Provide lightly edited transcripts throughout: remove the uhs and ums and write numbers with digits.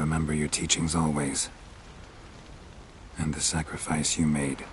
remember your teachings always. And the sacrifice you made.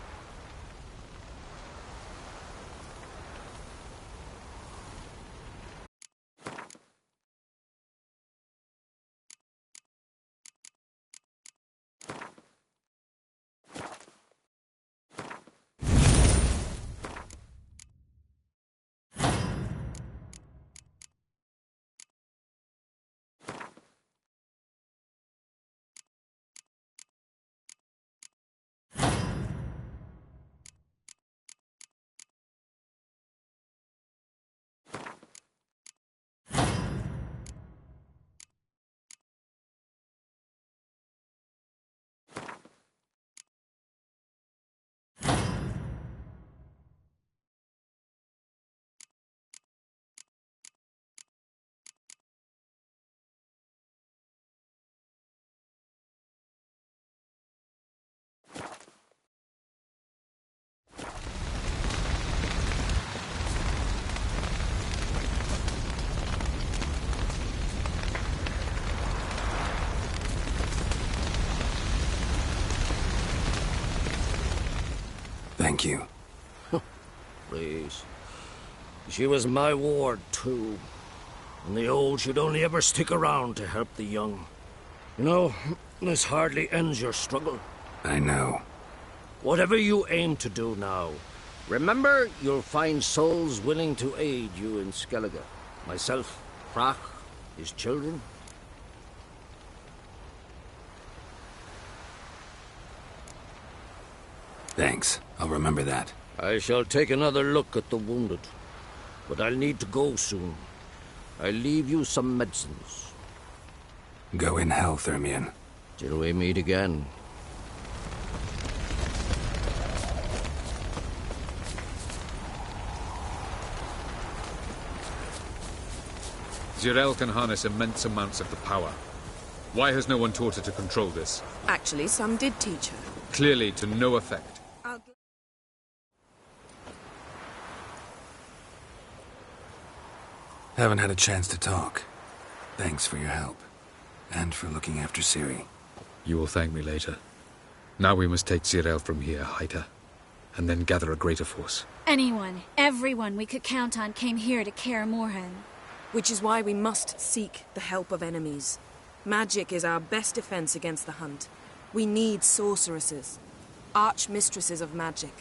Thank you. Please. She was my ward, too. And the old should only ever stick around to help the young. You know, this hardly ends your struggle. I know. Whatever you aim to do now, remember you'll find souls willing to aid you in Skellige. Myself, Frach, his children. Thanks. I'll remember that. I shall take another look at the wounded. But I'll need to go soon. I'll leave you some medicines. Go in health, Ermion. Till we meet again. Zyrel can harness immense amounts of the power. Why has no one taught her to control this? Actually, some did teach her. Clearly to no effect. Haven't had a chance to talk. Thanks for your help. And for looking after Ciri. You will thank me later. Now we must take Zyrel from here, hide her, and then gather a greater force. Anyone, everyone we could count on came here to Kaer Morhen. Which is why we must seek the help of enemies. Magic is our best defense against the Hunt. We need sorceresses. Archmistresses of magic.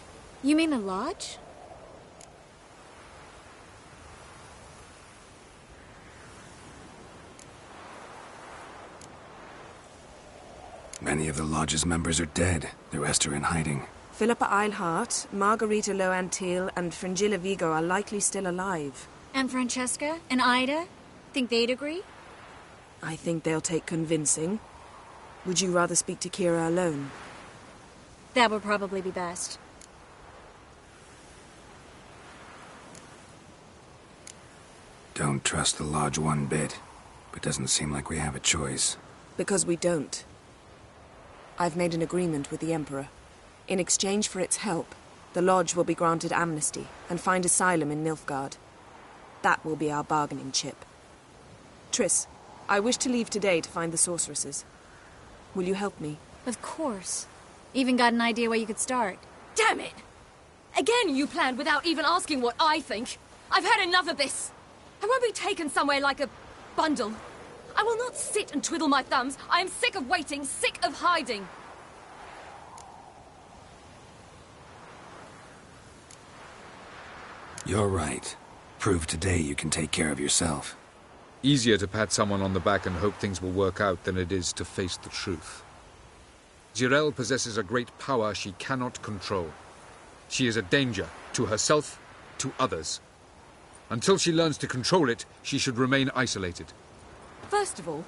You mean the Lodge? Many of the Lodge's members are dead. The rest are in hiding. Philippa Eilhart, Margarita Loantil, and Fringilla Vigo are likely still alive. And Francesca? And Ida? Think they'd agree? I think they'll take convincing. Would you rather speak to Kira alone? That would probably be best. Don't trust the Lodge one bit, but doesn't seem like we have a choice. Because we don't. I've made an agreement with the Emperor. In exchange for its help, the Lodge will be granted amnesty and find asylum in Nilfgaard. That will be our bargaining chip. Triss, I wish to leave today to find the sorceresses. Will you help me? Of course. Even got an idea where you could start. Damn it! Again you planned without even asking what I think. I've had enough of this. I won't be taken somewhere like a bundle. I will not sit and twiddle my thumbs. I am sick of waiting, sick of hiding. You're right. Prove today you can take care of yourself. Easier to pat someone on the back and hope things will work out than it is to face the truth. Zyrel possesses a great power she cannot control. She is a danger to herself, to others. Until she learns to control it, she should remain isolated. First of all,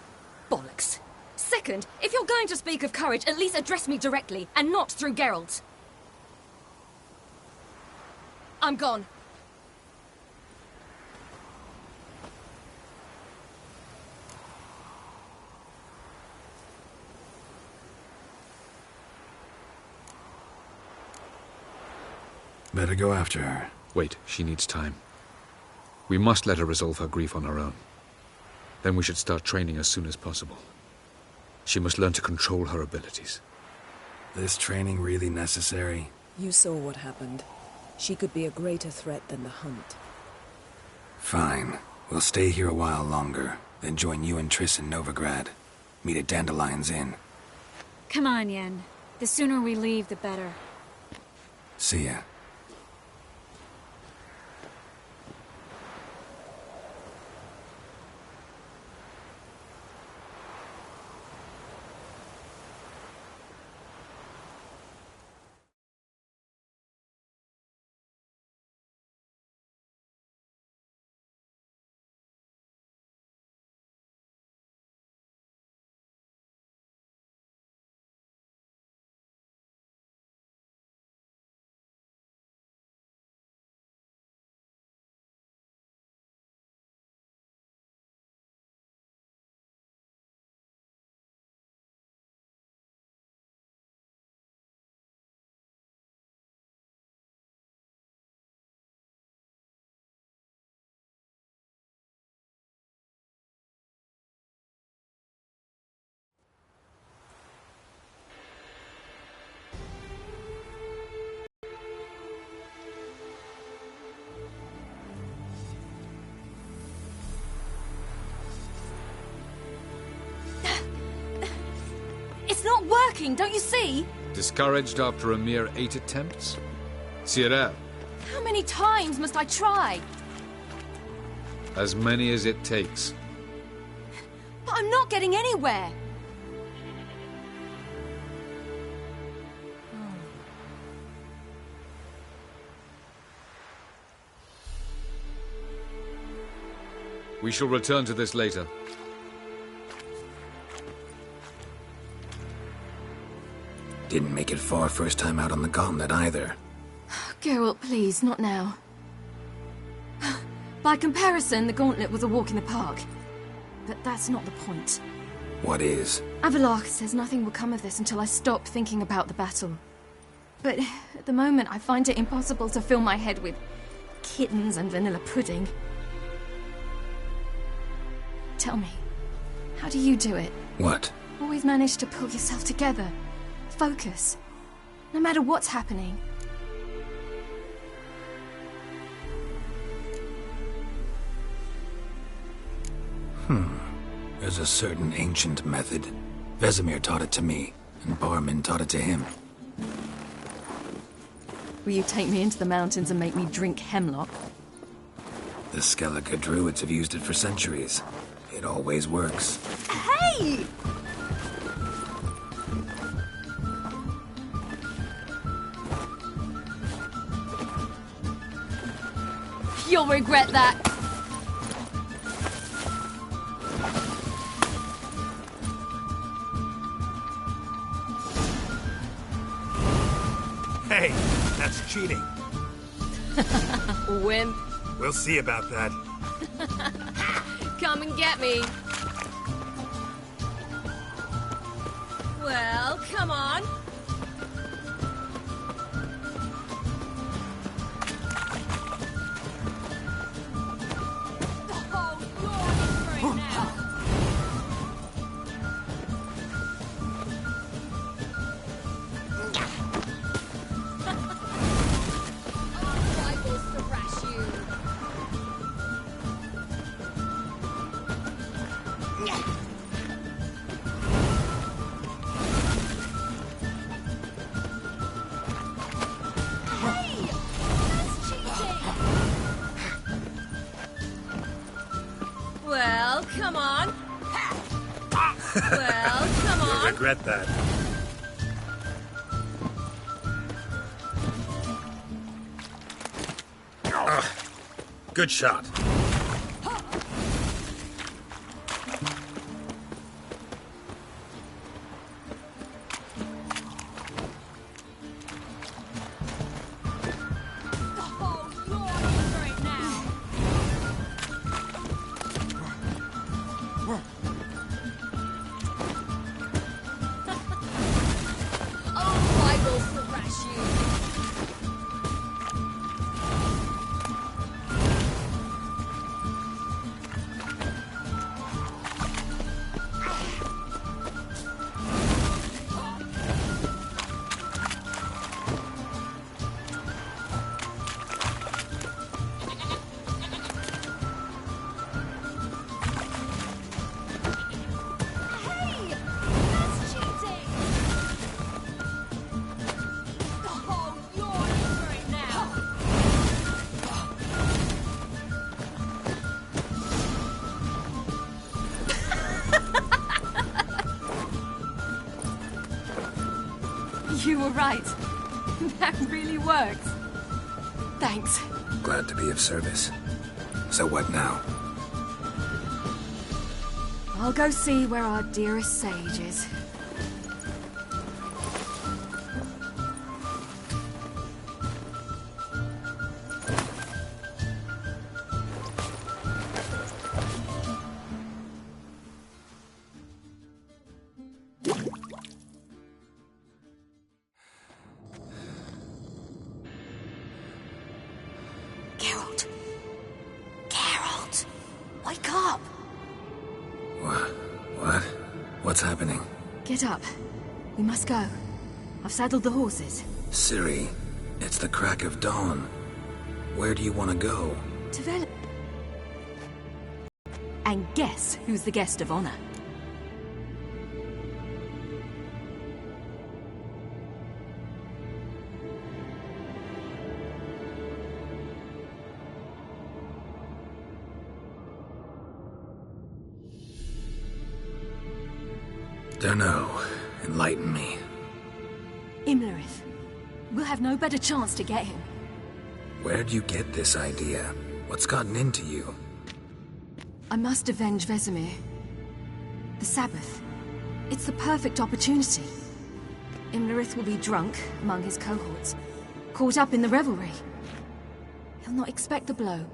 bollocks. Second, if you're going to speak of courage, at least address me directly, and not through Geralt. I'm gone. Better go after her. Wait, she needs time. We must let her resolve her grief on her own. Then we should start training as soon as possible. She must learn to control her abilities. This training really necessary? You saw what happened. She could be a greater threat than the Hunt. Fine. We'll stay here a while longer, then join you and Triss in Novigrad. Meet at Dandelion's Inn. Come on, Yen. The sooner we leave, the better. See ya. It's not working, don't you see? Discouraged after a mere 8 attempts? Cyril, How many times must I try? as many as it takes. But I'm not getting anywhere. We shall return to this later. Didn't make it far first time out on the gauntlet either. Geralt, please, not now. By comparison, the gauntlet was a walk in the park. But that's not the point. What is? Avallac'h says nothing will come of this until I stop thinking about the battle. But at the moment, I find it impossible to fill my head with kittens and vanilla pudding. Tell me, how do you do it? What? Always manage to pull yourself together. Focus. No matter what's happening. There's a certain ancient method. Vesemir taught it to me, and Barman taught it to him. Will you take me into the mountains and make me drink hemlock? The Skellige druids have used it for centuries. It always works. Hey! You'll regret that. Hey, that's cheating. Wimp. We'll see about that. Come and get me. Well, come on. Well, come on. Well, come You'll on. regret that. Good shot. You were right. That really works. Thanks. Glad to be of service. So what now? I'll go see where our dearest sage is. Geralt. Geralt! Wake up! What? What's happening? Get up. We must go. I've saddled the horses. Ciri, it's the crack of dawn. Where do you want to go? To Vel... And guess who's the guest of honor? Dunno. Enlighten me. Imlerith. We'll have no better chance to get him. Where'd you get this idea? What's gotten into you? I must avenge Vesemir. The Sabbath. It's the perfect opportunity. Imlerith will be drunk among his cohorts, caught up in the revelry. He'll not expect the blow.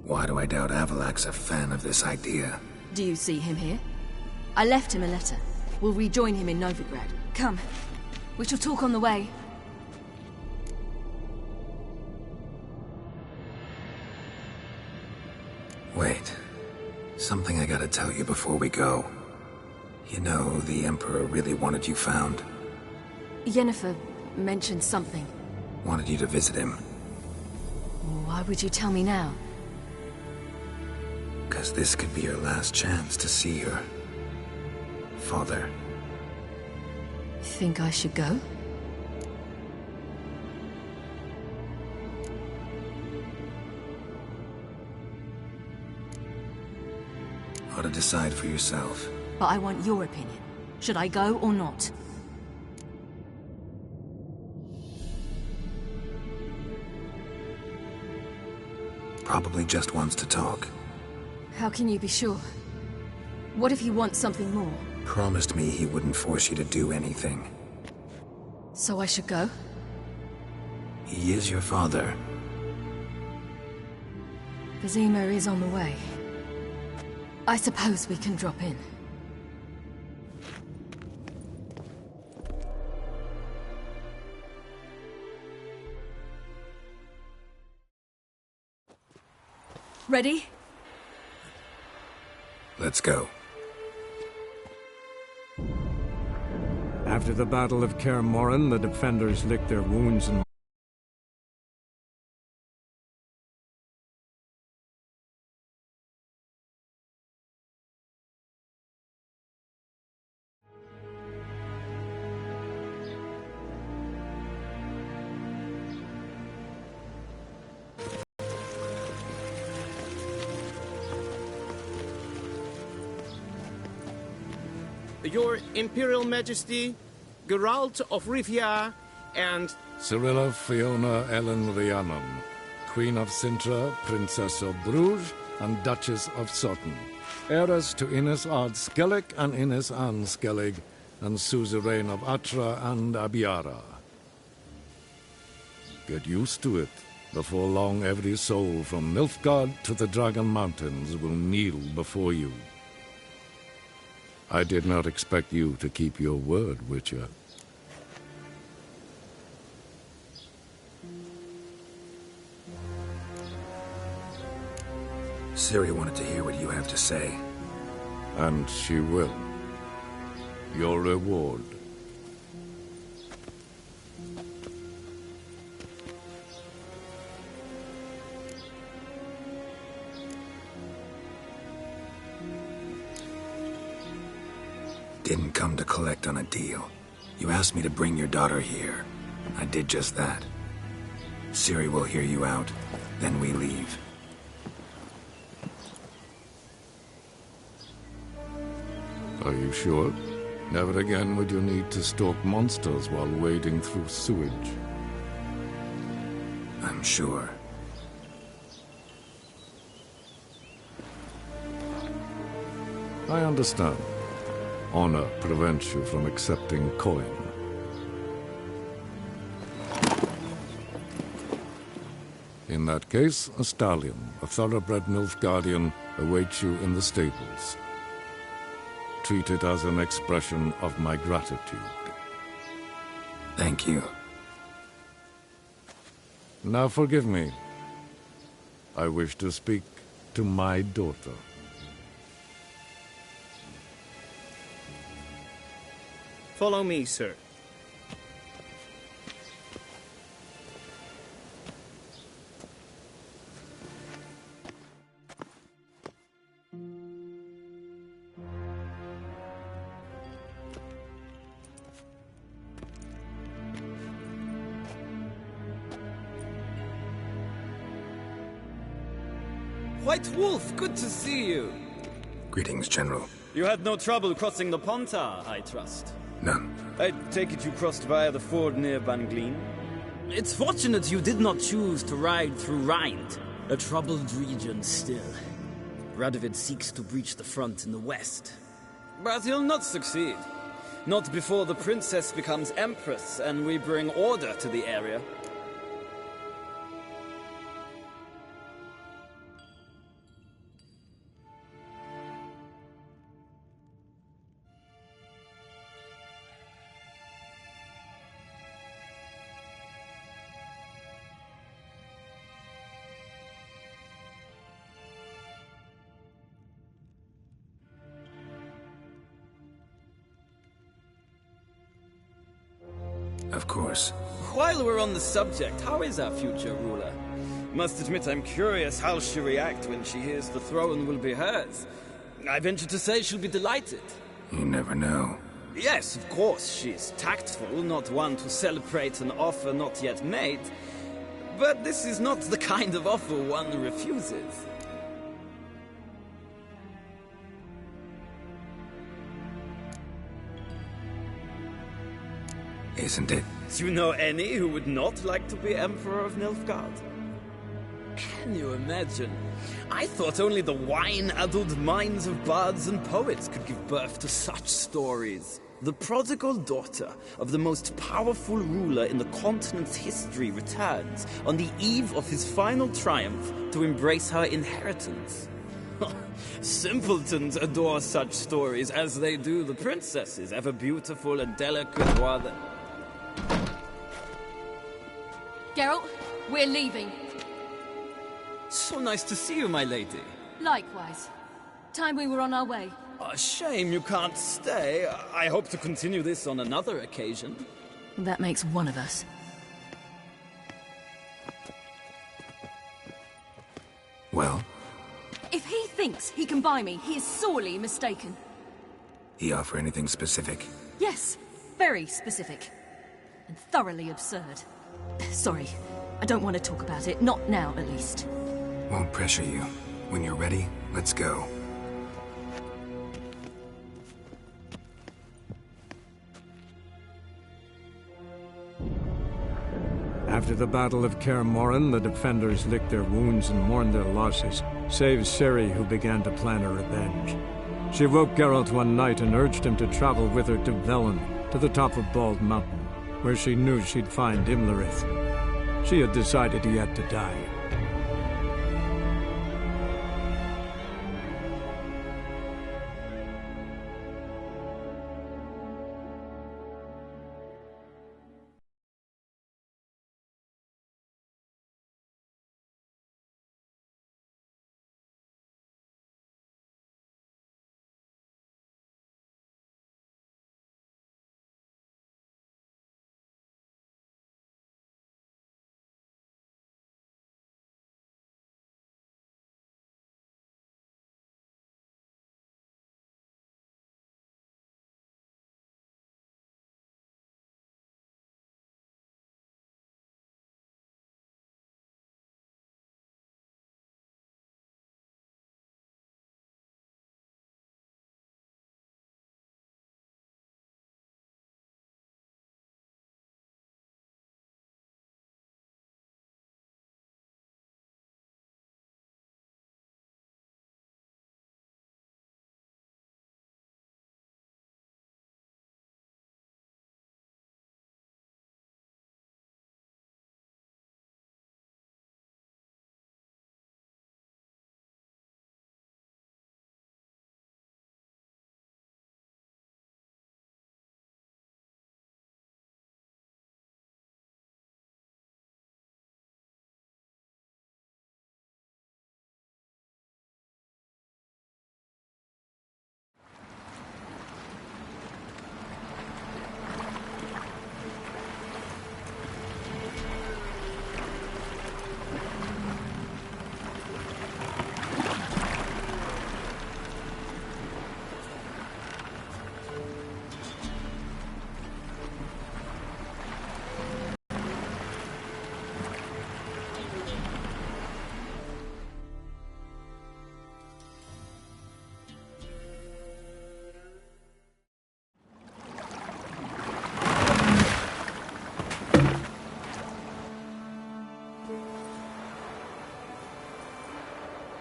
Why do I doubt Avalak's a fan of this idea? Do you see him here? I left him a letter. We'll rejoin him in Novigrad. Come. We shall talk on the way. Wait. Something I gotta tell you before we go. You know, the Emperor really wanted you found. Yennefer mentioned something. Wanted you to visit him. Why would you tell me now? 'Cause this could be your last chance to see your father. Think I should go? Ought to decide for yourself. But I want your opinion. Should I go or not? Probably just wants to talk. How can you be sure? What if he wants something more? Promised me he wouldn't force you to do anything. So I should go? He is your father. Vizima is on the way. I suppose we can drop in. Ready? Let's go. After the Battle of Kaer Morhen, the defenders licked their wounds and Your Imperial Majesty, Geralt of Rivia, and... Cyrilla Fiona Ellen Rhiannon, Queen of Sintra, Princess of Bruges, and Duchess of Sutton. Heiress to Innes Ard Skellig and Innes Anne Skellig, and suzerain of Atra and Abiara. Get used to it. Before long, every soul from Nilfgaard to the Dragon Mountains will kneel before you. I did not expect you to keep your word, Witcher. Ciri wanted to hear what you have to say. And she will. Your reward. Didn't come to collect on a deal. You asked me to bring your daughter here. I did just that. Ciri will hear you out, then we leave. Are you sure? Never again would you need to stalk monsters while wading through sewage. I'm sure. I understand. Honor prevents you from accepting coin. In that case, a stallion, a thoroughbred Nilfgaardian, awaits you in the stables. Treat it as an expression of my gratitude. Thank you. Now forgive me. I wish to speak to my daughter. Follow me, sir. White Wolf, good to see you. Greetings, General. You had no trouble crossing the Pontar, I trust. None. I take it you crossed via the ford near Van Gleen? It's fortunate you did not choose to ride through Rind, a troubled region still. Radovid seeks to breach the front in the west. But he'll not succeed. Not before the princess becomes empress and we bring order to the area. Of course. While we're on the subject, how is our future ruler? Must admit I'm curious how she'll react when she hears the throne will be hers. I venture to say she'll be delighted. You never know. Yes, of course, she's tactful, not one to celebrate an offer not yet made. But this is not the kind of offer one refuses. Isn't it? Do you know any who would not like to be Emperor of Nilfgaard? Can you imagine? I thought only the wine-addled minds of bards and poets could give birth to such stories. The prodigal daughter of the most powerful ruler in the continent's history returns on the eve of his final triumph to embrace her inheritance. Simpletons adore such stories as they do the princesses, ever beautiful and delicate while the... Geralt, we're leaving. So nice to see you, my lady. Likewise. Time we were on our way. A shame you can't stay. I hope to continue this on another occasion. That makes one of us. Well? If he thinks he can buy me, he is sorely mistaken. He offer anything specific? Yes, very specific. And thoroughly absurd. Sorry, I don't want to talk about it. Not now, at least. Won't pressure you. When you're ready, let's go. After the Battle of Kaer Morhen, the defenders licked their wounds and mourned their losses, save Ciri, who began to plan a revenge. She woke Geralt one night and urged him to travel with her to Velen, to the top of Bald Mountain, where she knew she'd find Imlerith. She had decided he had to die.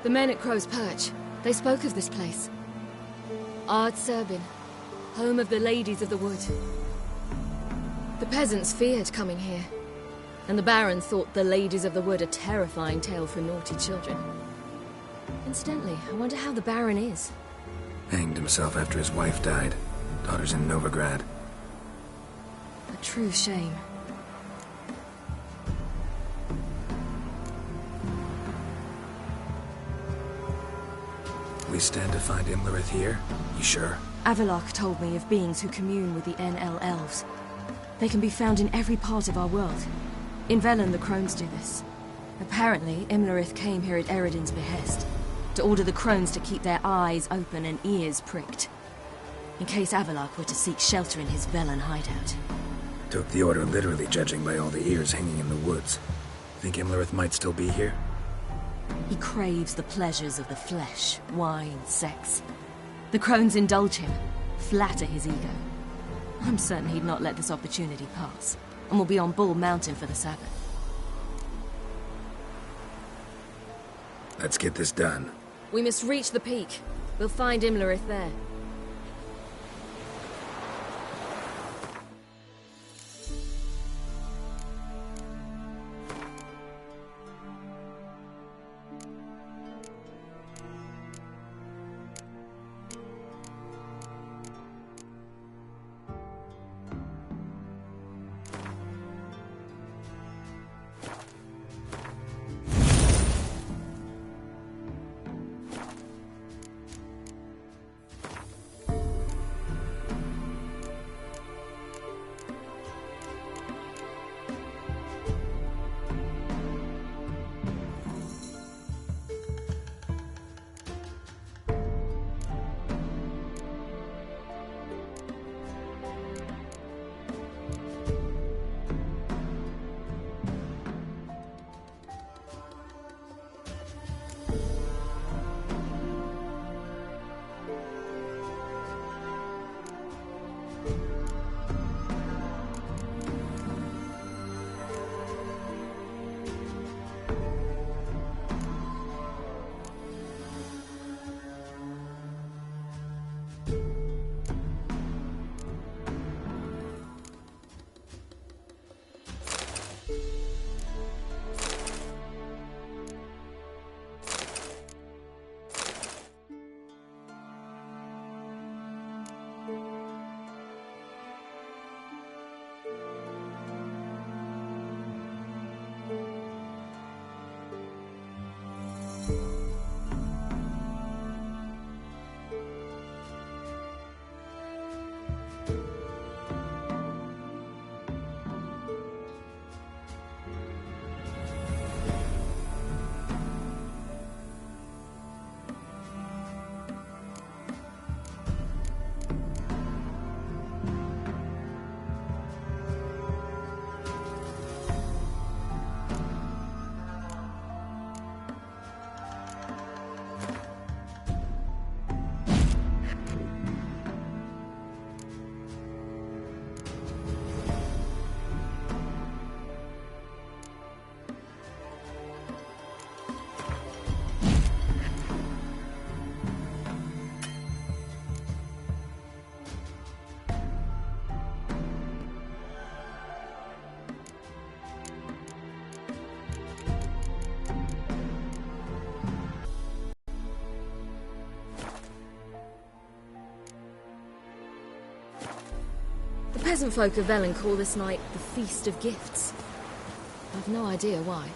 The men at Crow's Perch, they spoke of this place. Ard Serbin, home of the Ladies of the Wood. The peasants feared coming here, and the Baron thought the Ladies of the Wood a terrifying tale for naughty children. Incidentally, I wonder how the Baron is. Hanged himself after his wife died. Daughter's in Novigrad. A true shame. We stand to find Imlerith here? You sure? Avalok told me of beings who commune with the NL elves. They can be found in every part of our world. In Velen, the crones do this. Apparently, Imlerith came here at Eredin's behest, to order the crones to keep their eyes open and ears pricked, in case Avalok were to seek shelter in his Velen hideout. Took the order literally, judging by all the ears hanging in the woods. Think Imlerith might still be here? He craves the pleasures of the flesh, wine, sex. The crones indulge him, flatter his ego. I'm certain he'd not let this opportunity pass, and will be on Bull Mountain for the Sabbath. Let's get this done. We must reach the peak. We'll find Imlerith there. The peasant folk of Velen call this night the Feast of Gifts. I've no idea why.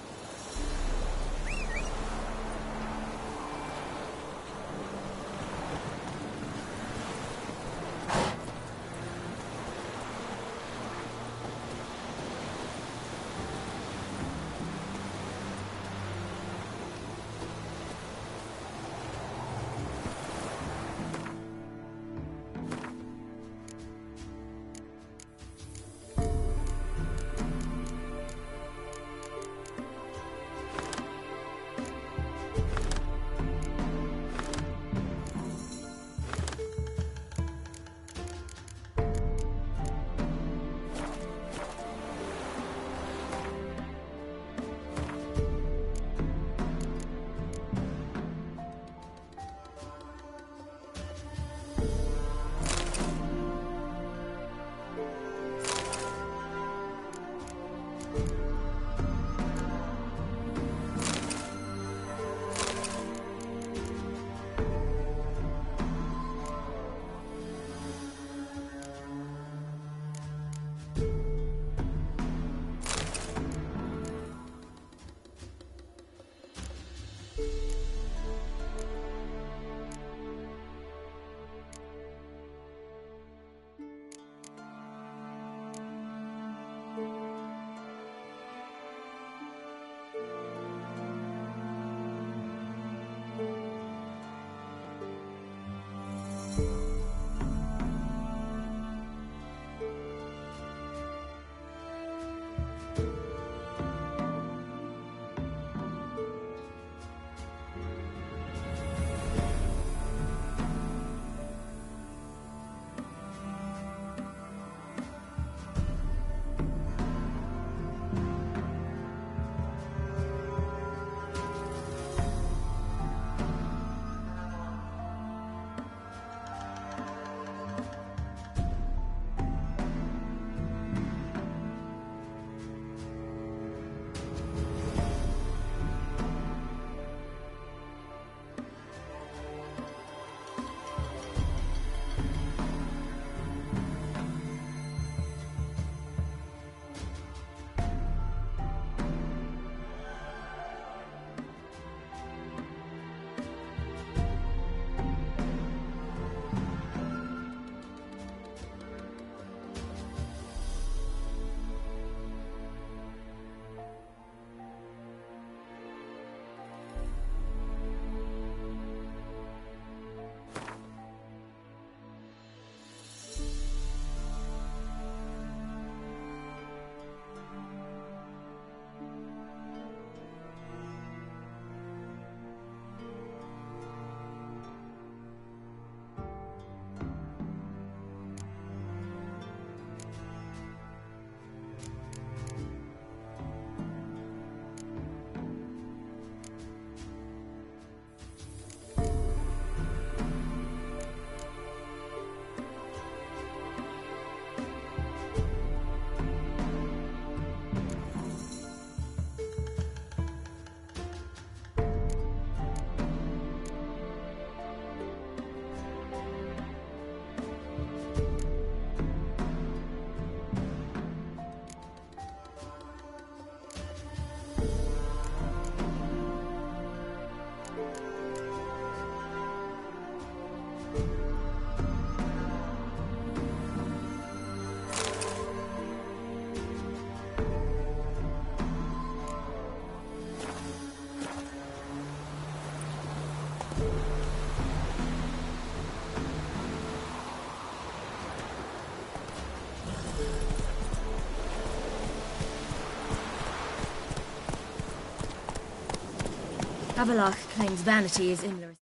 Avalach claims vanity is Imler's.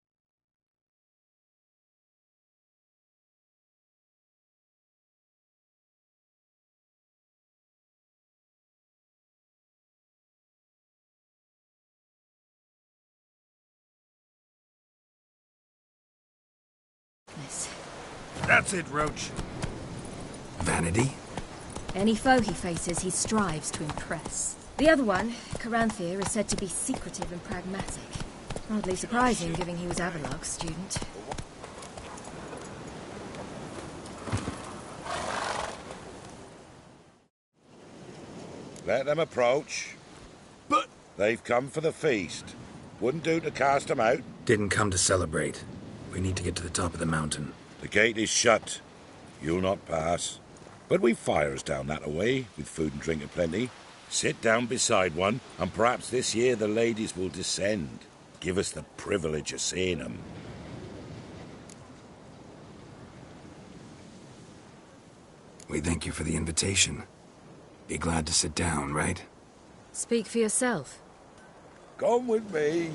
That's it, Roach. Vanity? Any foe he faces, he strives to impress. The other one, Caranthir, is said to be secretive and pragmatic. Hardly surprising, given he was Avalach's student. Let them approach. But... They've come for the feast. Wouldn't do to cast them out. Didn't come to celebrate. We need to get to the top of the mountain. The gate is shut. You'll not pass. But we've fires down that away, with food and drink aplenty. Sit down beside one, and perhaps this year the ladies will descend. Give us the privilege of seeing them. We thank you for the invitation. Be glad to sit down, right? Speak for yourself. Come with me.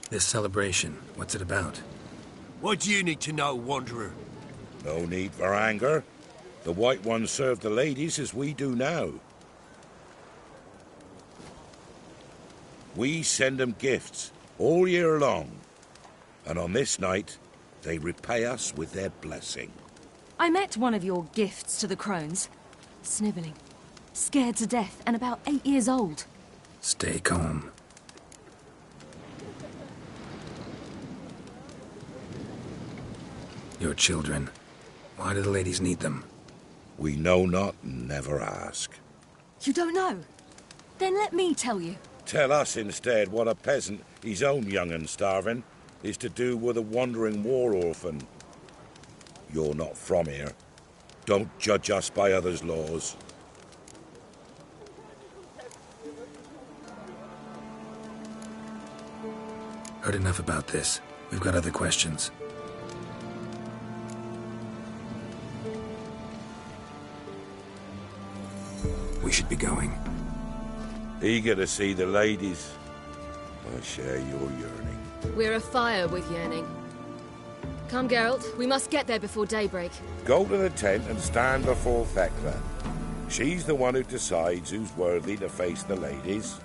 This celebration, what's it about? What do you need to know, Wanderer? No need for anger. The White Ones serve the ladies as we do now. We send them gifts all year long. And on this night, they repay us with their blessing. I met one of your gifts to the crones. Snivelling. Scared to death and about 8 years old. Stay calm. Your children. Why do the ladies need them? We know not and never ask. You don't know? Then let me tell you. Tell us instead what a peasant, his own young and starving, is to do with a wandering war orphan. You're not from here. Don't judge us by others' laws. Heard enough about this. We've got other questions. We should be going. Eager to see the ladies. I share your yearning. We're afire with yearning. Come, Geralt. We must get there before daybreak. Go to the tent and stand before Thekla. She's the one who decides who's worthy to face the ladies.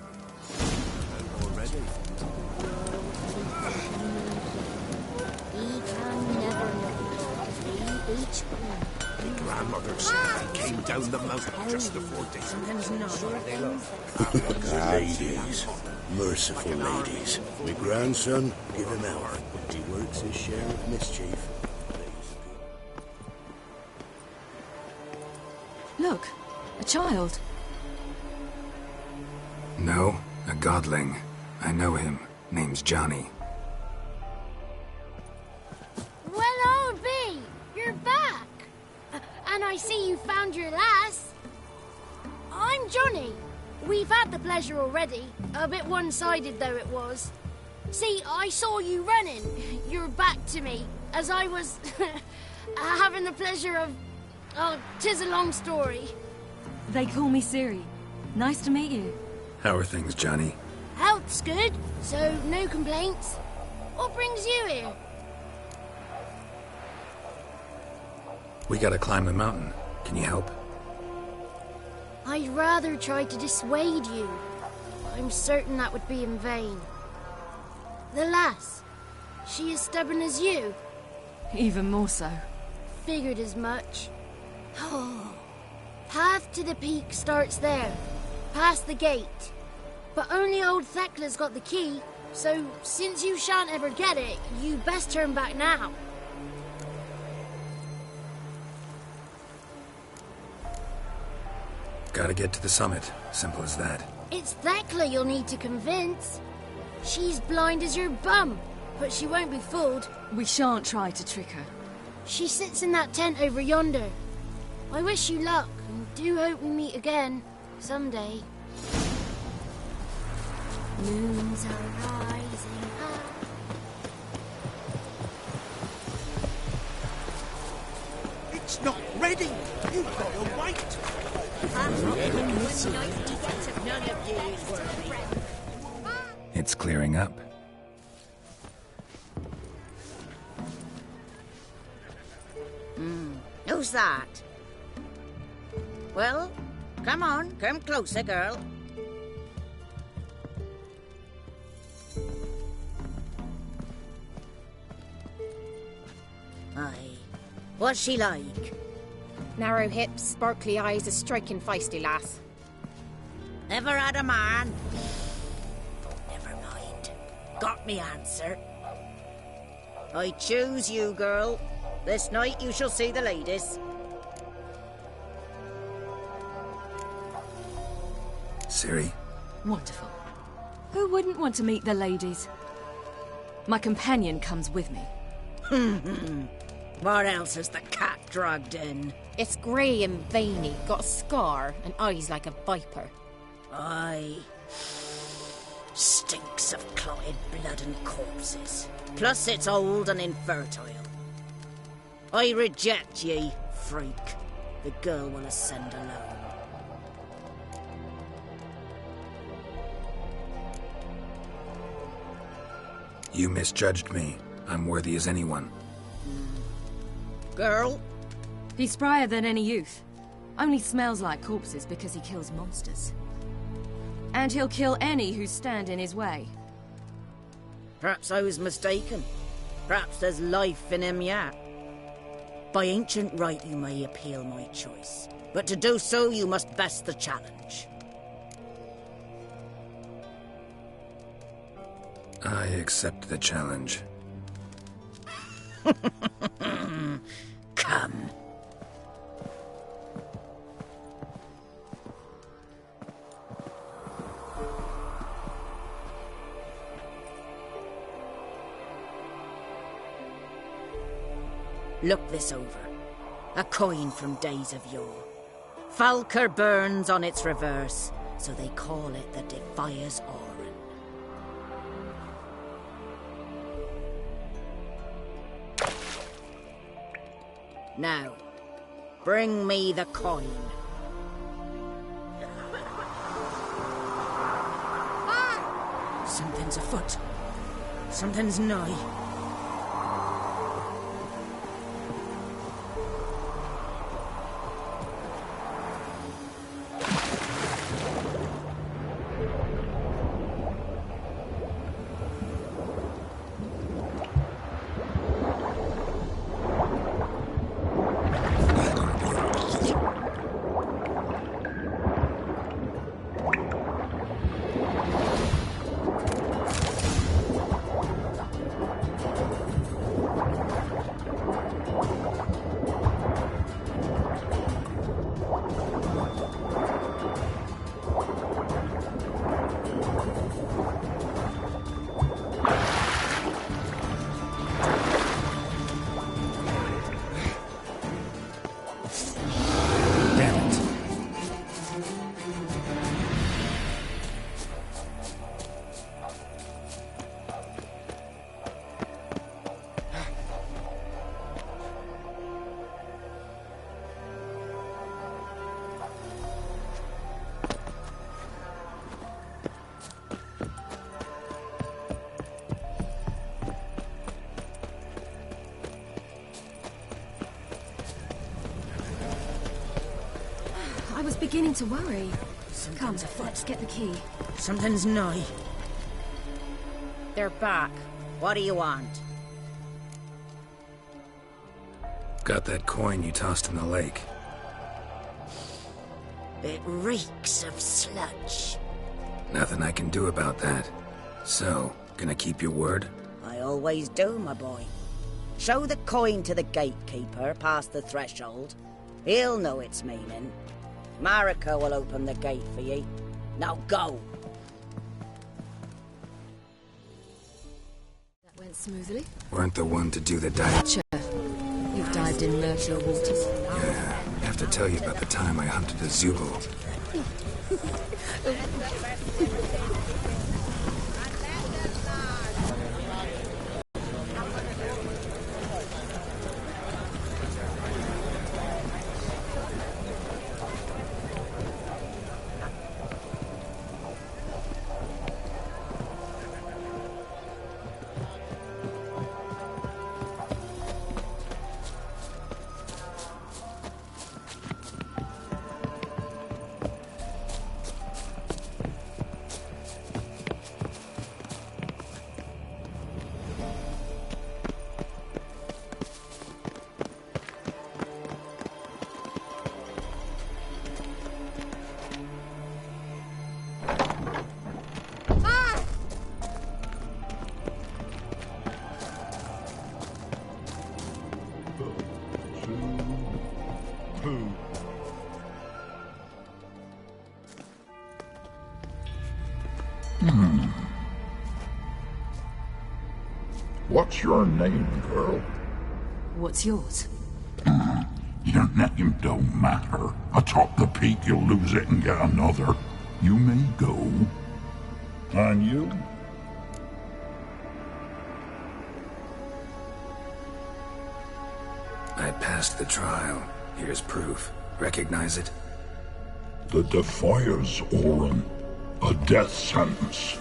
Grandmother said he came down the mountain just before Ladies. Merciful ladies. My grandson, give him out. He works his share of mischief. Look, a child. No, a godling. I know him. Name's Johnny. Well, old B, you're back. And I see you found your lass. I'm Johnny. We've had the pleasure already. A bit one-sided though it was. See, I saw you running. Your back to me. As I was having the pleasure of... Oh, 'tis a long story. They call me Ciri. Nice to meet you. How are things, Johnny? Health's good, so no complaints. What brings you here? We gotta climb the mountain. Can you help? I'd rather try to dissuade you. I'm certain that would be in vain. The lass, she as stubborn as you? Even more so. Figured as much. Path to the peak starts there, past the gate. But only old Thekla's got the key, so since you shan't ever get it, you best turn back now. Gotta get to the summit. Simple as that. It's Thekla you'll need to convince. She's blind as your bum, but she won't be fooled. We shan't try to trick her. She sits in that tent over yonder. I wish you luck, and do hope we meet again, someday. Moons are rising high. It's not ready. You've got to wait. It's clearing up. Who's that? Well, come on, come closer, girl. Aye. What's she like? Narrow hips, sparkly eyes, a striking feisty lass. Never had a man. Oh, never mind. Got me answer. I choose you, girl. This night you shall see the ladies. Ciri? Wonderful. Who wouldn't want to meet the ladies? My companion comes with me. What else is the cat dragged in? It's grey and veiny, got a scar, and eyes like a viper. Aye. Stinks of clotted blood and corpses. Plus it's old and infertile. I reject ye, freak. The girl will ascend alone. You misjudged me. I'm worthy as anyone. Girl? He's sprier than any youth. Only smells like corpses because he kills monsters. And he'll kill any who stand in his way. Perhaps I was mistaken. Perhaps there's life in him yet. By ancient right you may appeal my choice. But to do so you must best the challenge. I accept the challenge. Come. Look this over. A coin from days of yore. Falker burns on its reverse, so they call it the Defier's Oran. Now, bring me the coin. Something's afoot. Something's nigh. I was beginning to worry. Come, Something's afoot. let's get the key. Something's nigh. They're back. What do you want? Got that coin you tossed in the lake. It reeks of sludge. Nothing I can do about that. So, gonna keep your word? I always do, my boy. Show the coin to the gatekeeper past the threshold. He'll know its meaning. Marika will open the gate for ye. Now go. That went smoothly. Weren't the one to do the dive. You've dived in murkier waters. Yeah, I have to tell you about the time I hunted a zoogle. What's your name, girl? What's yours? Your name don't matter. Atop the peak, you'll lose it and get another. You may go. And you? I passed the trial. Here's proof. Recognize it? The Defier's Orin. A death sentence.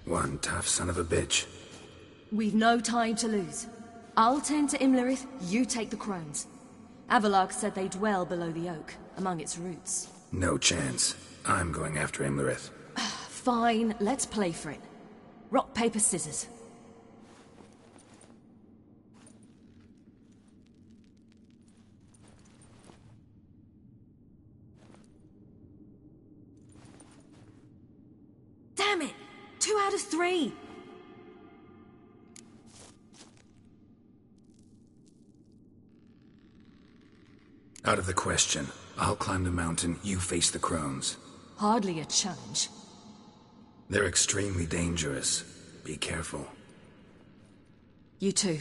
One tough son of a bitch. We've no time to lose. I'll tend to Imlerith, you take the crones. Avalark said they dwell below the oak, among its roots. No chance. I'm going after Imlerith. Fine, let's play for it. Rock, paper, scissors. Damn it! 2 out of 3! Out of the question. I'll climb the mountain, you face the crones. Hardly a challenge. They're extremely dangerous. Be careful. You too.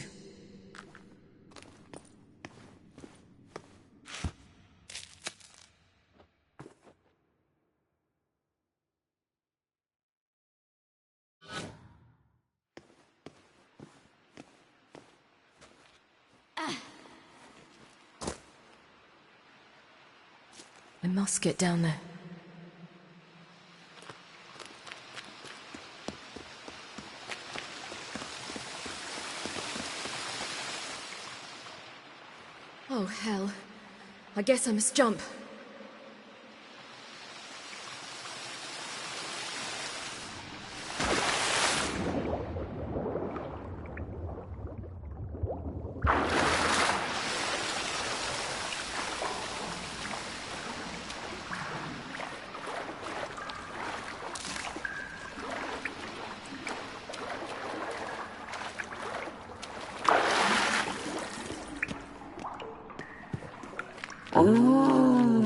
I must get down there. Oh, hell. I guess I must jump. Oh.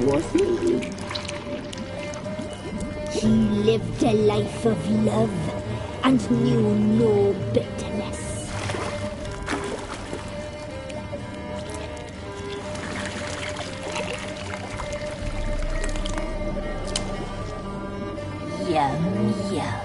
was he? He lived a life of love and knew no bitterness. Yum, yum.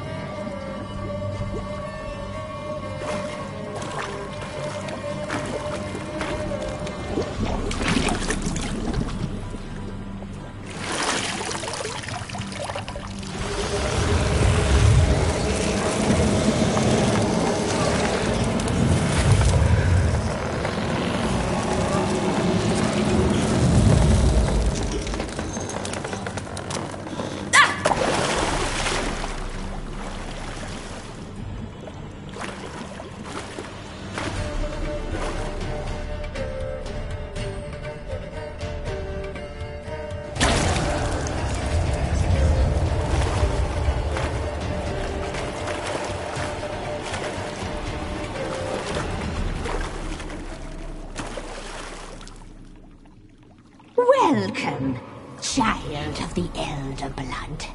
Welcome, child of the Elder Blood.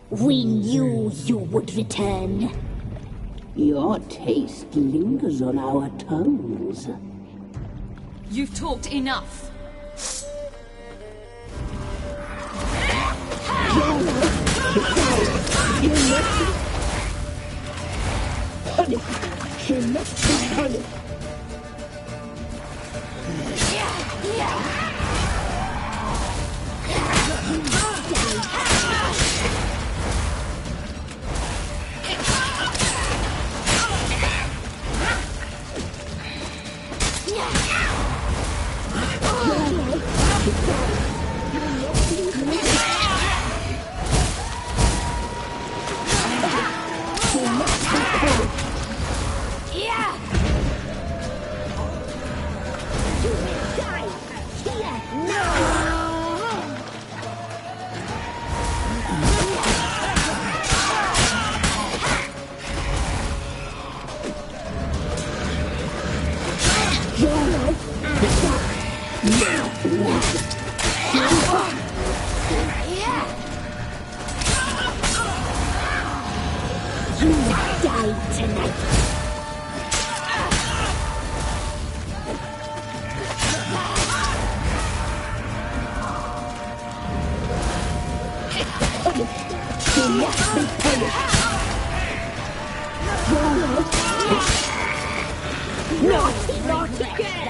We knew you would return. Your taste lingers on our tongues. You've talked enough. She must be punished. Naughty girl!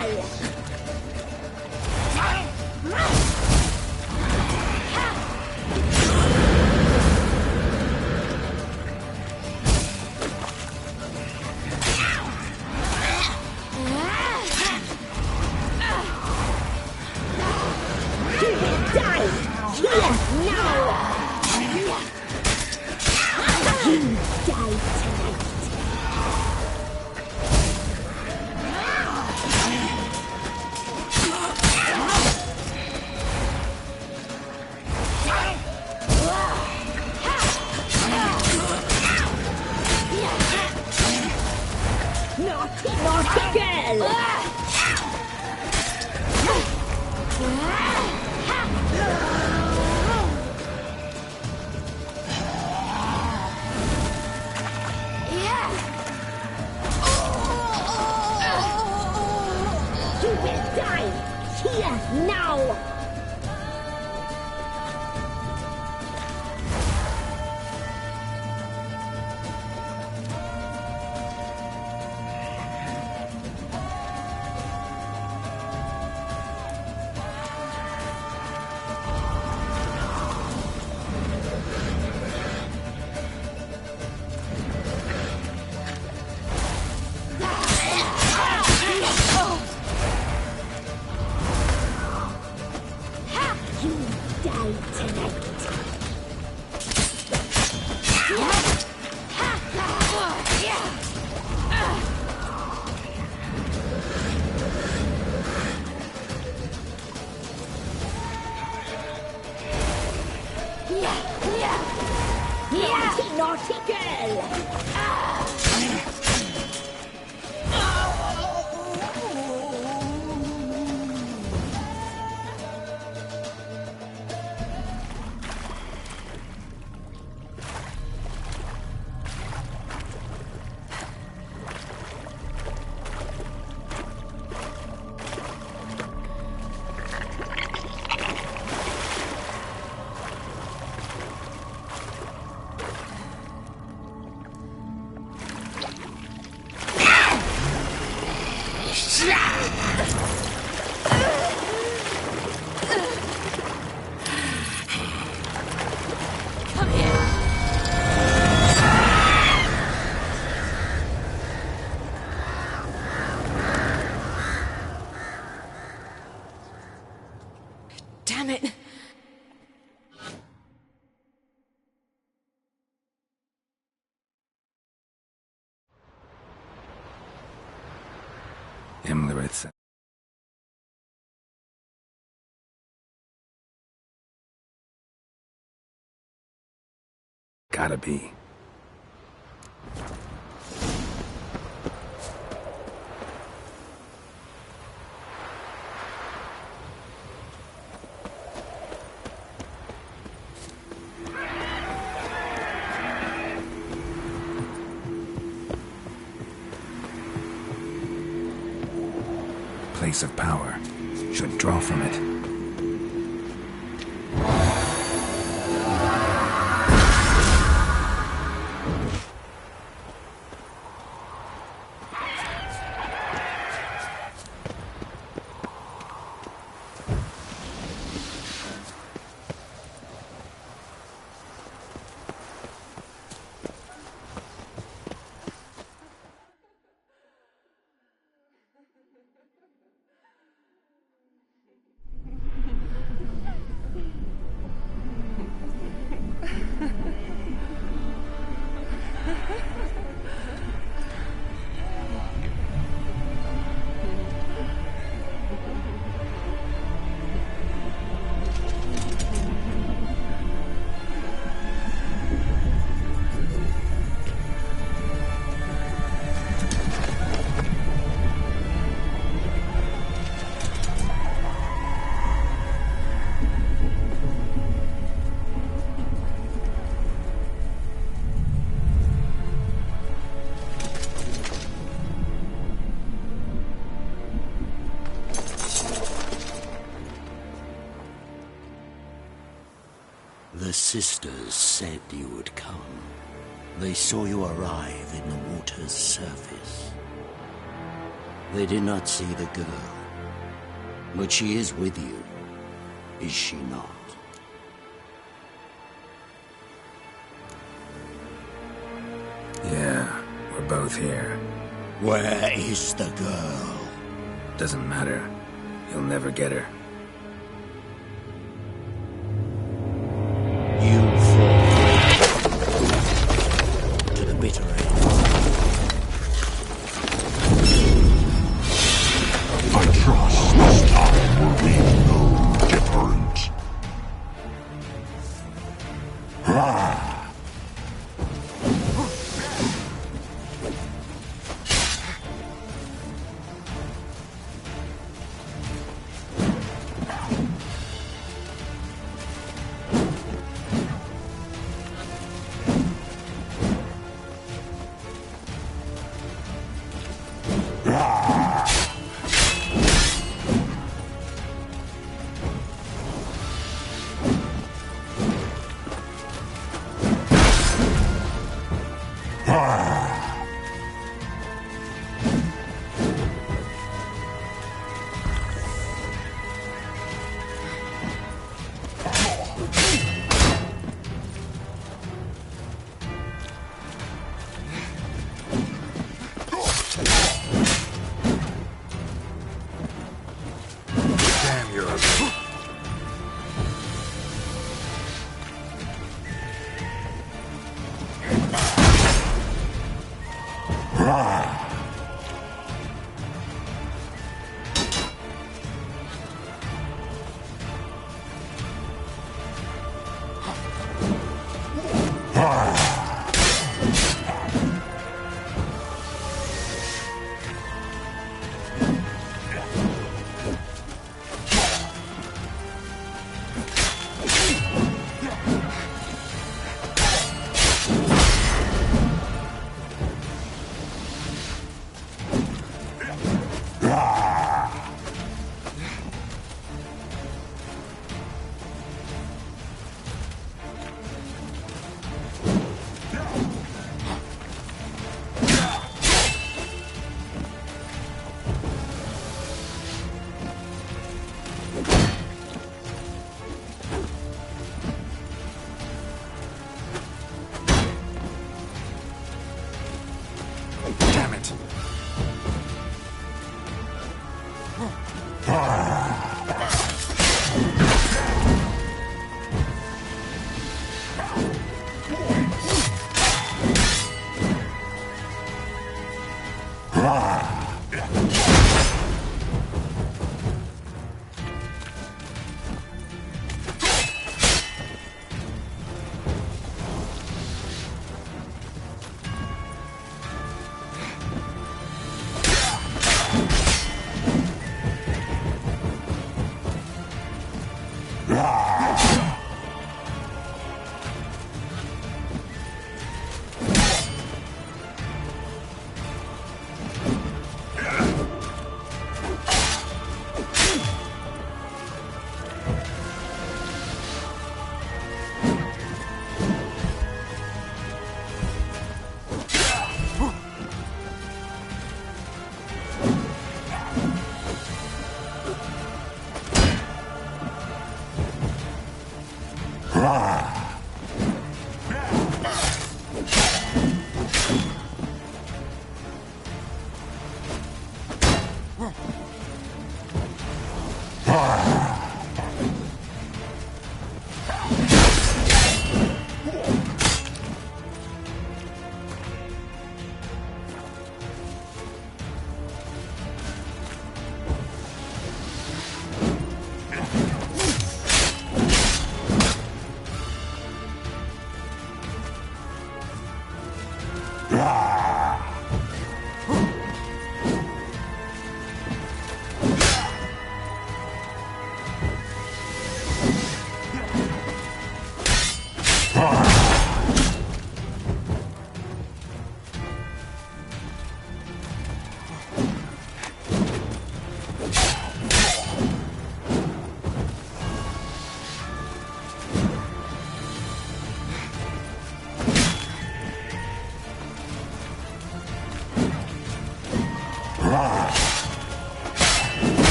Damn it! Imlerith. Gotta be. Place of power. Should draw from it. The sisters said you would come. They saw you arrive in the water's surface. They did not see the girl. But she is with you, is she not? Yeah, we're both here. Where is the girl? Doesn't matter. You'll never get her. To the bitter end. I trust this time will be no different.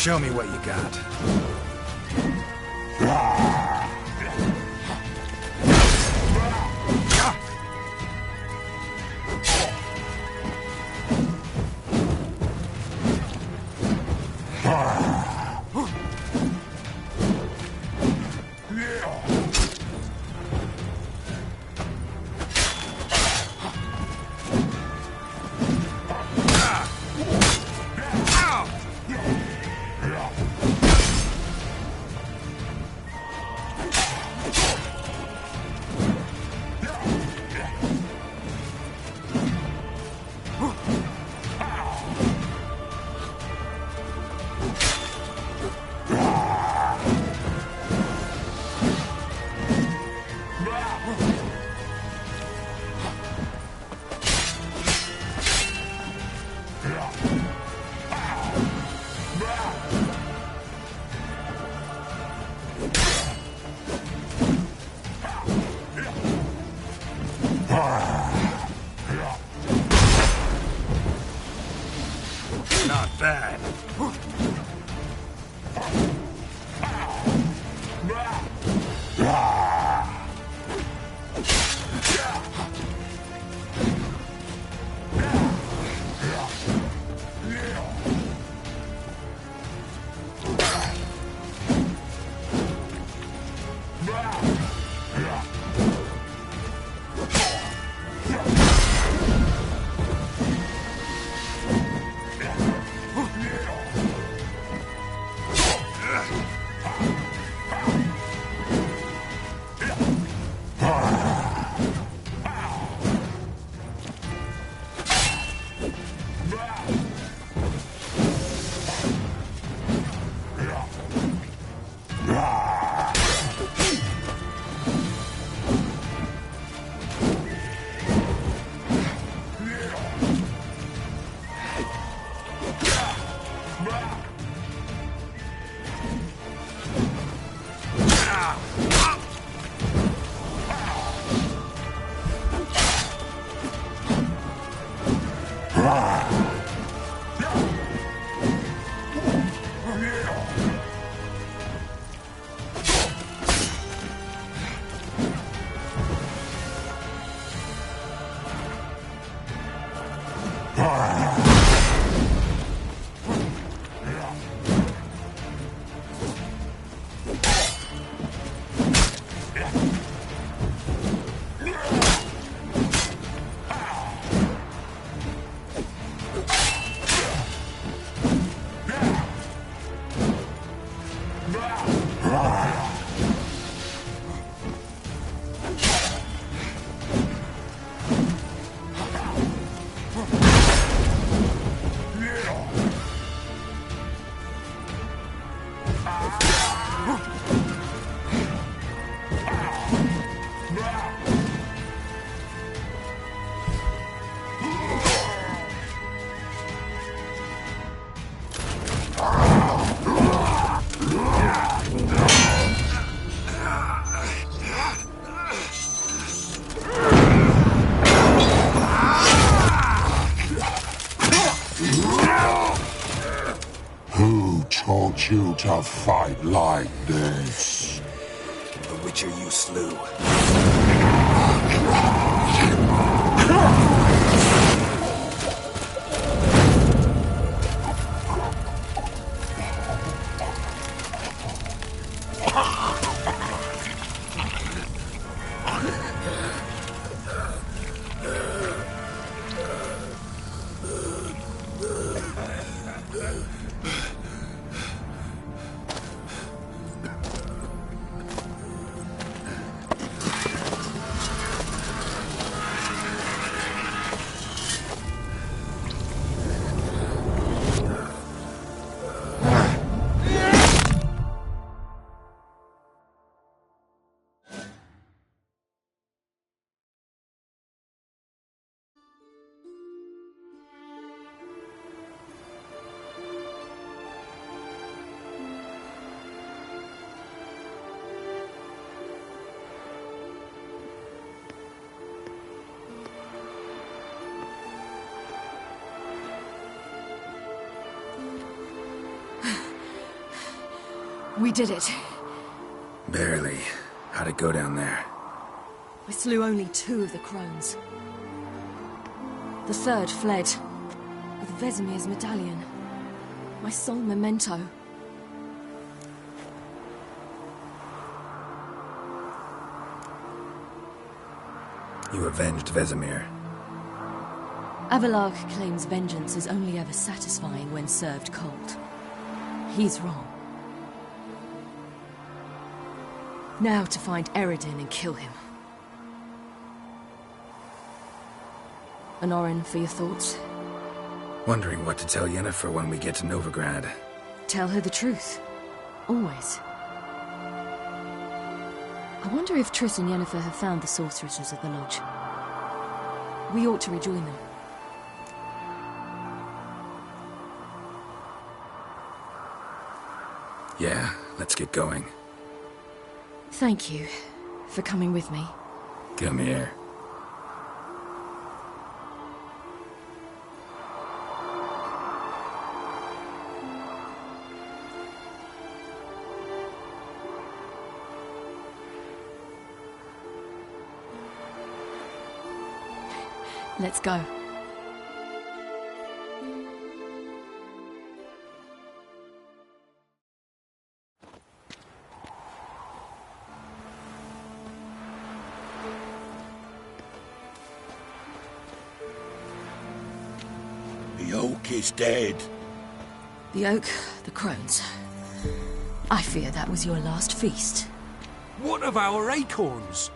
Show me what you got. Not bad. Who taught you to fight like this? The Witcher you slew. We did it. Barely. How'd it go down there? I slew only 2 of the crones. The third fled with Vesemir's medallion. My sole memento. You avenged Vesemir. Avalark claims vengeance is only ever satisfying when served cold. He's wrong. Now to find Eredin and kill him. Honorin, for your thoughts? Wondering what to tell Yennefer when we get to Novigrad. Tell her the truth. Always. I wonder if Triss and Yennefer have found the sorceresses of the Lodge. We ought to rejoin them. Yeah, let's get going. Thank you for coming with me. Come here. Let's go. The oak is dead. The oak, the crones. I fear that was your last feast. What of our acorns?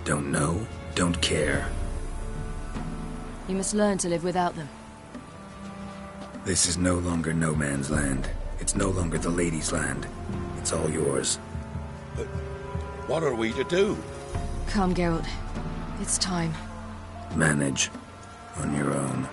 Don't know, don't care. You must learn to live without them. This is no longer no man's land. It's no longer the lady's land. It's all yours. But what are we to do? Come, Geralt. It's time. Manage on your own.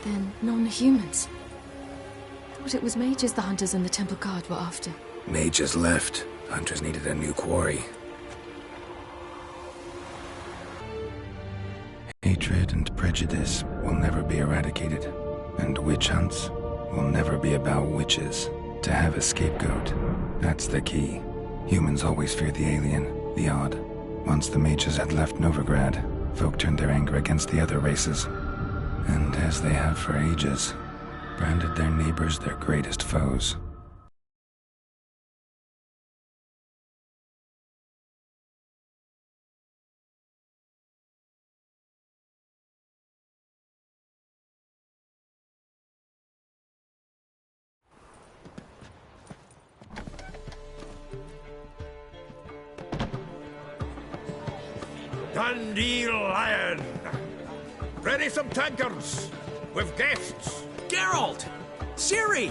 Then non-humans. Thought it was mages the hunters and the temple guard were after. Mages left. Hunters needed a new quarry. Hatred and prejudice will never be eradicated. And witch hunts will never be about witches. To have a scapegoat, that's the key. Humans always fear the alien, the odd. Once the mages had left Novigrad, folk turned their anger against the other races. And as they have for ages, branded their neighbors their greatest foes. Dandelion! Ready some tankards! With guests! Geralt! Ciri!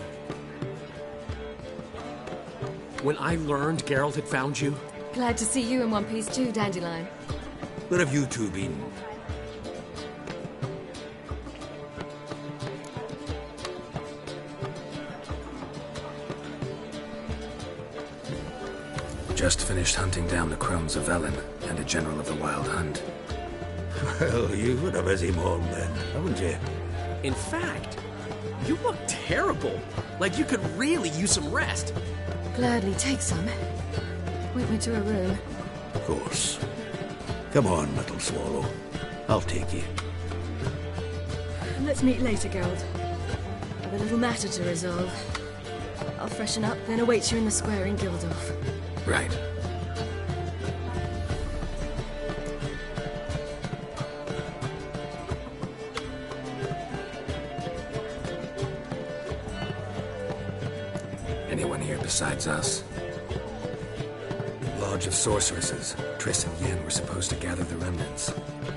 When I learned Geralt had found you... Glad to see you in one piece too, Dandelion. Where have you two been? Just finished hunting down the crones of Velen and a general of the Wild Hunt. Well, you've had a busy morning then, haven't you? In fact, you look terrible. Like you could really use some rest. Gladly take some. Point me to a room. Of course. Come on, little swallow. I'll take you. Let's meet later, Geralt. I've a little matter to resolve. I'll freshen up, then await you in the square in Gildorf. Right. Anyone here besides us? Lodge of Sorceresses. Triss and Yen were supposed to gather the remnants.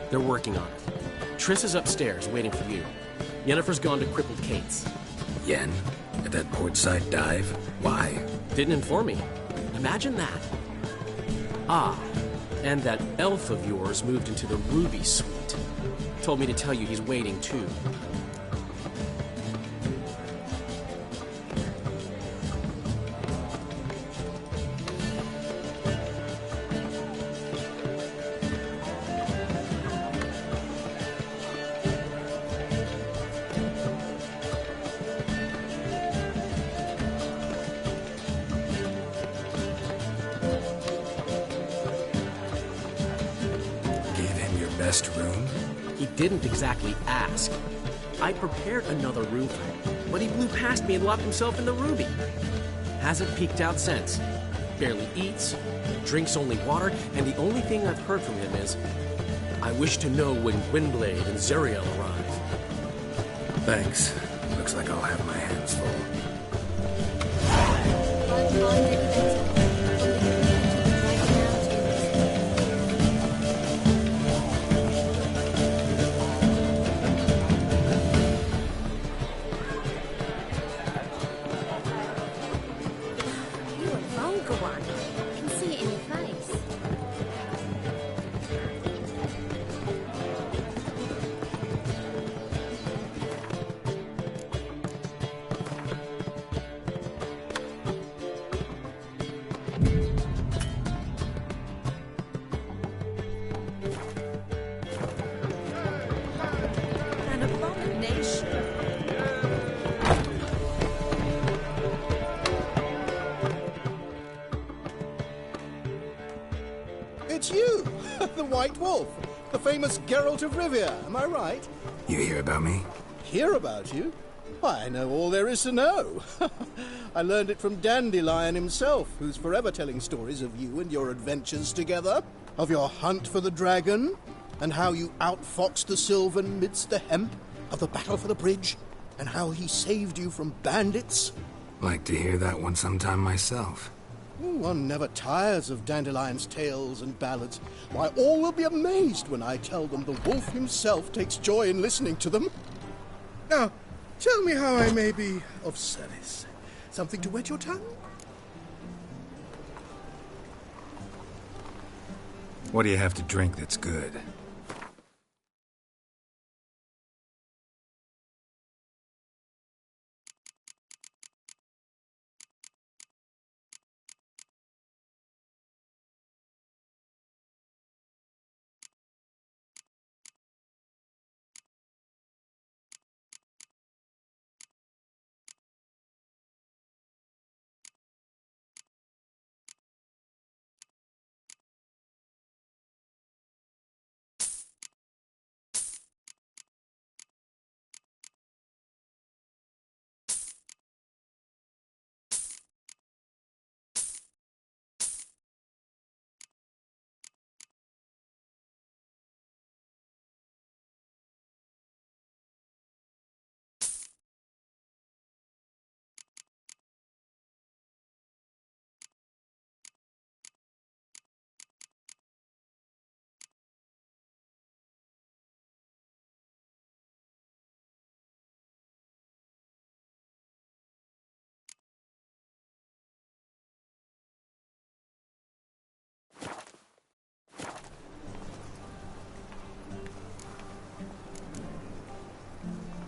They're working on it. Triss is upstairs, waiting for you. Yennefer's gone to crippled Kate's. Yen? At that portside dive? Why? Didn't inform me. Imagine that. Ah, and that elf of yours moved into the Ruby Suite. Told me to tell you he's waiting, too. Room? He didn't exactly ask. I prepared another room for him, but he blew past me and locked himself in the Ruby. Hasn't peeked out since. Barely eats, drinks only water, and the only thing I've heard from him is, I wish to know when Gwynblade and Zuriel arrive. Thanks. Looks like I'll have my hands full. It's you, the White Wolf, the famous Geralt of Rivia, am I right? You hear about me? Hear about you? Why, I know all there is to know. I learned it from Dandelion himself, who's forever telling stories of you and your adventures together, of your hunt for the dragon, and how you outfoxed the Sylvan midst the hemp, of the battle for the bridge, and how he saved you from bandits. Like to hear that one sometime myself. One never tires of Dandelion's tales and ballads. Why, all will be amazed when I tell them the wolf himself takes joy in listening to them. Now, tell me how I may be of service. Something to wet your tongue? What do you have to drink that's good?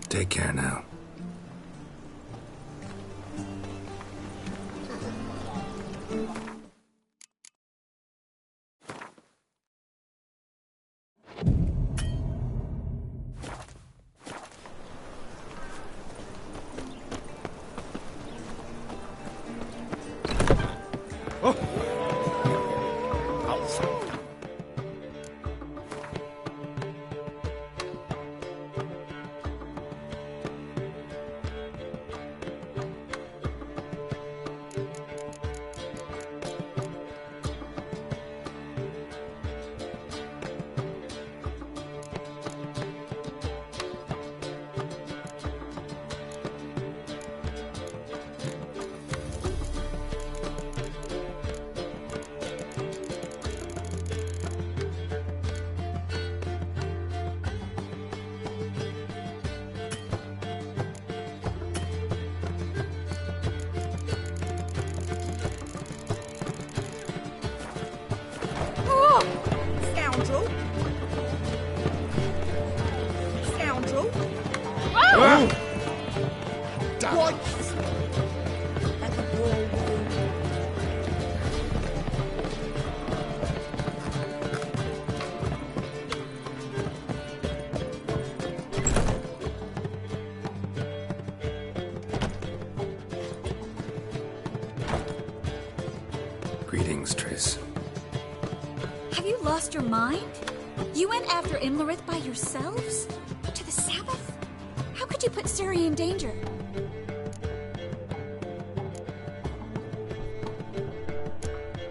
Take care now. things, Triss. Have you lost your mind? You went after Imlerith by yourselves? To the Sabbath? How could you put Ciri in danger?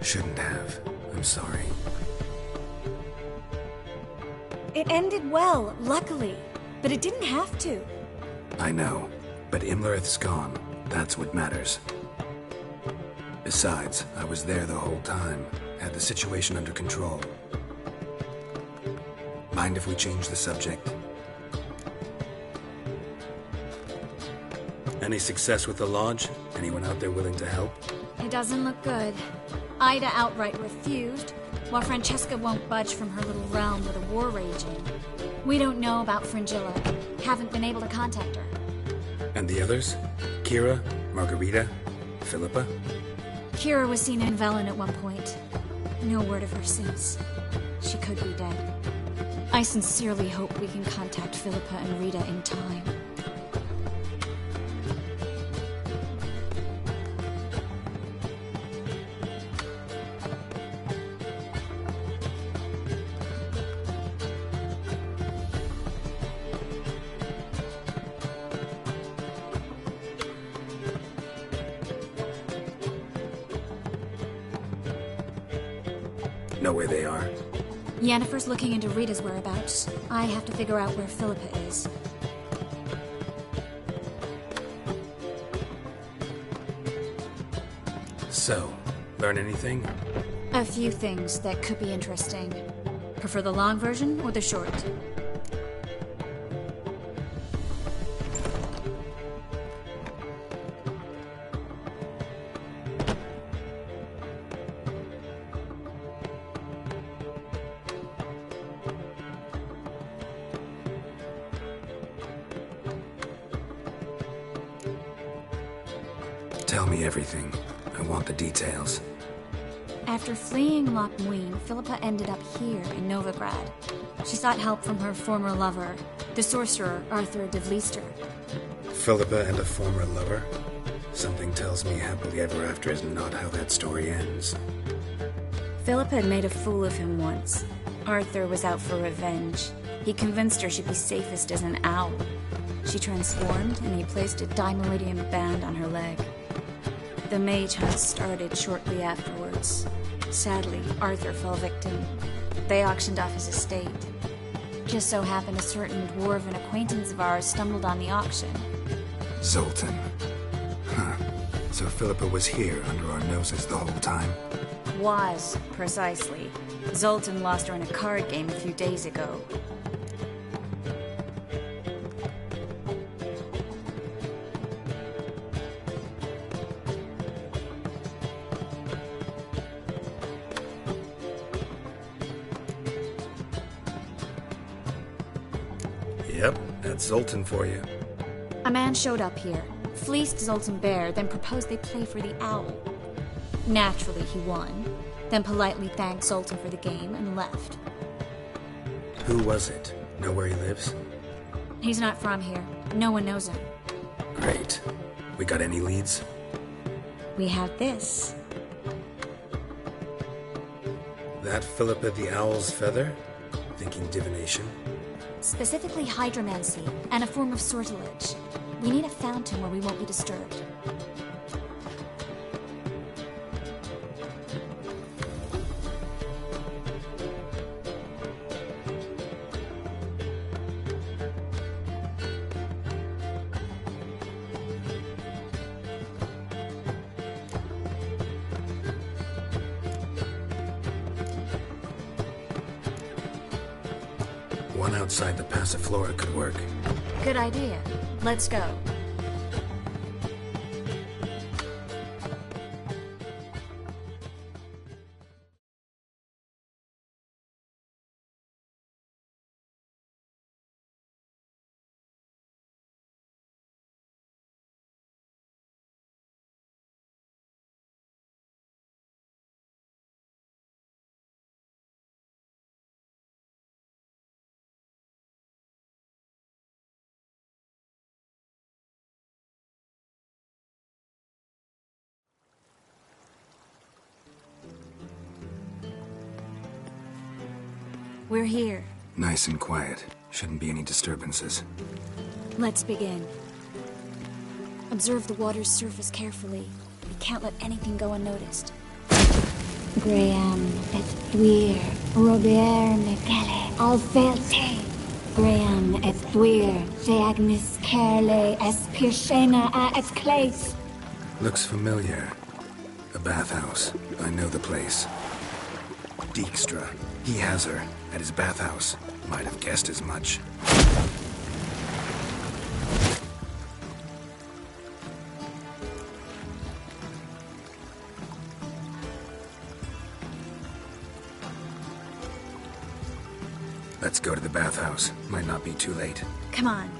Shouldn't have. I'm sorry. It ended well, luckily. But it didn't have to. I know, but Imlerith's gone. That's what matters. Besides, I was there the whole time. Had the situation under control. Mind if we change the subject? Any success with the Lodge? Anyone out there willing to help? It doesn't look good. Ida outright refused, while Francesca won't budge from her little realm with a war raging. We don't know about Fringilla. Haven't been able to contact her. And the others? Kira? Margarita? Philippa? Kira was seen in Velen at one point. No word of her since. She could be dead. I sincerely hope we can contact Philippa and Rita in time. Know where they are? Yennefer's looking into Rita's whereabouts. I have to figure out where Philippa is. So, learn anything? A few things that could be interesting. Prefer the long version or the short? Tell me everything. I want the details. After fleeing Loch Muin, Philippa ended up here in Novigrad. She sought help from her former lover, the sorcerer Arthur de Vlister. Philippa and a former lover? Something tells me happily ever after is not how that story ends. Philippa had made a fool of him once. Arthur was out for revenge. He convinced her she'd be safest as an owl. She transformed, and he placed a dimeridium band on her leg. The mage hunt started shortly afterwards. Sadly, Arthur fell victim. They auctioned off his estate. Just so happened a certain dwarven acquaintance of ours stumbled on the auction. Zoltan. Huh. So Philippa was here under our noses the whole time? Was, precisely. Zoltan lost her in a card game a few days ago. Yep, that's Zoltan for you. A man showed up here, fleeced Zoltan bare, then proposed they play for the owl. Naturally, he won, then politely thanked Zoltan for the game and left. Who was it? Know where he lives? He's not from here. No one knows him. Great. We got any leads? We have this. That Philippa the Owl's feather? Thinking divination? Specifically hydromancy, and a form of sortilege. We need a fountain where we won't be disturbed. One outside the Passiflora could work. Good idea. Let's go. We're here. Nice and quiet. Shouldn't be any disturbances. Let's begin. Observe the water's surface carefully. We can't let anything go unnoticed. Graham et thuir, Robert Michele, Alfelte. Graham et thuir, Theagnis Kerle, es Pirshena a et Clace. Looks familiar. A bathhouse. I know the place. Dijkstra. He has her at his bathhouse. Might have guessed as much. Let's go to the bathhouse. Might not be too late. Come on.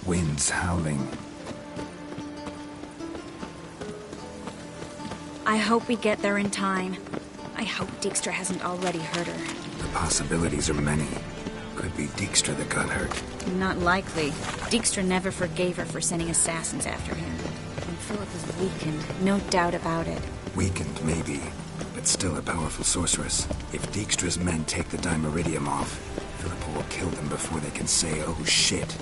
Wind's howling. I hope we get there in time. I hope Dijkstra hasn't already hurt her. The possibilities are many. Could be Dijkstra that got hurt. Not likely. Dijkstra never forgave her for sending assassins after him. And Philip is weakened, no doubt about it. Weakened, maybe, but still a powerful sorceress. If Dijkstra's men take the Dimeridium off, Philippa will kill them before they can say, oh shit.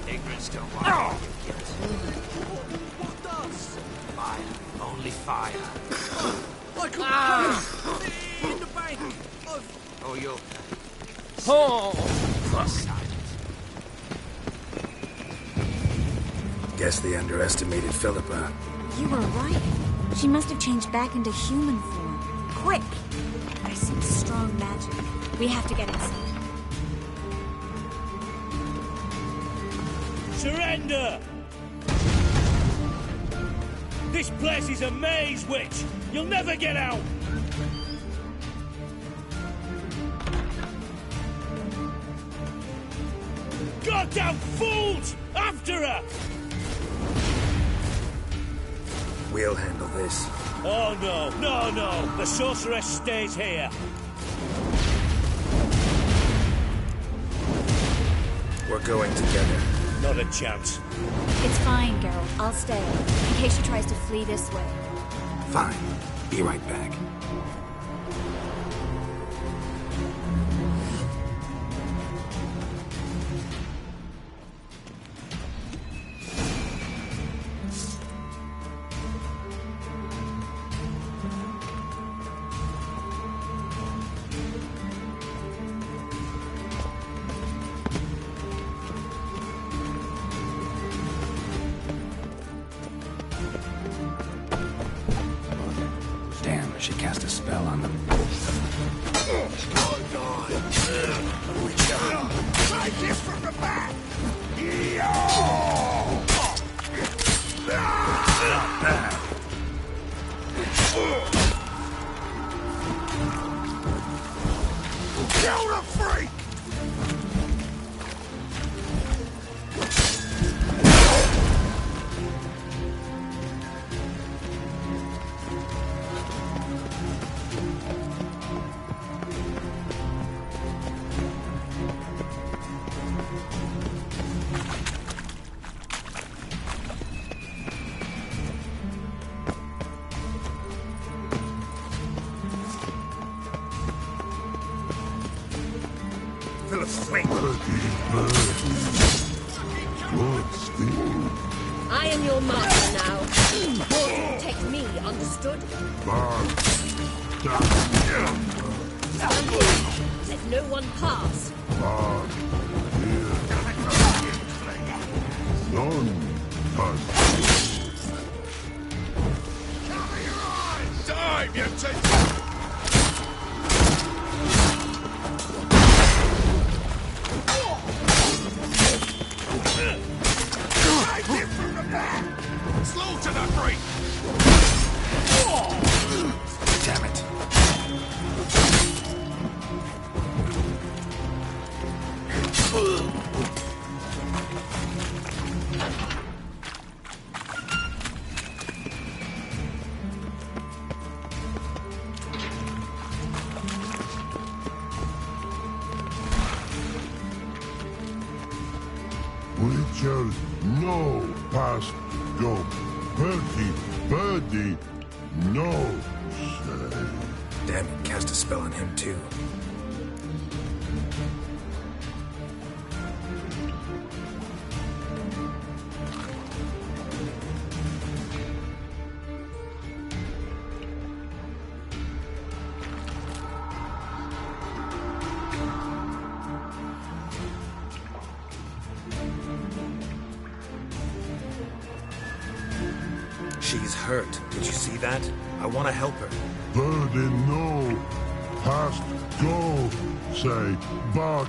Ignorance don't want you get. What does? Fire. Only fire. In the bank. Oh, you'll Guess they underestimated Philippa. You were right. She must have changed back into human form. Quick! I sense strong magic. We have to get inside. Surrender! This place is a maze, witch! You'll never get out! Goddamn fools! After her! We'll handle this. Oh no! The sorceress stays here. We're going together. Not a chance. It's fine, Geralt. I'll stay, in case she tries to flee this way. Fine. Be right back. She cast a spell on them. Try this from the back! Not bad. Kill the freak! I am your master now. You're to protect me, understood? Stand here. Let no one pass. Time, you Slow to the break! Damn it. shall no past go. Birdie, no say. Damn it, cast a spell on him too. She's hurt. Did you see that? I want to help her. Birdie, no past go. Say, but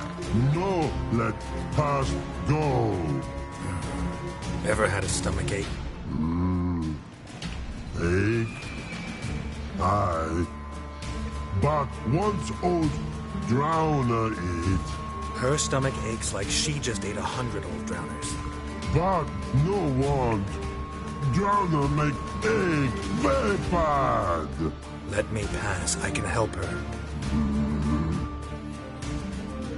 no let past go. Ever had a stomachache? Ache? Aye. But once old drowner eat. Her stomach aches like she just ate 100 old drowners. But no want. Drowner make ache very bad. Let me pass. I can help her.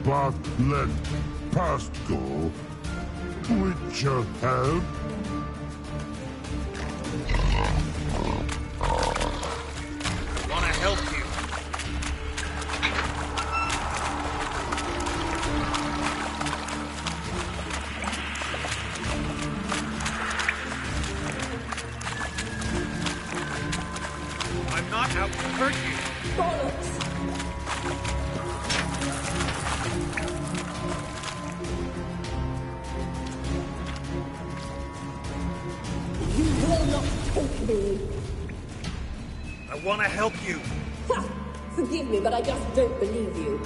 But let past go. Which help? Wanna help you? I'm not out to hurt you. Bollocks! You will not take me. I want to help you. Ha! Forgive me, but I just don't believe you.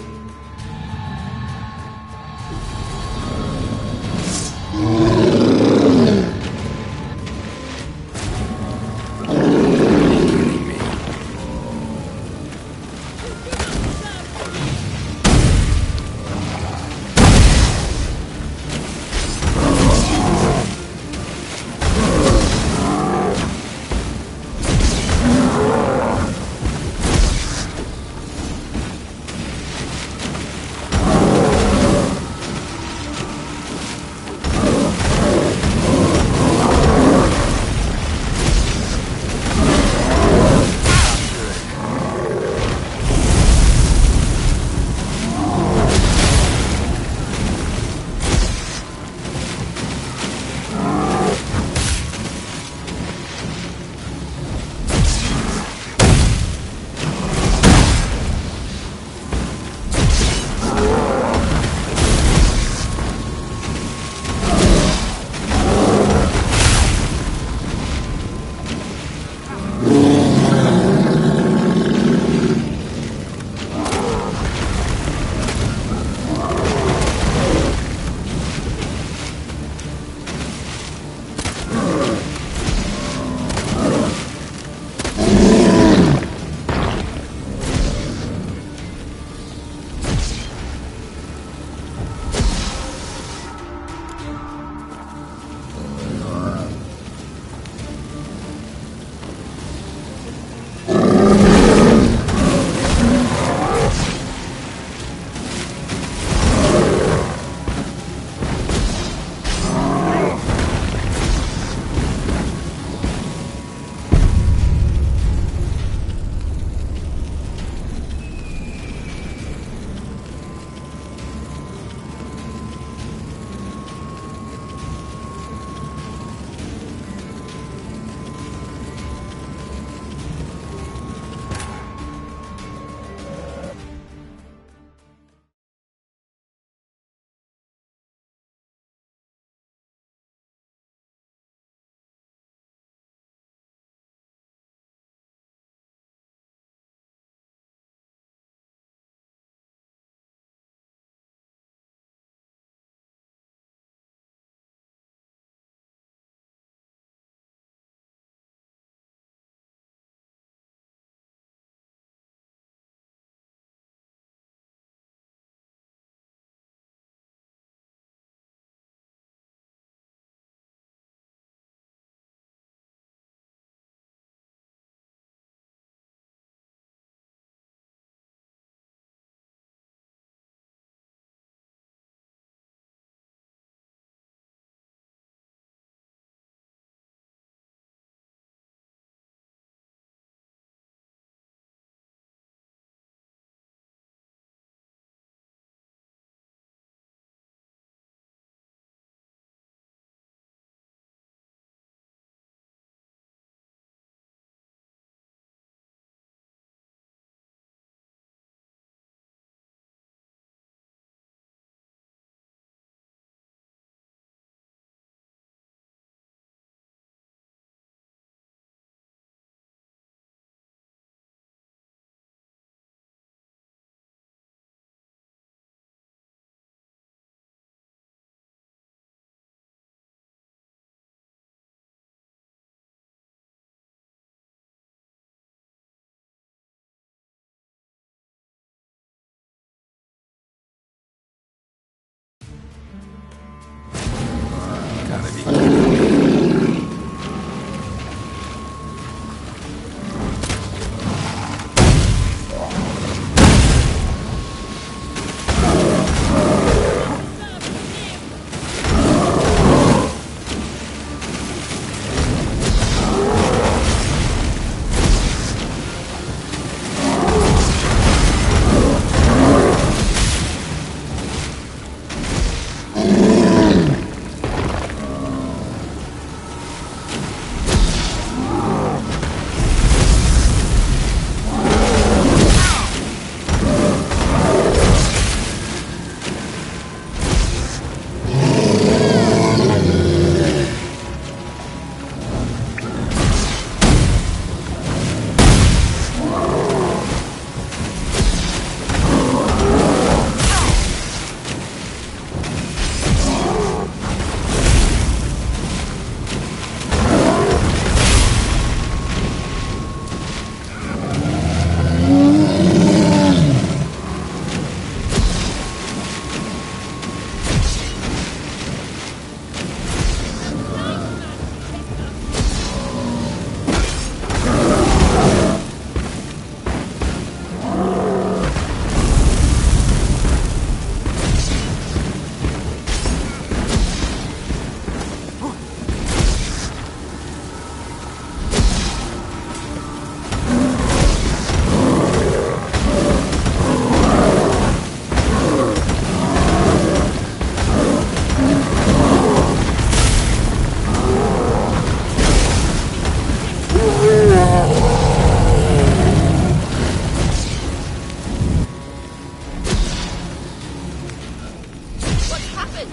happened?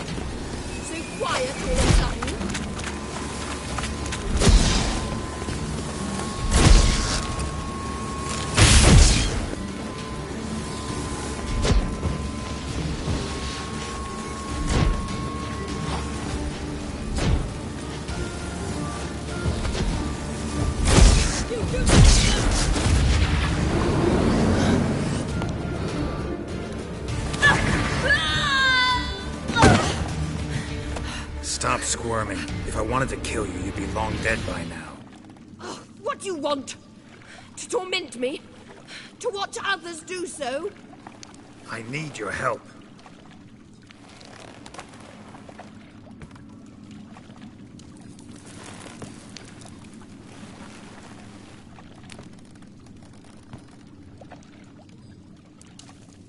So quiet all of a sudden? Stop squirming. If I wanted to kill you, you'd be long dead by now. Oh, what do you want? To torment me? To watch others do so? I need your help.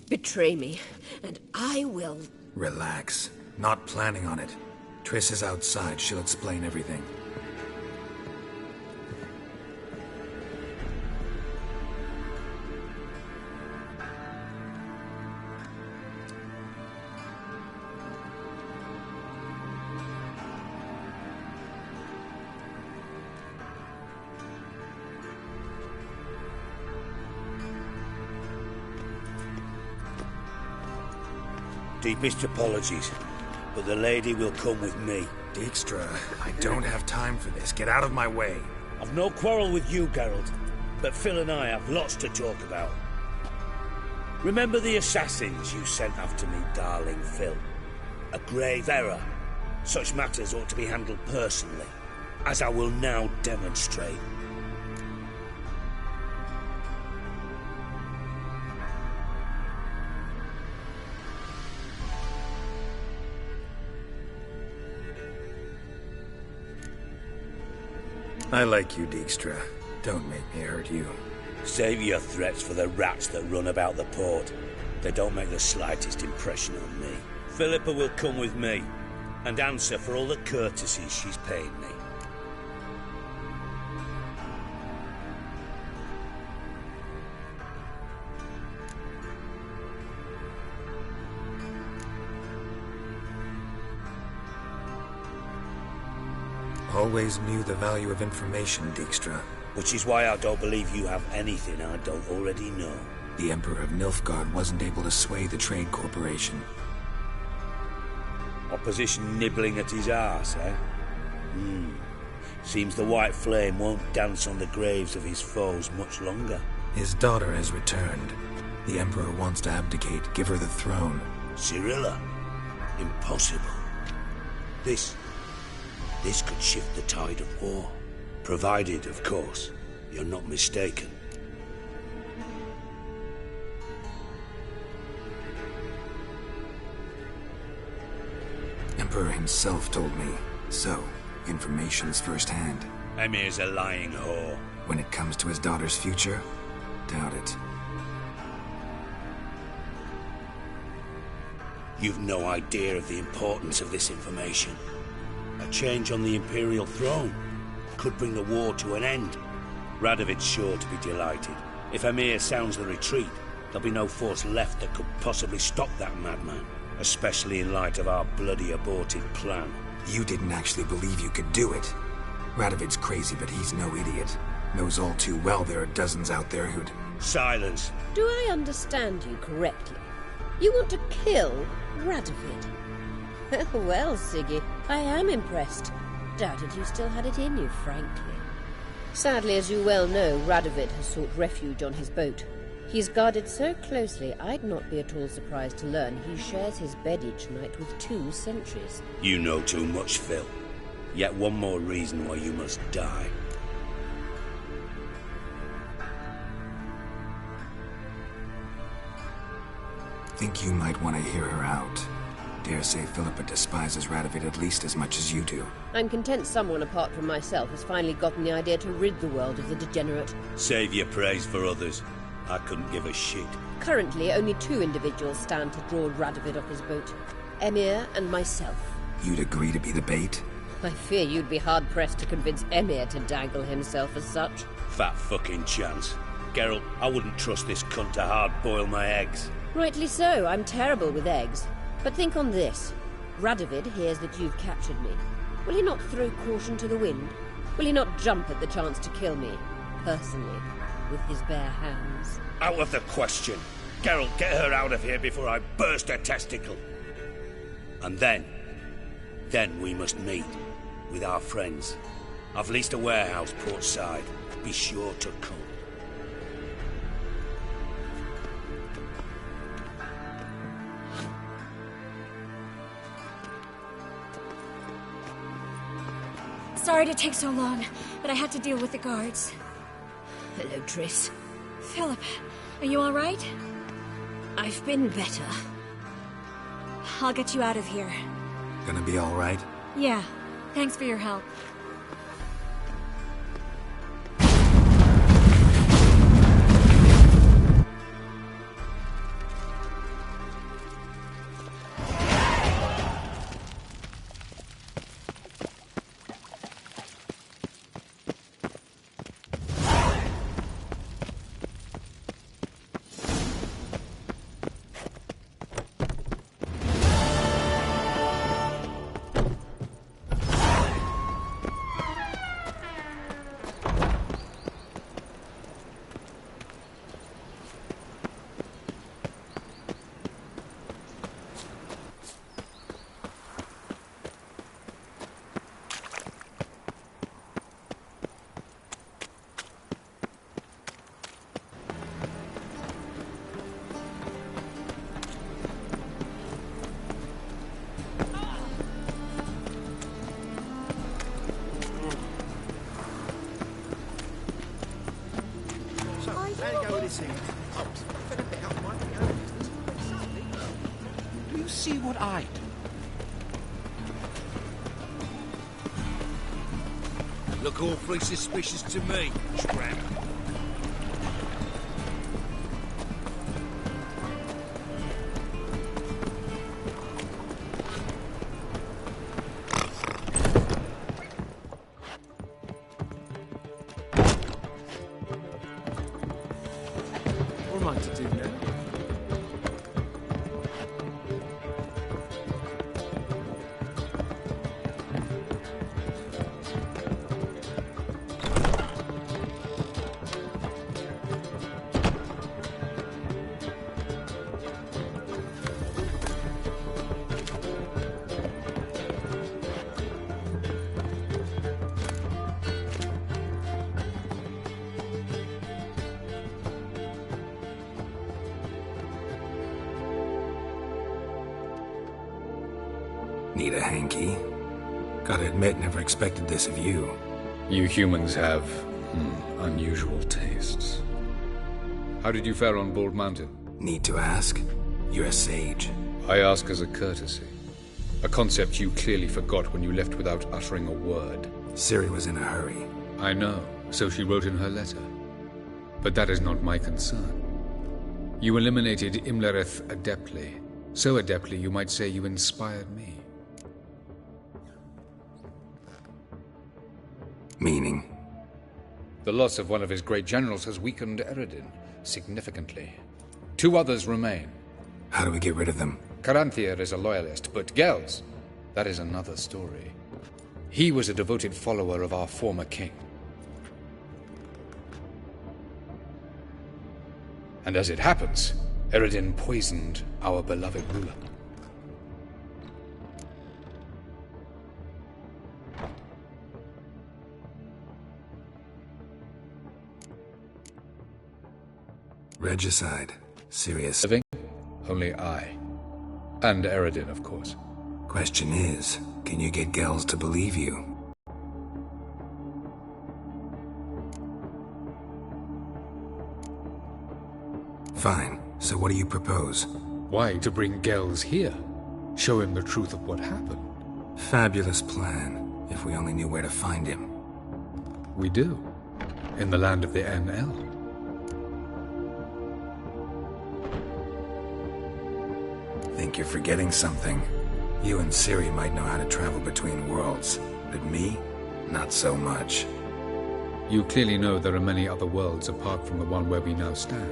Betray me, and I will... Relax. Not planning on it. Triss is outside. She'll explain everything. Deepest apologies, but the lady will come with me. Dijkstra, I don't have time for this. Get out of my way. I've no quarrel with you, Geralt, but Phil and I have lots to talk about. Remember the assassins you sent after me, darling Phil? A grave error. Such matters ought to be handled personally, as I will now demonstrate. I like you, Dijkstra. Don't make me hurt you. Save your threats for the rats that run about the port. They don't make the slightest impression on me. Philippa will come with me and answer for all the courtesies she's paid me. Always knew the value of information, Dijkstra. Which is why I don't believe you have anything I don't already know. The Emperor of Nilfgaard wasn't able to sway the Trade Corporation. Opposition nibbling at his arse, eh? Seems the White Flame won't dance on the graves of his foes much longer. His daughter has returned. The Emperor wants to abdicate, give her the throne. Cyrilla? Impossible. This could shift the tide of war. Provided, of course, you're not mistaken. Emperor himself told me. So, information's firsthand. Emir's a lying whore. When it comes to his daughter's future, doubt it. You've no idea of the importance of this information. A change on the Imperial throne could bring the war to an end. Radovid's sure to be delighted. If Emir sounds the retreat, there'll be no force left that could possibly stop that madman. Especially in light of our bloody aborted plan. You didn't actually believe you could do it. Radovid's crazy, but he's no idiot. Knows all too well there are dozens out there who'd... Silence. Do I understand you correctly? You want to kill Radovid? Well, Siggy, I am impressed. Doubted you still had it in you, frankly. Sadly, as you well know, Radovid has sought refuge on his boat. He's guarded so closely, I'd not be at all surprised to learn he shares his bed each night with 2 sentries. You know too much, Phil. Yet one more reason why you must die. Think you might want to hear her out. Dare say Philippa despises Radovid at least as much as you do. I'm content someone apart from myself has finally gotten the idea to rid the world of the degenerate. Save your praise for others. I couldn't give a shit. Currently, only 2 individuals stand to draw Radovid off his boat. Emir and myself. You'd agree to be the bait? I fear you'd be hard-pressed to convince Emir to dangle himself as such. Fat fucking chance. Geralt, I wouldn't trust this cunt to hard-boil my eggs. Rightly so. I'm terrible with eggs. But think on this. Radovid hears that you've captured me. Will he not throw caution to the wind? Will he not jump at the chance to kill me, personally, with his bare hands? Out of the question. Geralt, get her out of here before I burst her testicle. And then we must meet with our friends. I've leased a warehouse portside. Be sure to come. Sorry to take so long, but I had to deal with the guards. Hello, Triss. Philip, are you all right? I've been better. I'll get you out of here. Gonna be all right? Yeah, thanks for your help. Do you see what I do? Look awfully suspicious to me, tramp. What am I to do now? Need a hanky? Gotta admit, never expected this of you. You humans have unusual tastes. How did you fare on Bald Mountain? Need to ask? You're a sage. I ask as a courtesy. A concept you clearly forgot when you left without uttering a word. Ciri was in a hurry. I know, so she wrote in her letter. But that is not my concern. You eliminated Imlerith adeptly. So adeptly, you might say you inspired me. Meaning? The loss of one of his great generals has weakened Eredin significantly. 2 others remain. How do we get rid of them? Caranthier is a loyalist, but Gels, that is another story. He was a devoted follower of our former king. And as it happens, Eredin poisoned our beloved ruler. Regicide. Serious. Living? Only I. And Eredin, of course. Question is, can you get Gels to believe you? Fine. So what do you propose? Why, to bring Gels here. Show him the truth of what happened. Fabulous plan, if we only knew where to find him. We do. In the land of the NL. Think you're forgetting something. You and Ciri might know how to travel between worlds, but me? Not so much. You clearly know there are many other worlds apart from the one where we now stand.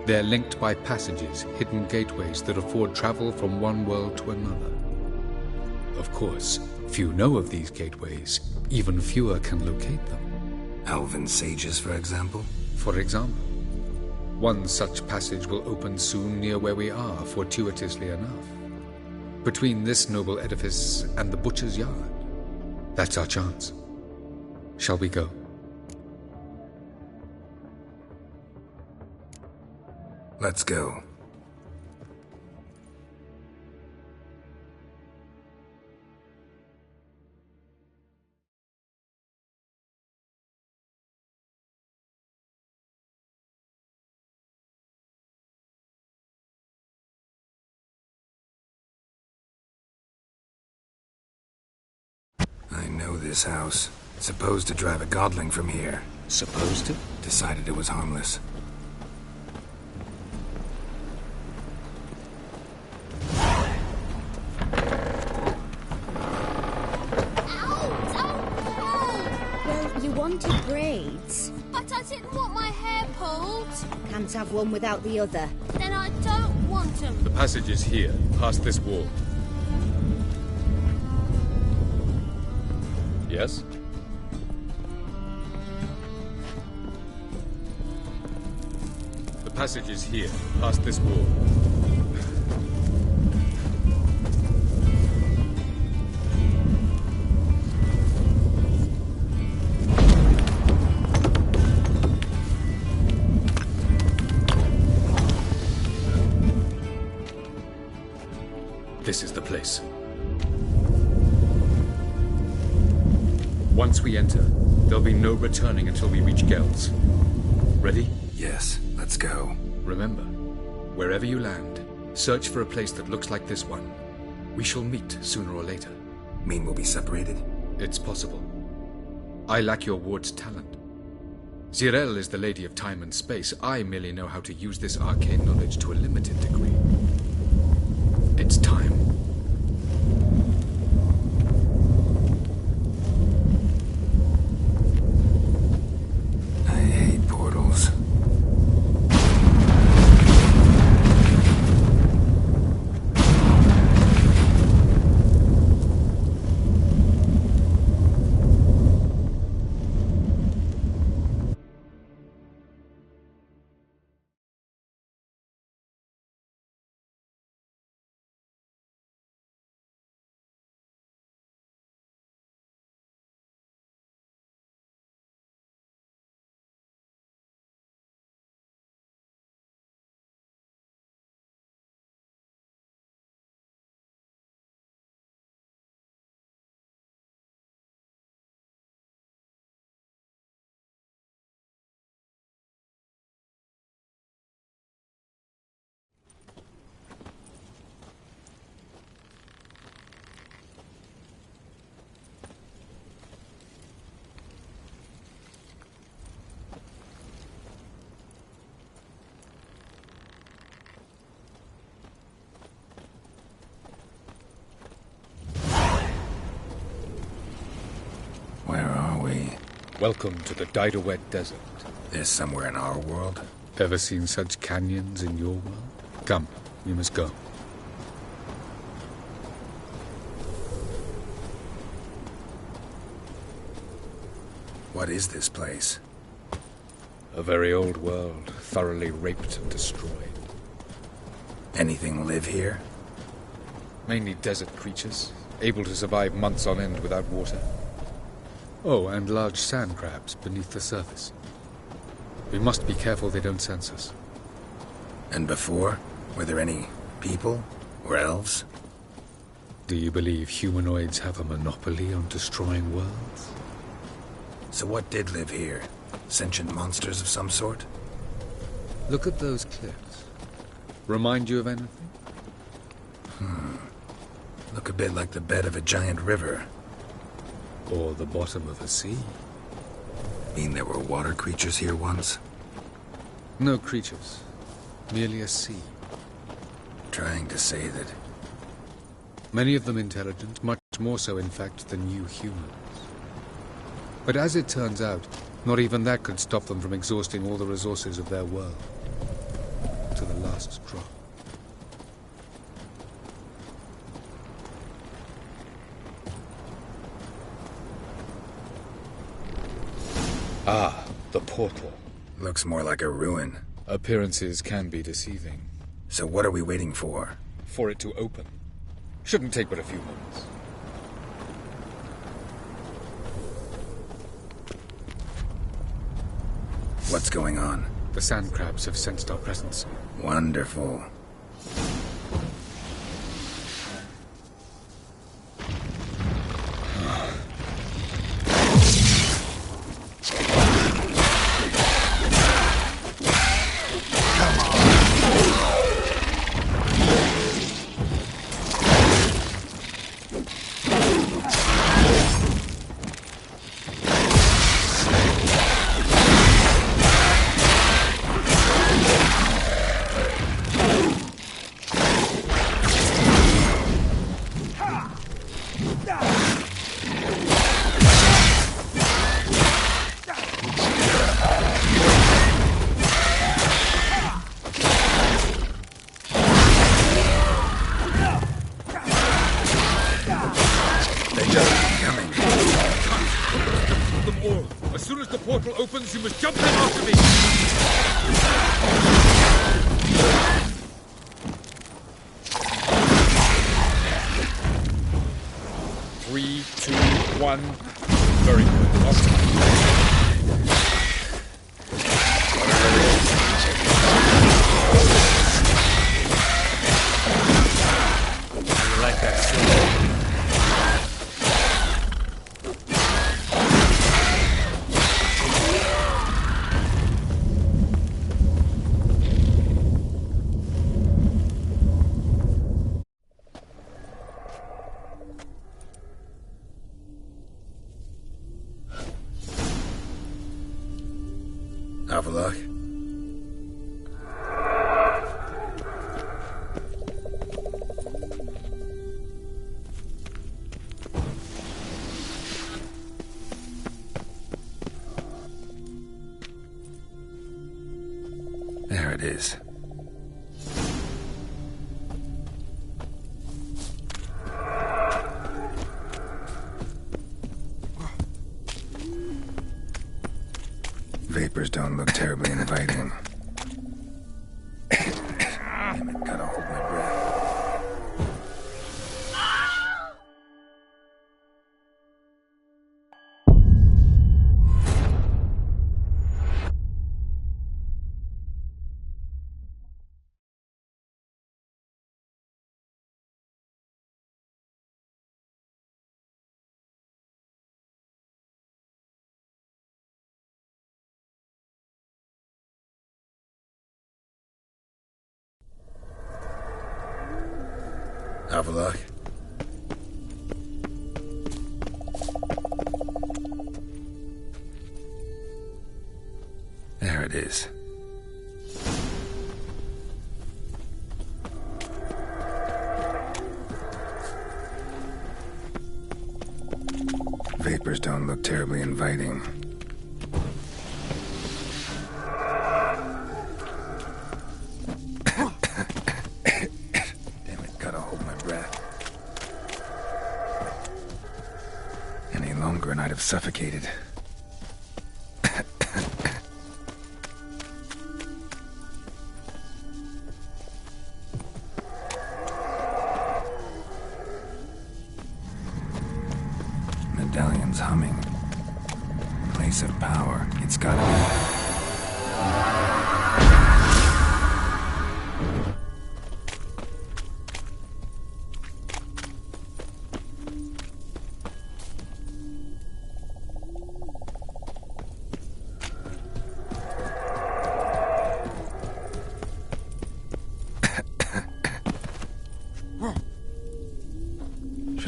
They're linked by passages, hidden gateways that afford travel from one world to another. Of course, few know of these gateways. Even fewer can locate them. Elven sages, for example? For example. One such passage will open soon near where we are, fortuitously enough. Between this noble edifice and the butcher's yard. That's our chance. Shall we go? Let's go. I know this house. Supposed to drive a godling from here. Supposed to? Decided it was harmless. Well, you wanted braids. But I didn't want my hair pulled. Can't have one without the other. Then I don't want them. The passage is here, past this wall. Yes? The passage is here, past this wall. This is the place. Once we enter, there'll be no returning until we reach Gel's. Ready? Yes, let's go. Remember, wherever you land, search for a place that looks like this one. We shall meet sooner or later. Mean we'll be separated? It's possible. I lack your ward's talent. Zirel is the lady of time and space. I merely know how to use this arcane knowledge to a limited degree. It's time. I hate portals. Where are we? Welcome to the Didowet Desert. This somewhere in our world? Ever seen such canyons in your world? Come, we must go. What is this place? A very old world, thoroughly raped and destroyed. Anything live here? Mainly desert creatures, able to survive months on end without water. Oh, and large sand crabs beneath the surface. We must be careful they don't sense us. And before? Were there any people? Or elves? Do you believe humanoids have a monopoly on destroying worlds? So what did live here? Sentient monsters of some sort? Look at those cliffs. Remind you of anything? Look a bit like the bed of a giant river. Or the bottom of a sea. Mean there were water creatures here once? No creatures. Merely a sea. Trying to say that... Many of them intelligent, much more so in fact than you humans. But as it turns out, not even that could stop them from exhausting all the resources of their world. last drop. Ah, the portal. Looks more like a ruin. Appearances can be deceiving. So what are we waiting for? For it to open. Shouldn't take but a few moments. What's going on? The sand crabs have sensed our presence. Wonderful. You must jump in after me! 3, 2, 1. Very good. Lost time. I like that sword. Have a look. There it is. Vapors don't look terribly inviting. Damn it, gotta hold my breath. Have a look. There it is. Vapors don't look terribly inviting. And I'd have suffocated. Medallion's humming. Place of power. It's gotta be.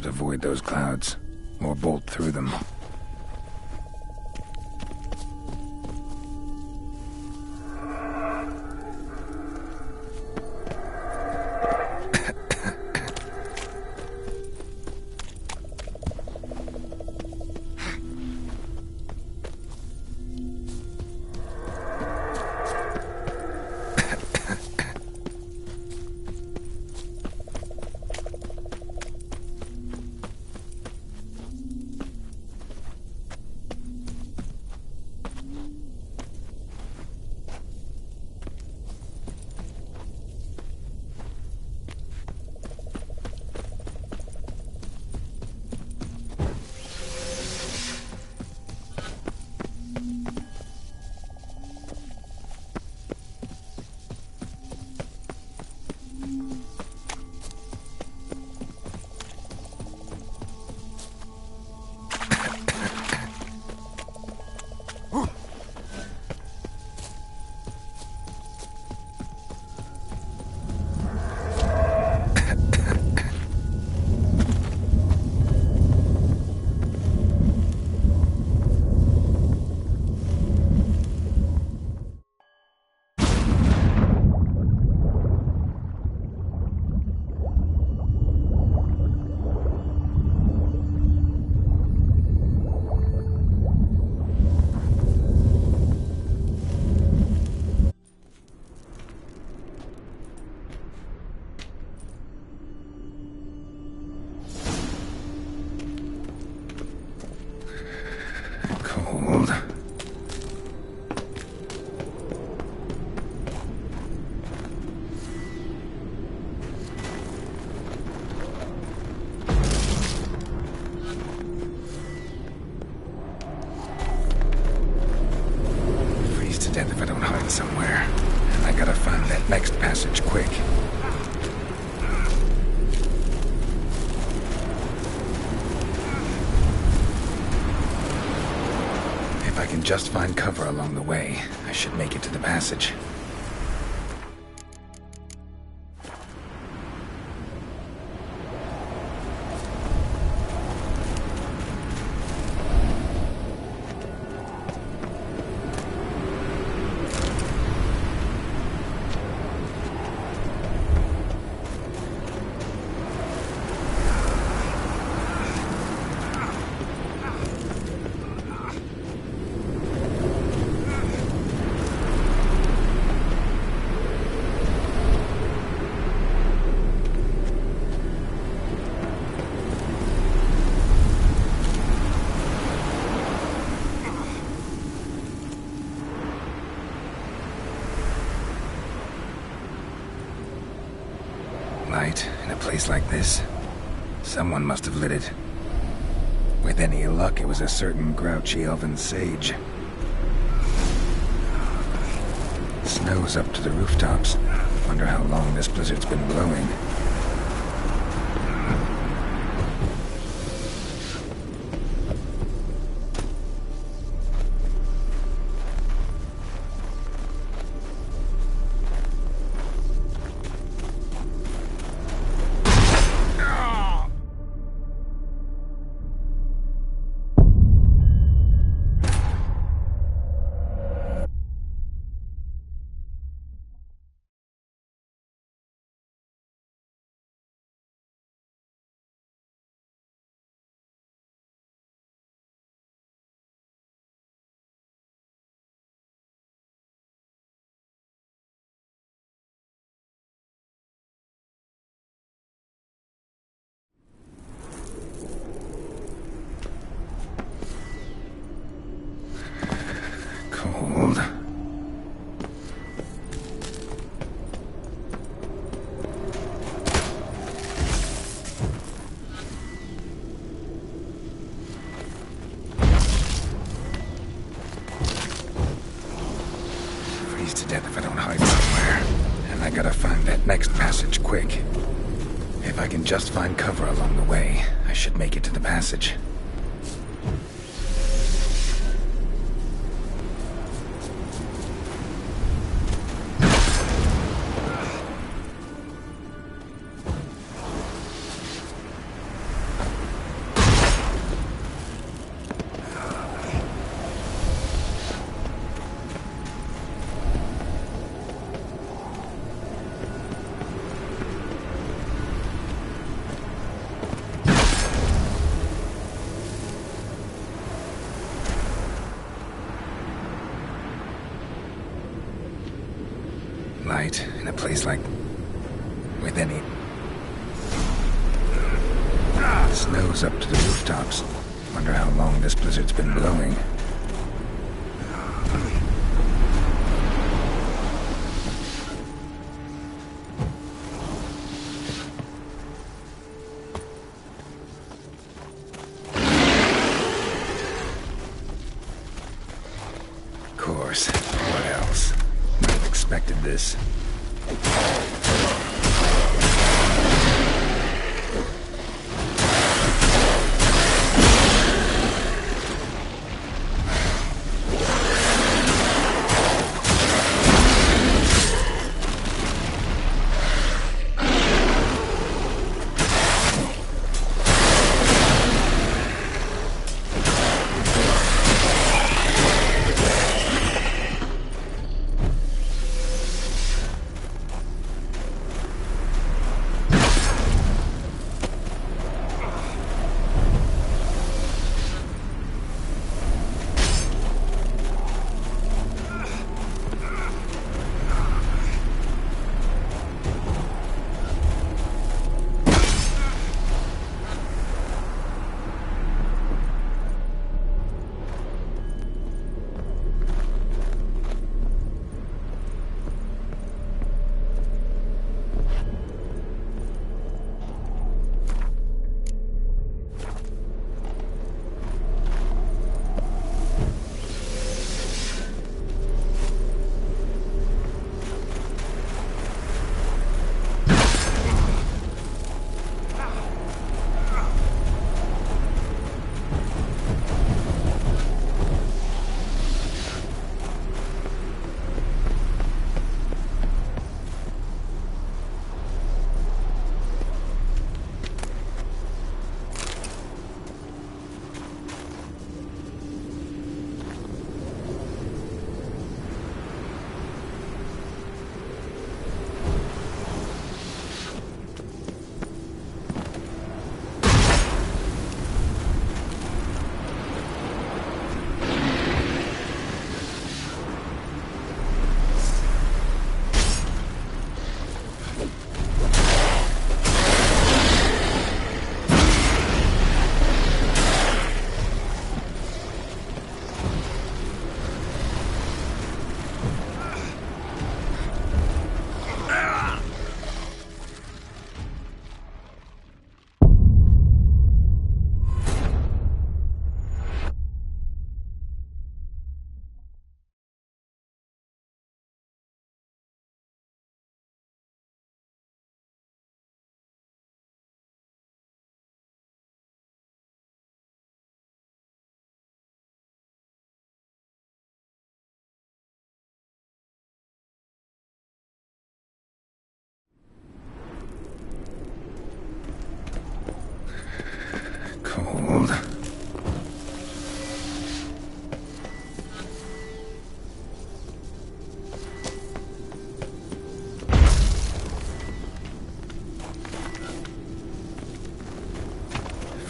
Avoid those clouds, or bolt through them. just find cover along the way, I should make it to the passage. Light in a place like this. Someone must have lit it. With any luck, it was a certain grouchy elven sage. Snow's up to the rooftops. Wonder how long this blizzard's been blowing. Cold. Freeze to death if I don't hide somewhere. And I gotta find that next passage quick. If I can just find cover along the way, I should make it to the passage. Light in a place like... with any... Snow's up to the rooftops. Wonder how long this blizzard's been blowing. Of course. What else? Might have expected this.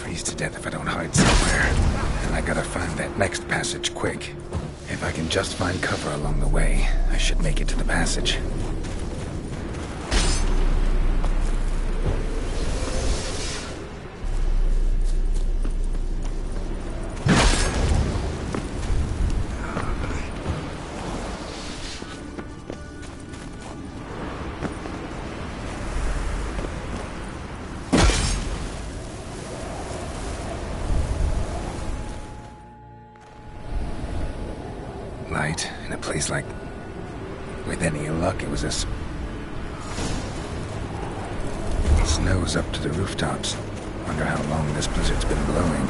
freeze to death if I don't hide somewhere. And I gotta find that next passage quick. If I can just find cover along the way, I should make it to the passage. Light in a place like... With any luck, it was a... Snow's up to the rooftops. Wonder how long this blizzard's been blowing.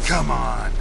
Come on.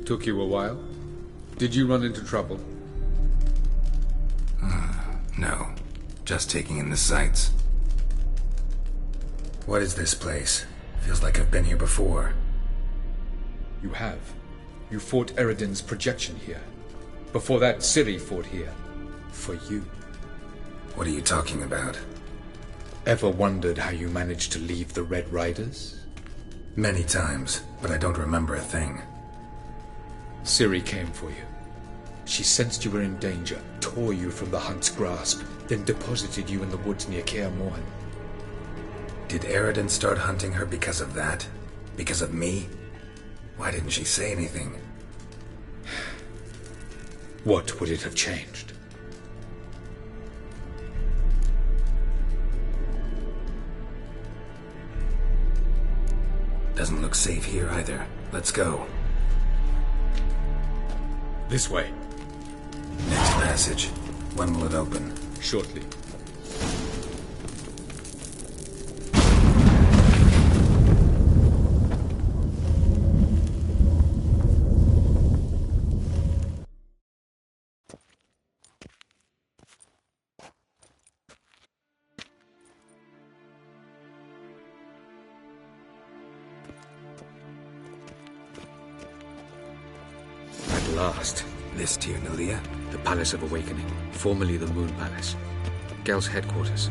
Took you a while? Did you run into trouble? No. Just taking in the sights. What is this place? Feels like I've been here before. You have. You fought Eredin's projection here. Before that, Ciri fought here. For you. What are you talking about? Ever wondered how you managed to leave the Red Riders? Many times, but I don't remember a thing. Ciri came for you. She sensed you were in danger, tore you from the Hunt's grasp, then deposited you in the woods near Kaer Morhen. Did Eredin start hunting her because of that? Because of me? Why didn't she say anything? What would it have changed? Doesn't look safe here either. Let's go. This way. Next passage. When will it open? Shortly. At last. This to you, Nalia? The Palace of Awakening, formerly the Moon Palace. Gel's headquarters.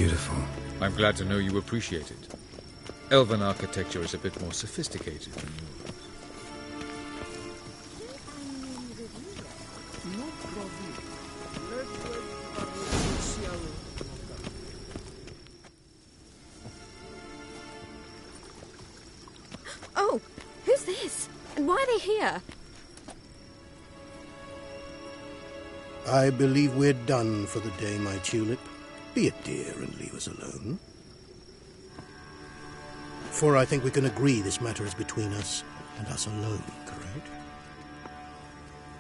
beautiful. I'm glad to know you appreciate it. Elven architecture is a bit more sophisticated than yours. Oh, who's this? And why are they here? I believe we're done for the day, my tulip. Be a dear and leave us alone. For I think we can agree this matter is between us and us alone, correct?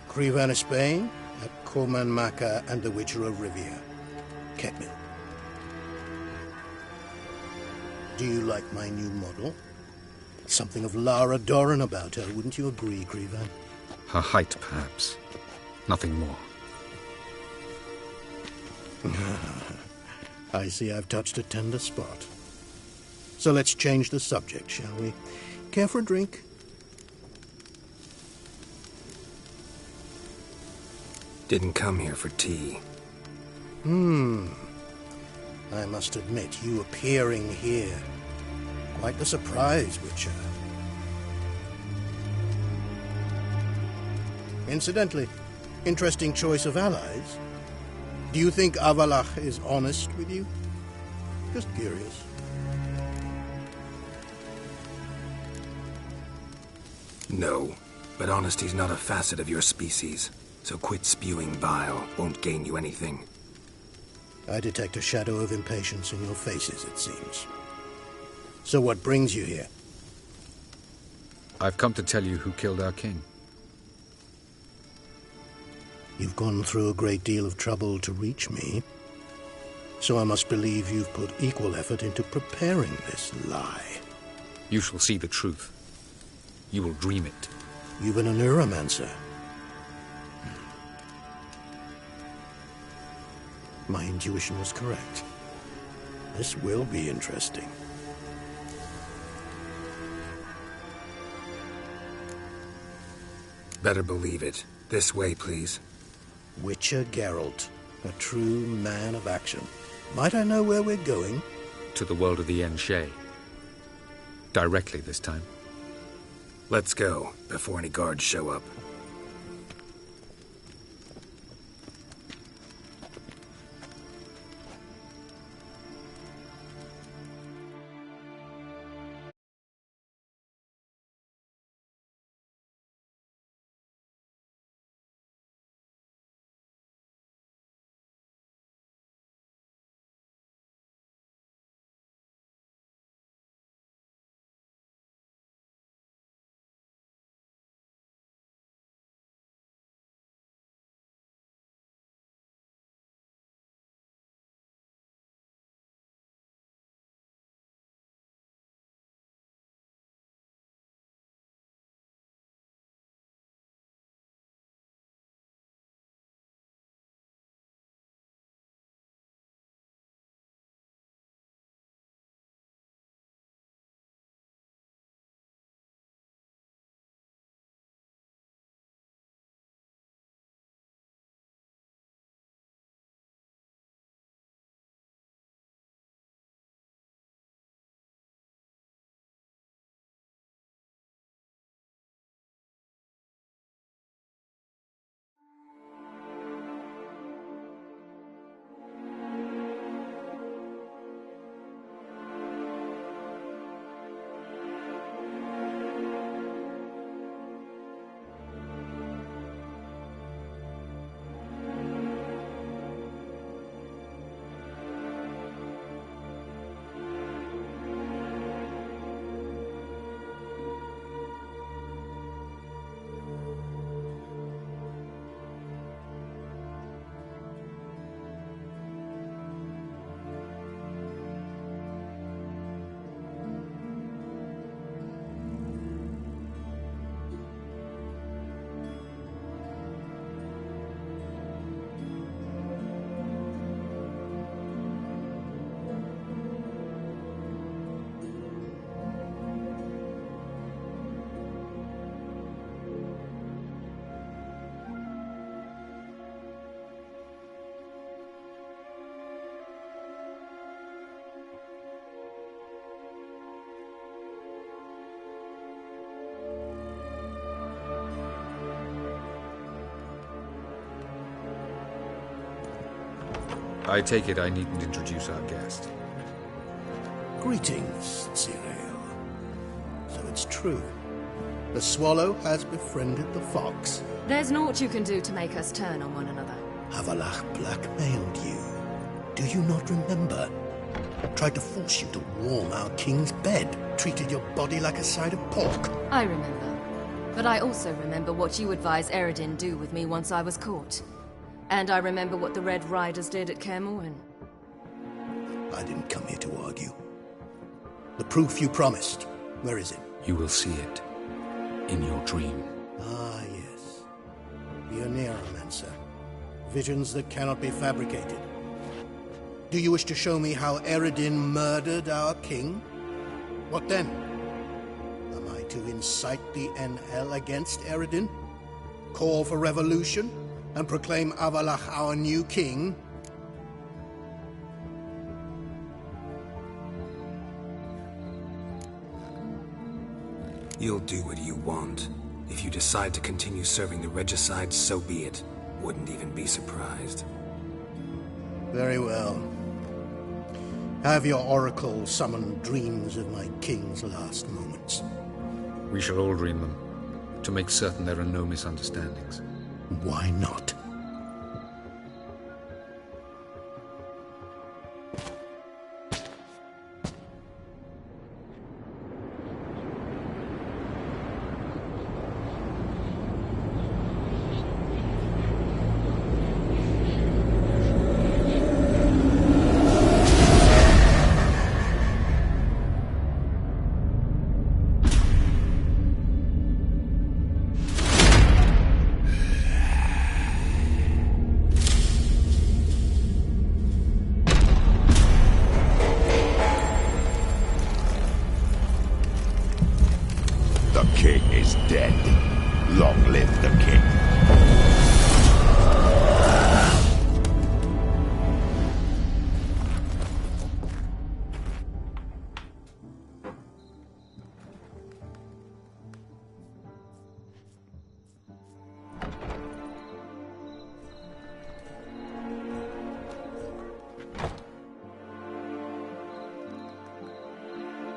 Crevan Spain, at Corman Maca and the Witcher of Rivia. Ketman. Do you like my new model? Something of Lara Doran about her, wouldn't you agree, Crevan? Her height, perhaps. Nothing more. I see I've touched a tender spot. So let's change the subject, shall we? Care for a drink? Didn't come here for tea. I must admit, you appearing here. Quite the surprise, Witcher. Incidentally, interesting choice of allies. Do you think Avalach is honest with you? Just curious. No, but honesty's not a facet of your species. So quit spewing bile. Won't gain you anything. I detect a shadow of impatience in your faces, it seems. So what brings you here? I've come to tell you who killed our king. You've gone through a great deal of trouble to reach me. So I must believe you've put equal effort into preparing this lie. You shall see the truth. You will dream it. You've been a neuromancer. My intuition was correct. This will be interesting. Better believe it. This way, please. Witcher Geralt, a true man of action. Might I know where we're going? To the world of the Enshe. Directly this time. Let's go, before any guards show up. I take it I needn't introduce our guest. Greetings, Cyril. So it's true. The swallow has befriended the fox. There's naught you can do to make us turn on one another. Havalach blackmailed you. Do you not remember? Tried to force you to warm our king's bed. Treated your body like a side of pork. I remember. But I also remember what you advised Eredin do with me once I was caught. And I remember what the Red Riders did at Kaer Morhen. I didn't come here to argue. The proof you promised, where is it? You will see it in your dream. Ah, yes. The Oneiromancer. Visions that cannot be fabricated. Do you wish to show me how Eredin murdered our king? What then? Am I to incite the NL against Eredin? Call for revolution? And proclaim Avalach our new king? You'll do what you want. If you decide to continue serving the regicide, so be it. Wouldn't even be surprised. Very well. Have your oracle summon dreams of my king's last moments. We shall all dream them, to make certain there are no misunderstandings. Why not?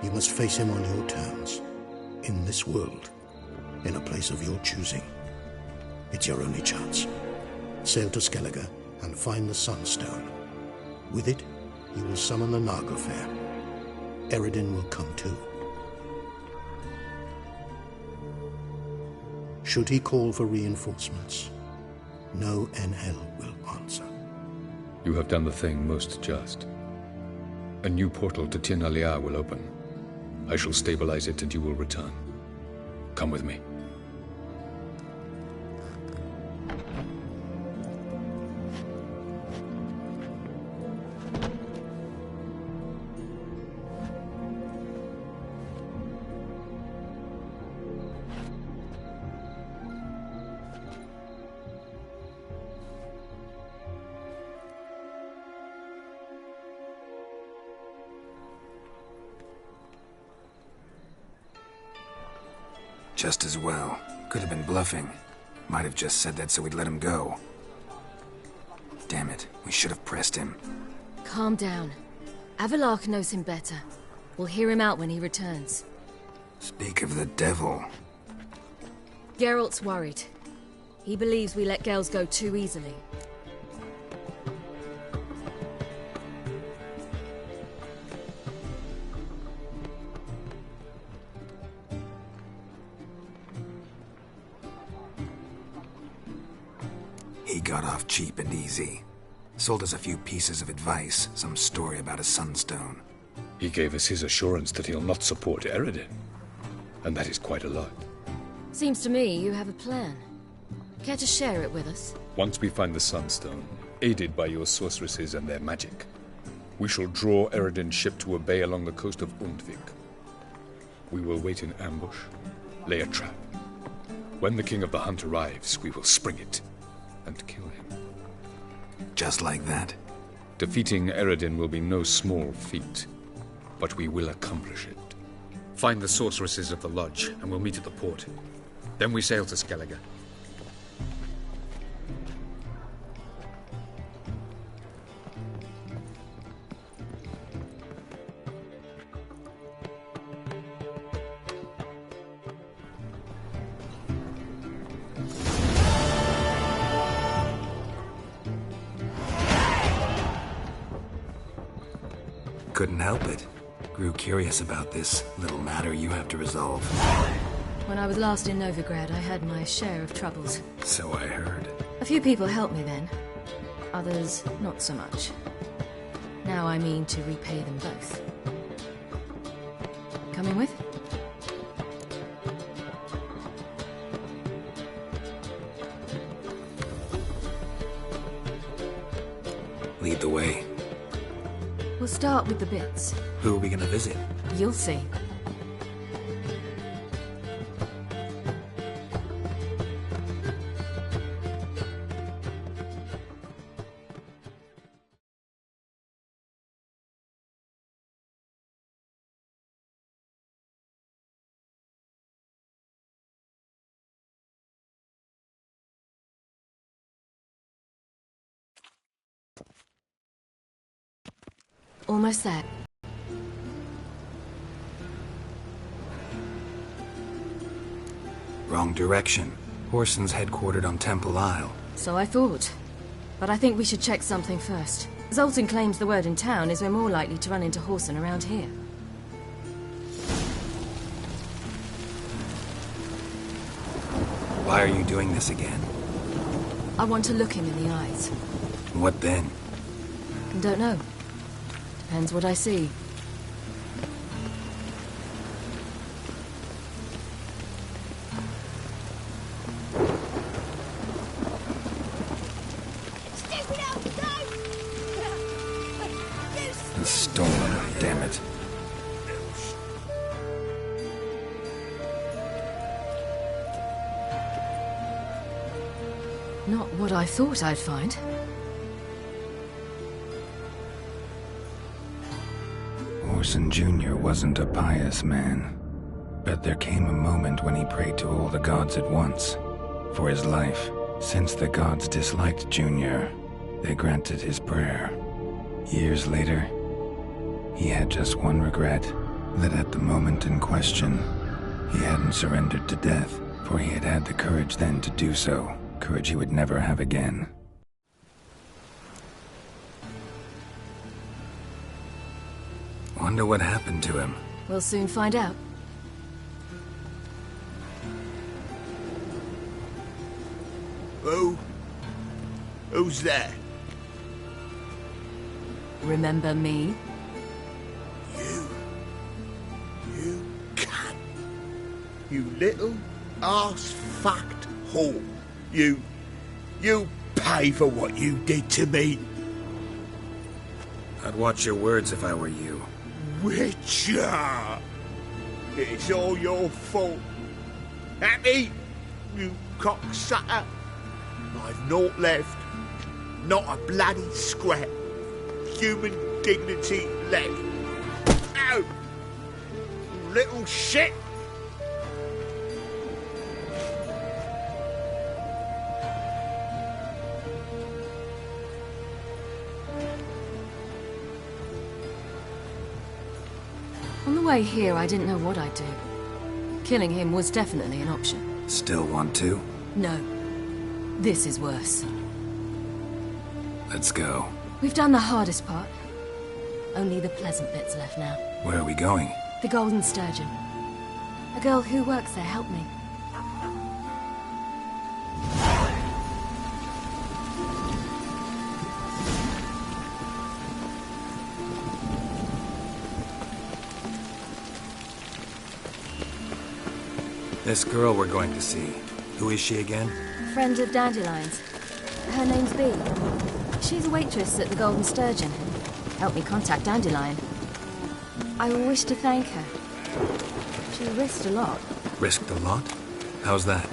You must face him on your terms. In this world. In a place of your choosing. It's your only chance. Sail to Skellige and find the Sunstone. With it, you will summon the Nagelfair. Eredin will come too. Should he call for reinforcements, no NL will answer. You have done the thing most just. A new portal to Tir na Liar will open. I shall stabilize it and you will return. Come with me. Just as well. Could have been bluffing. Might have just said that so we'd let him go. Damn it, we should have pressed him. Calm down. Avalach knows him better. We'll hear him out when he returns. Speak of the devil. Geralt's worried. He believes we let girls go too easily. He got off cheap and easy. Sold us a few pieces of advice, some story about a sunstone. He gave us his assurance that he'll not support Eredin. And that is quite a lot. Seems to me you have a plan. Care to share it with us? Once we find the Sunstone, aided by your sorceresses and their magic, we shall draw Eredin's ship to a bay along the coast of Undvik. We will wait in ambush, lay a trap. When the King of the Hunt arrives, we will spring it and kill him. Just like that? Defeating Eredin will be no small feat, but we will accomplish it. Find the sorceresses of the lodge, and we'll meet at the port. Then we sail to Skellige. couldn't help it. Grew curious about this little matter you have to resolve. When I was last in Novigrad, I had my share of troubles. So I heard. A few people helped me then. Others, not so much. Now I mean to repay them both. Coming with? Lead the way. We'll start with the bits. Who are we gonna visit? You'll see. Almost there. Wrong direction. Horson's headquartered on Temple Isle. So I thought. But I think we should check something first. Zoltan claims the word in town is we're more likely to run into Horson around here. Why are you doing this again? I want to look him in the eyes. What then? Don't know. Depends what I see. The storm, damn it. Not what I thought I'd find. Orson Jr. wasn't a pious man, but there came a moment when he prayed to all the gods at once for his life. Since the gods disliked Jr., they granted his prayer. Years later, he had just one regret, that at the moment in question, he hadn't surrendered to death, for he had had the courage then to do so, courage he would never have again. Wonder what happened to him. We'll soon find out. Who's there? Remember me? You cunt. You little arse-fucked whore. You pay for what you did to me. I'd watch your words if I were you. Witcher! It's all your fault. Happy? You cocksucker. I've naught left. Not a bloody scrap. Human dignity left. Ow! You little shit! On the way here, I didn't know what I'd do. Killing him was definitely an option. Still want to? No. This is worse. Let's go. We've done the hardest part. Only the pleasant bits left now. Where are we going? The Golden Sturgeon. A girl who works there helped me. This girl we're going to see. Who is she again? Friend of Dandelion's. Her name's Bee. She's a waitress at the Golden Sturgeon. Helped me contact Dandelion. I wish to thank her. She risked a lot. Risked a lot? How's that?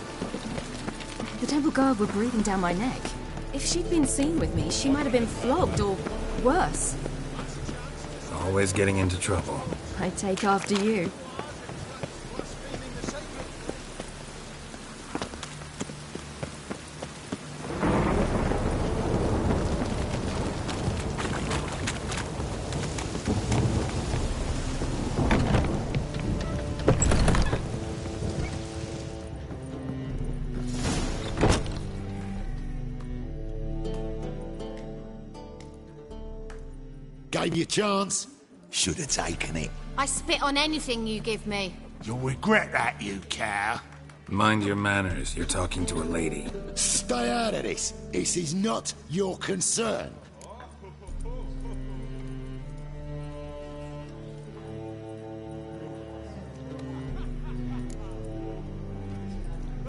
The Temple Guard were breathing down my neck. If she'd been seen with me, she might have been flogged or worse. Always getting into trouble. I take after you. Gave you a chance. Should have taken it. I spit on anything you give me. You'll regret that, you cow. Mind your manners. You're talking to a lady. Stay out of this. This is not your concern.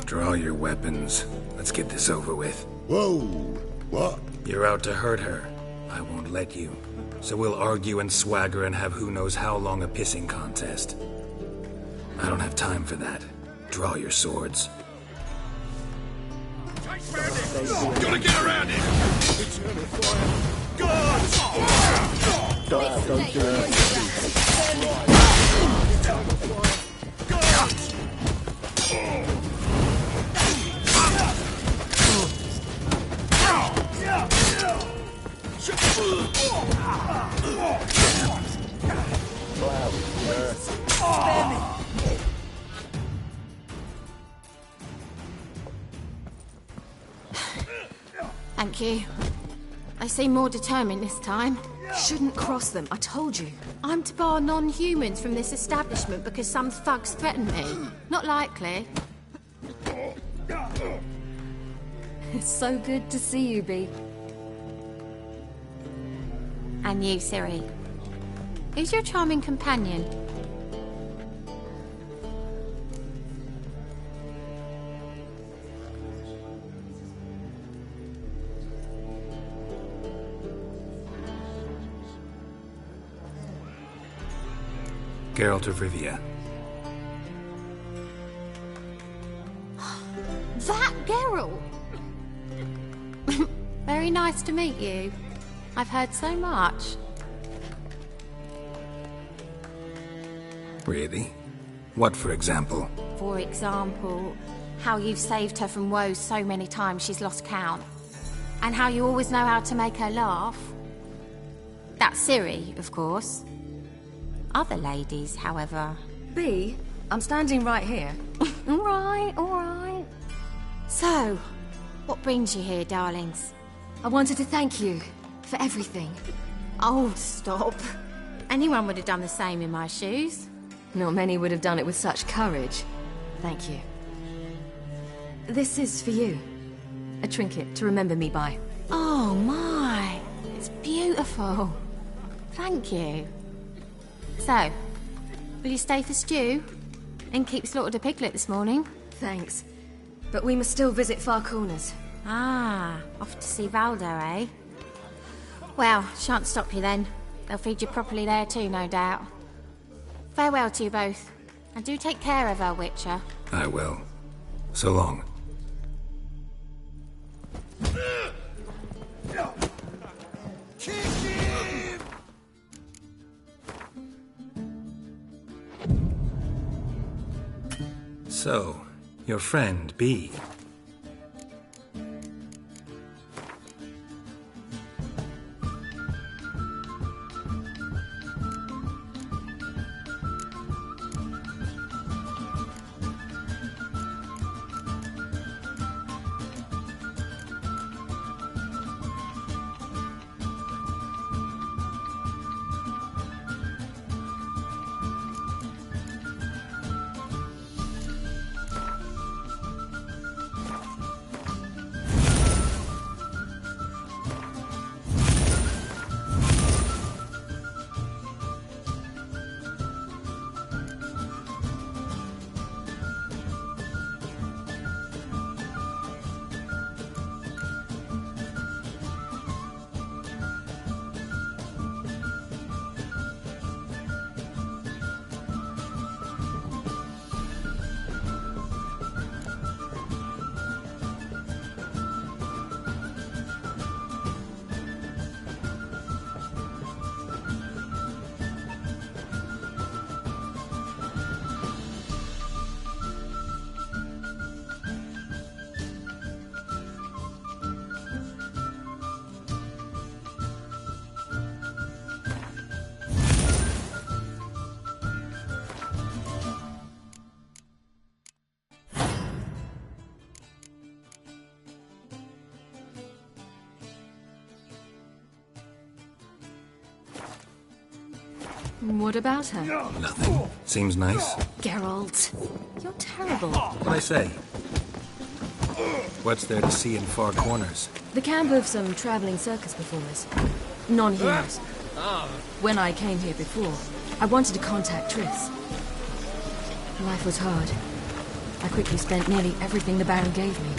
Draw your weapons. Let's get this over with. Whoa! What? You're out to hurt her. I won't let you. So we'll argue and swagger and have who knows how long a pissing contest. I don't have time for that. Draw your swords. Gotta get around it! Don't do it. Thank you. They seem more determined this time. Shouldn't cross them, I told you. I'm to bar non-humans from this establishment because some thugs threaten me. Not likely. It's so good to see you, Bee. And you, Ciri. Who's your charming companion? Geralt of Rivia. That Geralt! Very nice to meet you. I've heard so much. Really? What, for example? For example, how you've saved her from woes so many times she's lost count. And how you always know how to make her laugh. That's Ciri, of course. Other ladies, however... Bee, I'm standing right here. All right. So, what brings you here, darlings? I wanted to thank you for everything. Oh, stop. Anyone would have done the same in my shoes. Not many would have done it with such courage. Thank you. This is for you. A trinket to remember me by. Oh, my. It's beautiful. Thank you. So, will you stay for stew? And keep slaughtered a piglet this morning? Thanks. But we must still visit Far Corners. Ah, off to see Valdo, eh? Well, shan't stop you then. They'll feed you properly there too, no doubt. Farewell to you both. And do take care of her, Witcher. I will. So long. So, your friend, Bee. What about her? Nothing. Seems nice. Geralt, you're terrible. What'd I say? What's there to see in far corners? The camp of some traveling circus performers. Non-humans. When I came here before, I wanted to contact Triss. Life was hard. I quickly spent nearly everything the Baron gave me.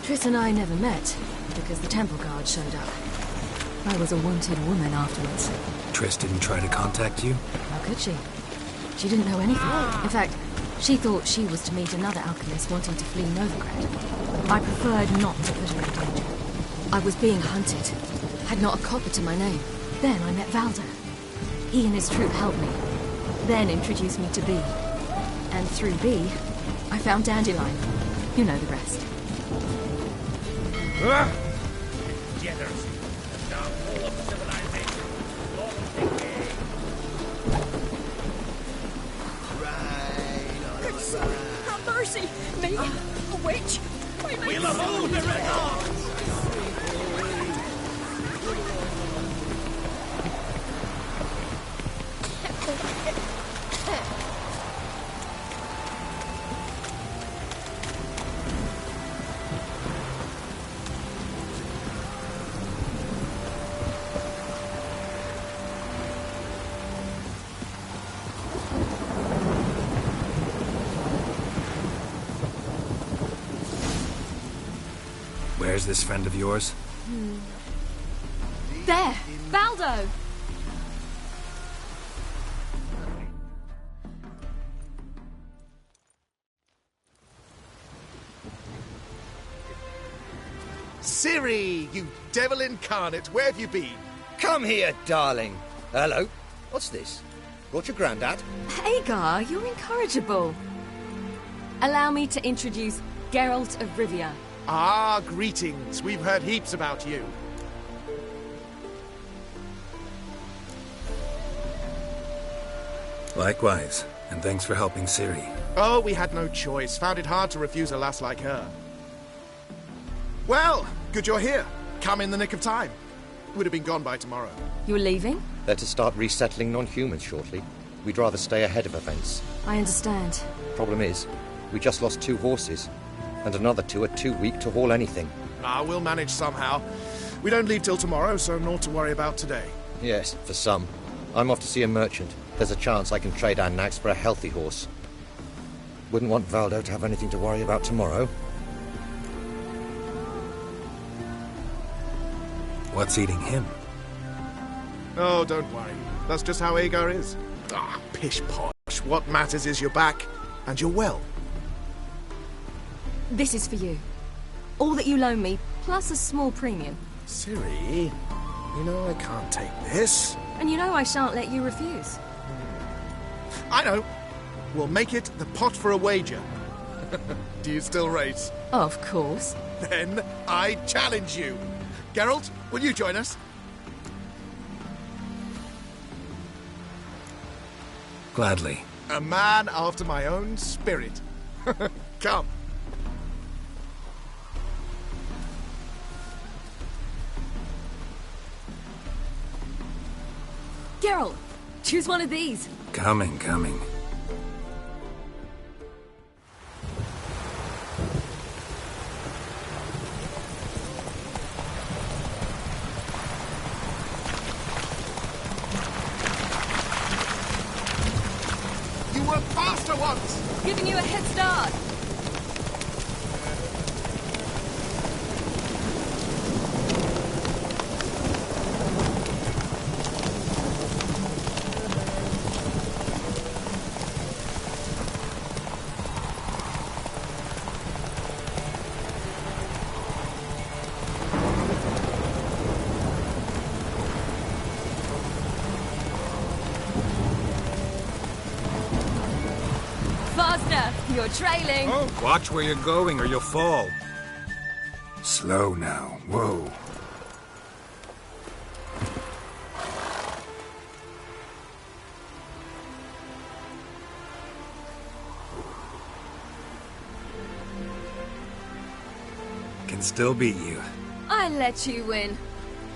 Triss and I never met, because the temple guard showed up. I was a wanted woman afterwards. Triss didn't try to contact you? How could she? She didn't know anything. In fact, she thought she was to meet another alchemist wanting to flee Novigrad. I preferred not to put her in danger. I was being hunted. Had not a copper to my name. Then I met Valdo. He and his troop helped me. Then introduced me to Bee. And through Bee, I found Dandelion. You know the rest. Have mercy! Me? A witch? We'll hold the red arms! Where's this friend of yours? There! Valdo! Ciri, you devil incarnate, where have you been? Come here, darling. Hello. What's this? Brought your granddad? Hagar, you're incorrigible. Allow me to introduce Geralt of Rivia. Ah, greetings. We've heard heaps about you. Likewise, and thanks for helping Ciri. Oh, we had no choice. Found it hard to refuse a lass like her. Well, good you're here. Come in the nick of time. Would have been gone by tomorrow. You're leaving? They're to start resettling non-humans shortly. We'd rather stay ahead of events. I understand. Problem is, we just lost 2 horses. And another 2 are too weak to haul anything. Ah, we'll manage somehow. We don't leave till tomorrow, so naught to worry about today. Yes, for some. I'm off to see a merchant. There's a chance I can trade our nags for a healthy horse. Wouldn't want Valdo to have anything to worry about tomorrow. What's eating him? Oh, don't worry. That's just how Agar is. Ah, pish-posh. What matters is you're back, and you're well. This is for you. All that you loan me, plus a small premium. Ciri, you know I can't take this. And you know I shan't let you refuse. I know. We'll make it the pot for a wager. Do you still race? Of course. Then I challenge you. Geralt, will you join us? Gladly. A man after my own spirit. Come. Geralt, choose one of these. Coming. You were faster once! Giving you a head start. You're trailing. Oh, watch where you're going or you'll fall. Slow now. Whoa. Can still beat you. I let you win.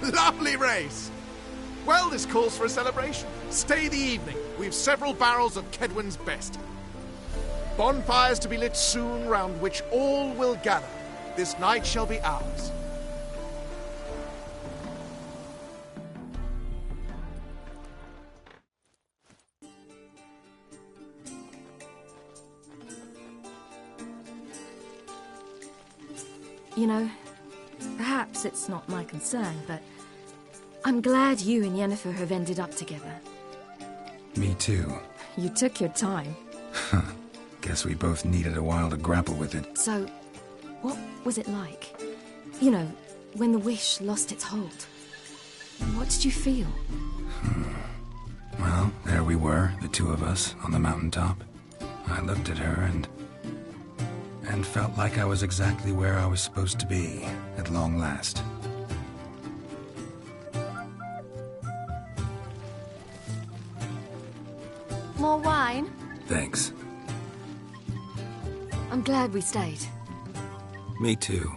Lovely race! Well, this calls for a celebration. Stay the evening. we've several barrels of Kedwen's best. Bonfires to be lit soon, round which all will gather. This night shall be ours. You know, perhaps it's not my concern, but I'm glad you and Yennefer have ended up together. Me too. You took your time. Guess we both needed a while to grapple with it. So, what was it like? You know, when the wish lost its hold. What did you feel? Well, there we were, the two of us, on the mountaintop. I looked at her and felt like I was exactly where I was supposed to be, at long last. More wine? Thanks. I'm glad we stayed. Me too.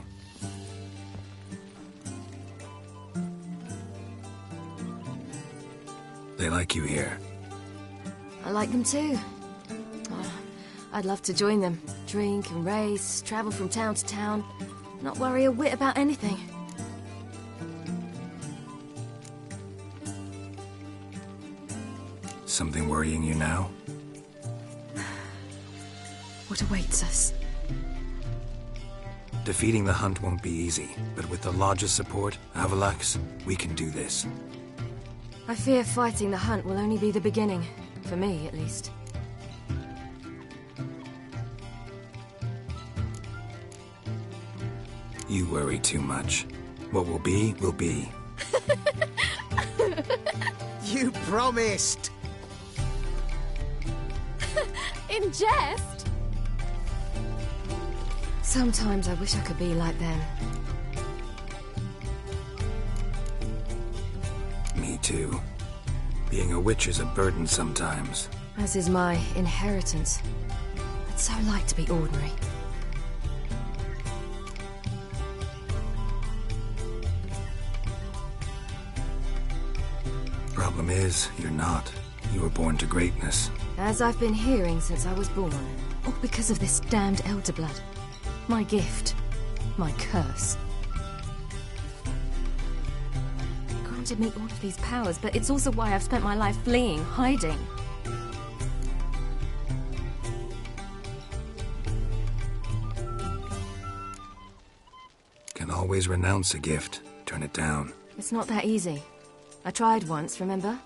They like you here. I like them too. Oh, I'd love to join them. Drink and race, travel from town to town. Not worry a whit about anything. Something worrying you now? What awaits us? Defeating the hunt won't be easy, but with the Lodge's support, Avalax, we can do this. I fear fighting the hunt will only be the beginning. For me, at least. You worry too much. What will be, will be. You promised! In jest? Sometimes I wish I could be like them. Me too. Being a witch is a burden sometimes. As is my inheritance. I'd so like to be ordinary. Problem is, you're not. You were born to greatness. As I've been hearing since I was born. All because of this damned elder blood. My gift. My curse. Granted me all of these powers, but it's also why I've spent my life fleeing, hiding. Can always renounce a gift. Turn it down. It's not that easy. I tried once, remember?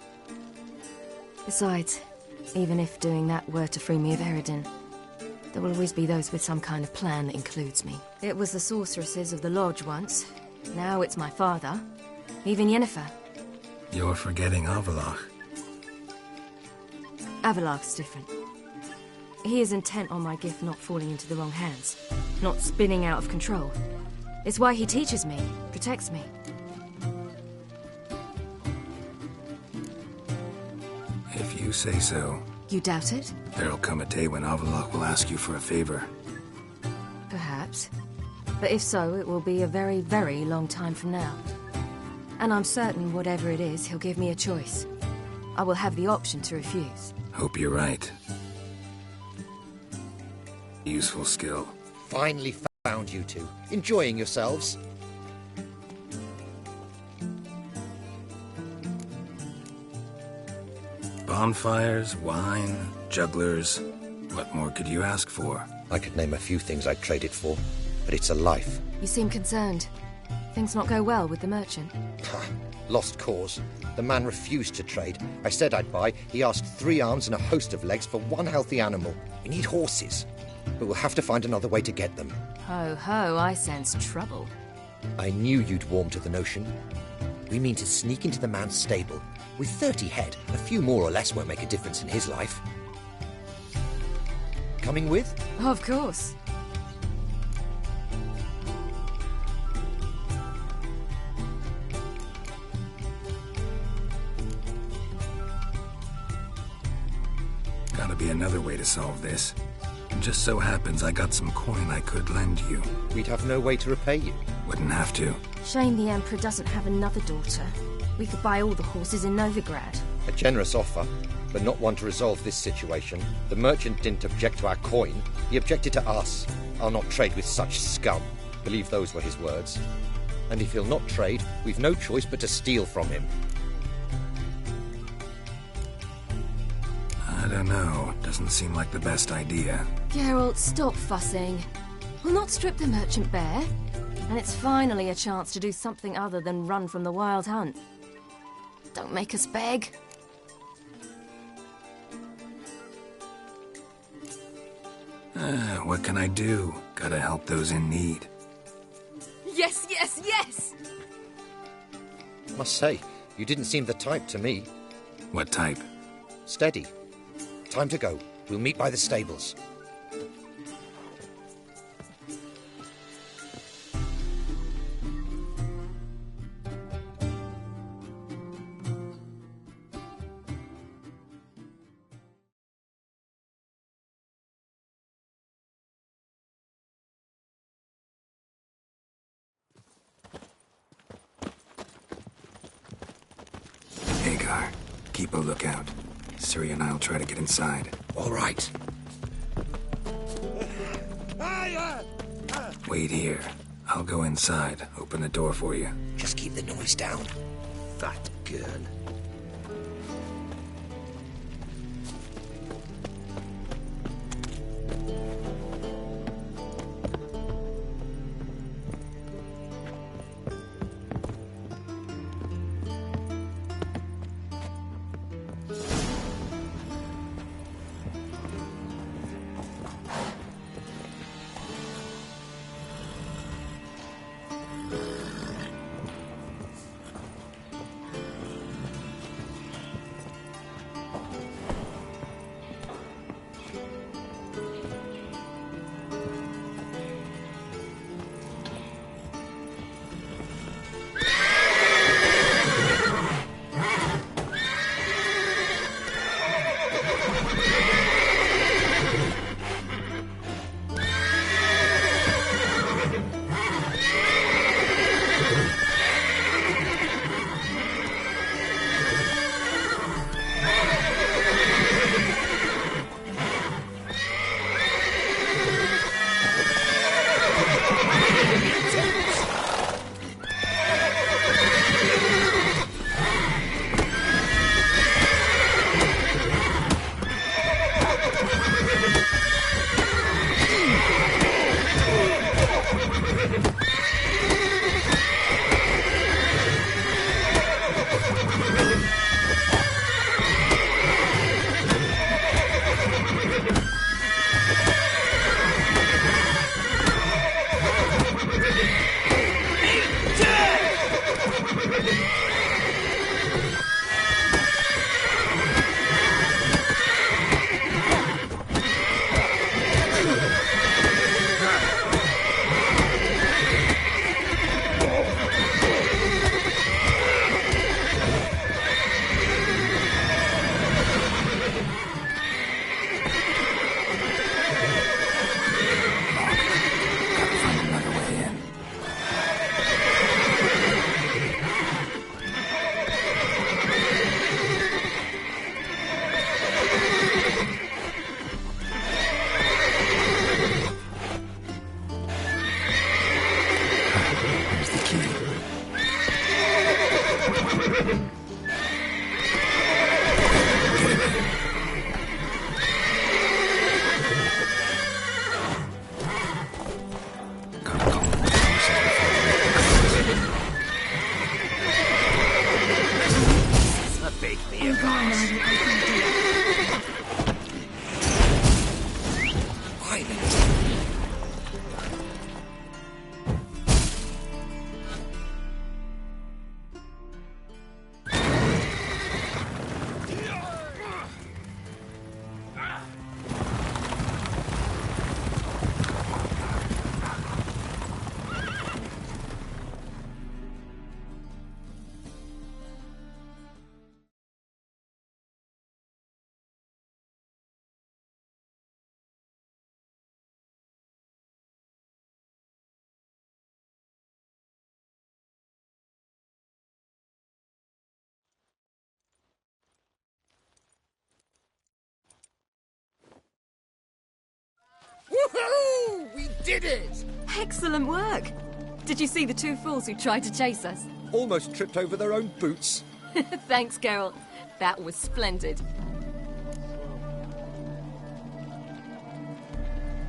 Besides, even if doing that were to free me of Eredin, there will always be those with some kind of plan that includes me. It was the sorceresses of the Lodge once. Now it's my father. Even Yennefer. You're forgetting Avalach. Avalach's different. He is intent on my gift not falling into the wrong hands. Not spinning out of control. It's why he teaches me, protects me. If you say so. You doubt it? There'll come a day when Avalach will ask you for a favor. Perhaps. But if so, it will be a very, very long time from now. And I'm certain whatever it is, he'll give me a choice. I will have the option to refuse. Hope you're right. Useful skill. Finally found you two. Enjoying yourselves? Bonfires, wine, jugglers. What more could you ask for? I could name a few things I'd trade it for, but it's a life. You seem concerned. Things not go well with the merchant? Lost cause. The man refused to trade. I said I'd buy. He asked 3 arms and a host of legs for 1 healthy animal. We need horses, but we'll have to find another way to get them. Ho ho, I sense trouble. I knew you'd warm to the notion. We mean to sneak into the man's stable. With 30 head, a few more or less won't make a difference in his life. Coming with? Of course. Gotta be another way to solve this. It just so happens I got some coin I could lend you. We'd have no way to repay you. Wouldn't have to. Shame the Emperor doesn't have another daughter. We could buy all the horses in Novigrad. A generous offer, but not one to resolve this situation. The merchant didn't object to our coin, he objected to us. I'll not trade with such scum. Believe those were his words. And if he'll not trade, we've no choice but to steal from him. I don't know. Doesn't seem like the best idea. Geralt, stop fussing. We'll not strip the merchant bare, and it's finally a chance to do something other than run from the wild hunt. Don't make us beg. What can I do? Gotta help those in need. Yes, yes, yes! Must say, you didn't seem the type to me. What type? Steady. Time to go. We'll meet by the stables. Hagar, keep a lookout. Ciri and I'll try to get inside. All right. Wait here. I'll go inside. Open the door for you. Just keep the noise down. That girl. Woohoo! We did it! Excellent work! Did you see the two fools who tried to chase us? Almost tripped over their own boots. Thanks, Geralt. That was splendid.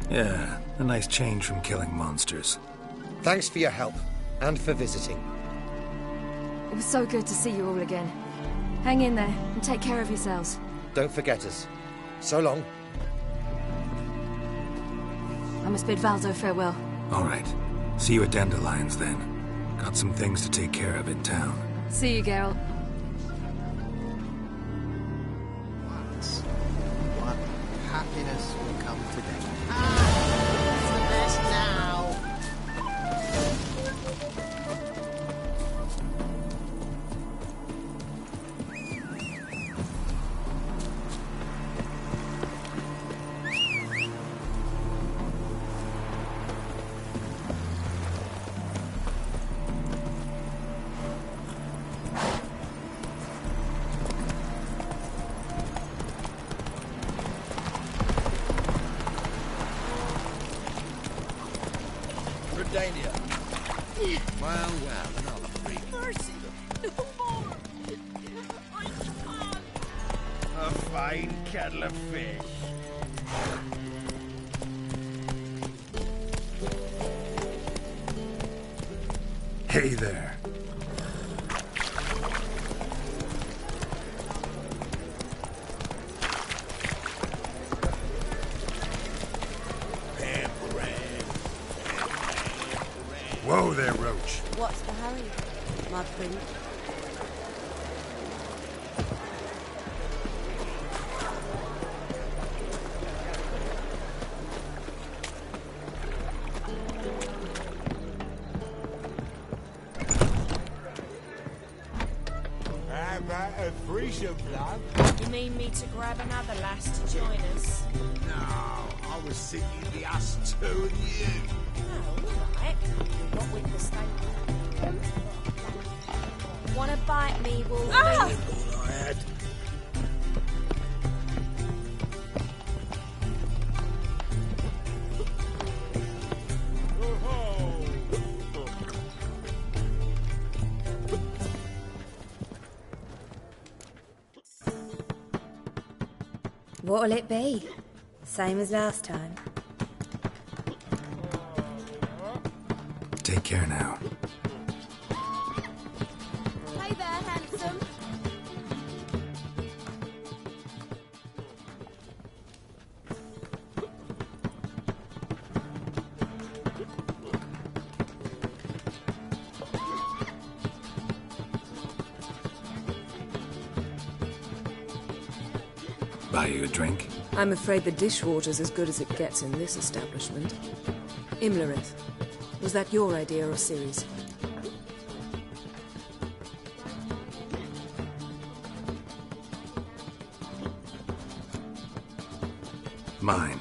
Yeah, a nice change from killing monsters. Thanks for your help, and for visiting. It was so good to see you all again. Hang in there, and take care of yourselves. Don't forget us. So long. I must bid Valdo farewell. All right. See you at Dandelions, then. Got some things to take care of in town. See you, Geralt. What happiness will come today. Ah! It's a mess now! Redalia. Well, another freak. Mercy! No more! I can't! A fine kettle of fish. Hey there. Whoa there, Roach. What's the hurry, my prince? How about a threesome, love? You mean me to grab another lass to join us? No, I was thinking the us two and you. Oh, alright. Not with the stable. Wanna bite me, Wolfie? All I had. What'll it be? Same as last time. Take care now. Hey there, handsome. Buy you a drink? I'm afraid the dishwater's as good as it gets in this establishment. Imlerith, was that your idea or Ciri's? Mine.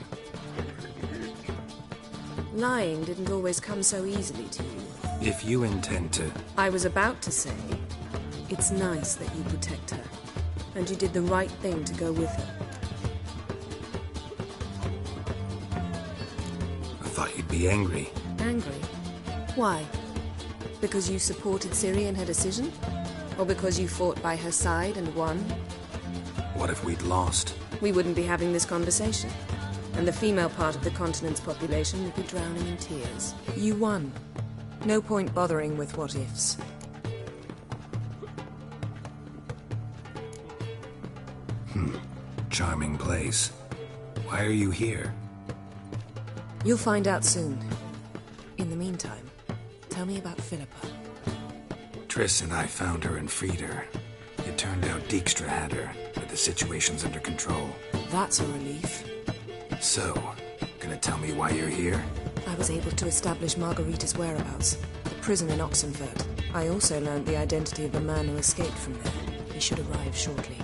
Lying didn't always come so easily to you. If you intend to... I was about to say, it's nice that you protect her. And you did the right thing to go with her. I thought you'd be angry. Angry? Why? Because you supported Ciri in her decision? Or because you fought by her side and won? What if we'd lost? We wouldn't be having this conversation. And the female part of the continent's population would be drowning in tears. You won. No point bothering with what-ifs. Charming place. Why are you here? You'll find out soon. In the meantime, tell me about Philippa. Triss and I found her and freed her. It turned out Dijkstra had her, but the situation's under control. That's a relief. So, gonna tell me why you're here? I was able to establish Margarita's whereabouts. The prison in Oxenfurt. I also learned the identity of the man who escaped from there. He should arrive shortly.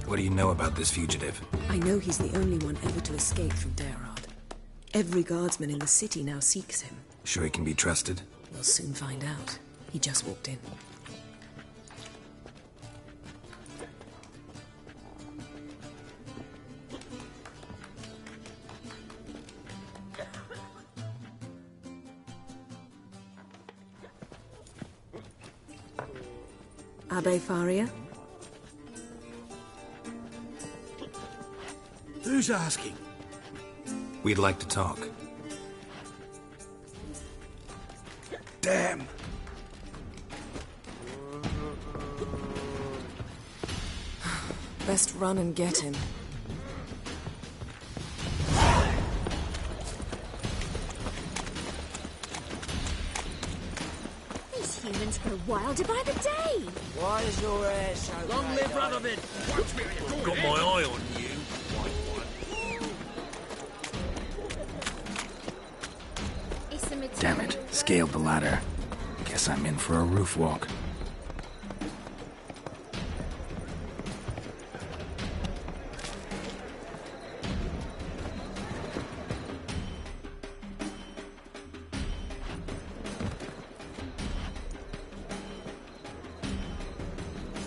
What do you know about this fugitive? I know he's the only one ever to escape from Daerad. Every guardsman in the city now seeks him. Sure he can be trusted? We'll soon find out. He just walked in. Abbe Faria? Who's asking? We'd like to talk. Damn! Best run and get him. These humans grow wilder by the day. Why is your hair so Long live Radovid! Watch me, I've got my eye on you. Damn it, scaled the ladder. Guess I'm in for a roof walk.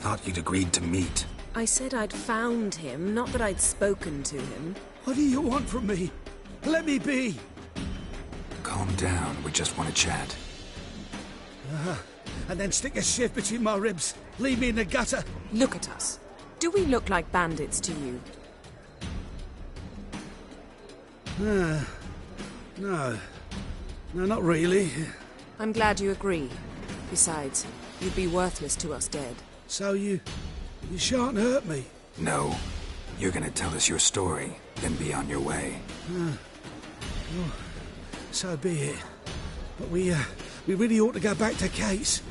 Thought you'd agreed to meet. I said I'd found him, not that I'd spoken to him. What do you want from me? Let me be! Calm down, we just want to chat. And then stick a shiv between my ribs. Leave me in the gutter. Look at us. Do we look like bandits to you? No. No, not really. I'm glad you agree. Besides, you'd be worthless to us dead. So you shan't hurt me? No. You're gonna tell us your story, then be on your way. Well, so be it. But we really ought to go back to Kate's.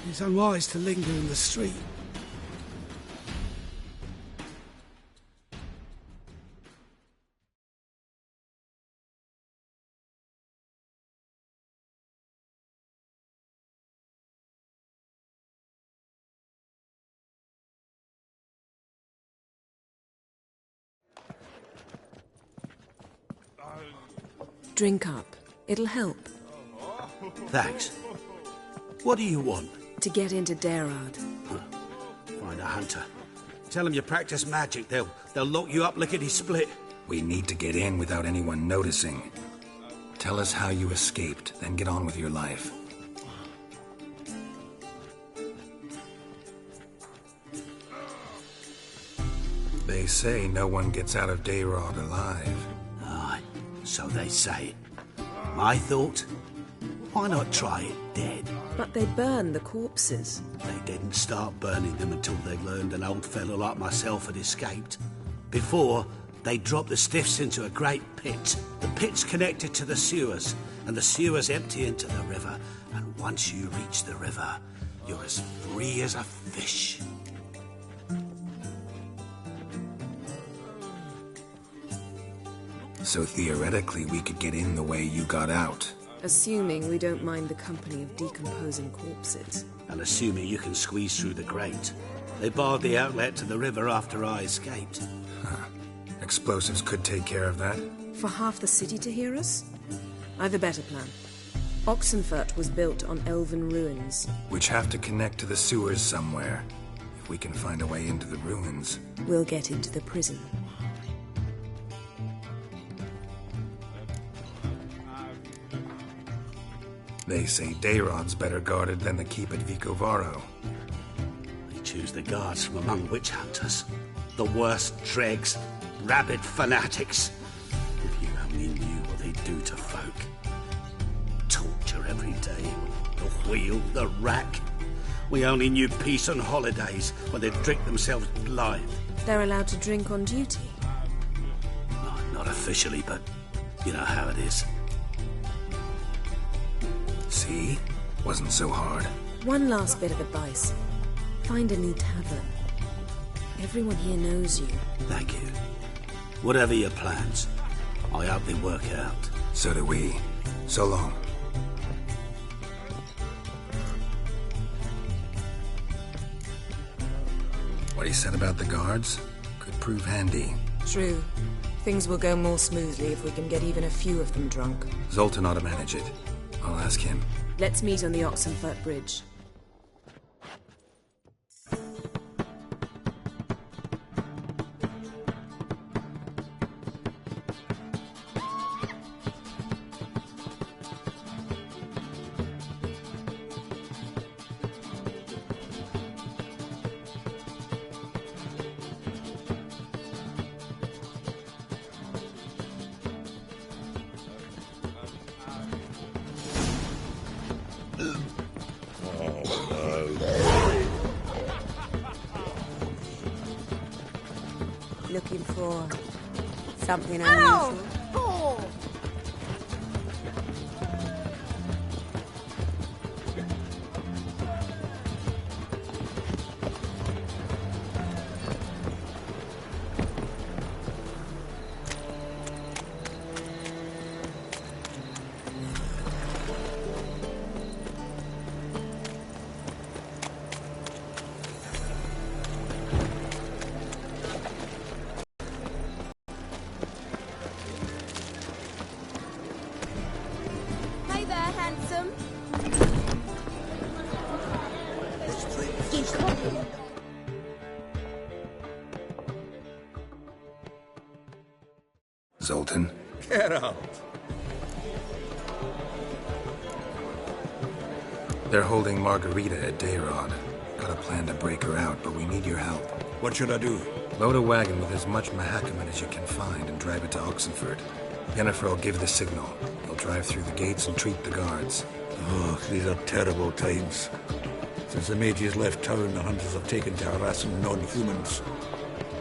It's unwise to linger in the street. Drink up. It'll help. Thanks. What do you want? To get into Darad. Find a hunter. Tell them you practice magic. They'll lock you up lickety-split. We need to get in without anyone noticing. Tell us how you escaped, then get on with your life. They say no one gets out of Darad alive. Aye, so they say. My thought? Why not try it dead? But they burn the corpses. They didn't start burning them until they learned an old fellow like myself had escaped. Before, they dropped the stiffs into a great pit. The pit's connected to the sewers, and the sewers empty into the river. And once you reach the river, you're as free as a fish. So theoretically, we could get in the way you got out. Assuming we don't mind the company of decomposing corpses. And assuming you can squeeze through the grate. They barred the outlet to the river after I escaped. Huh. Explosives could take care of that. For half the city to hear us? I've a better plan. Oxenfurt was built on elven ruins. Which have to connect to the sewers somewhere. If we can find a way into the ruins. We'll get into the prison. They say Darod's better guarded than the keep at Vicovaro. They choose the guards from among witch hunters. The worst dregs, rabid fanatics. If you only knew what they do to folk. Torture every day. The wheel, the rack. We only knew peace on holidays when they'd drink themselves blind. They're allowed to drink on duty? Not officially, but you know how it is. See? Wasn't so hard. One last bit of advice. Find a new tavern. Everyone here knows you. Thank you. Whatever your plans, I hope they work out. So do we. So long. What he said about the guards could prove handy. True. Things will go more smoothly if we can get even a few of them drunk. Zoltan ought to manage it. I'll ask him. Let's meet on the Oxenfurt Bridge. looking for something Ow! unusual? Oh! Hey there, handsome. Zoltan? Get out. They're holding Margarita at Dayrod. Got a plan to break her out, but we need your help. What should I do? Load a wagon with as much Mahakaman as you can find and drive it to Oxenford. Yennefer will give the signal. They'll drive through the gates and treat the guards. Oh, these are terrible times. Since the mages left town, the hunters have taken to harassing non-humans.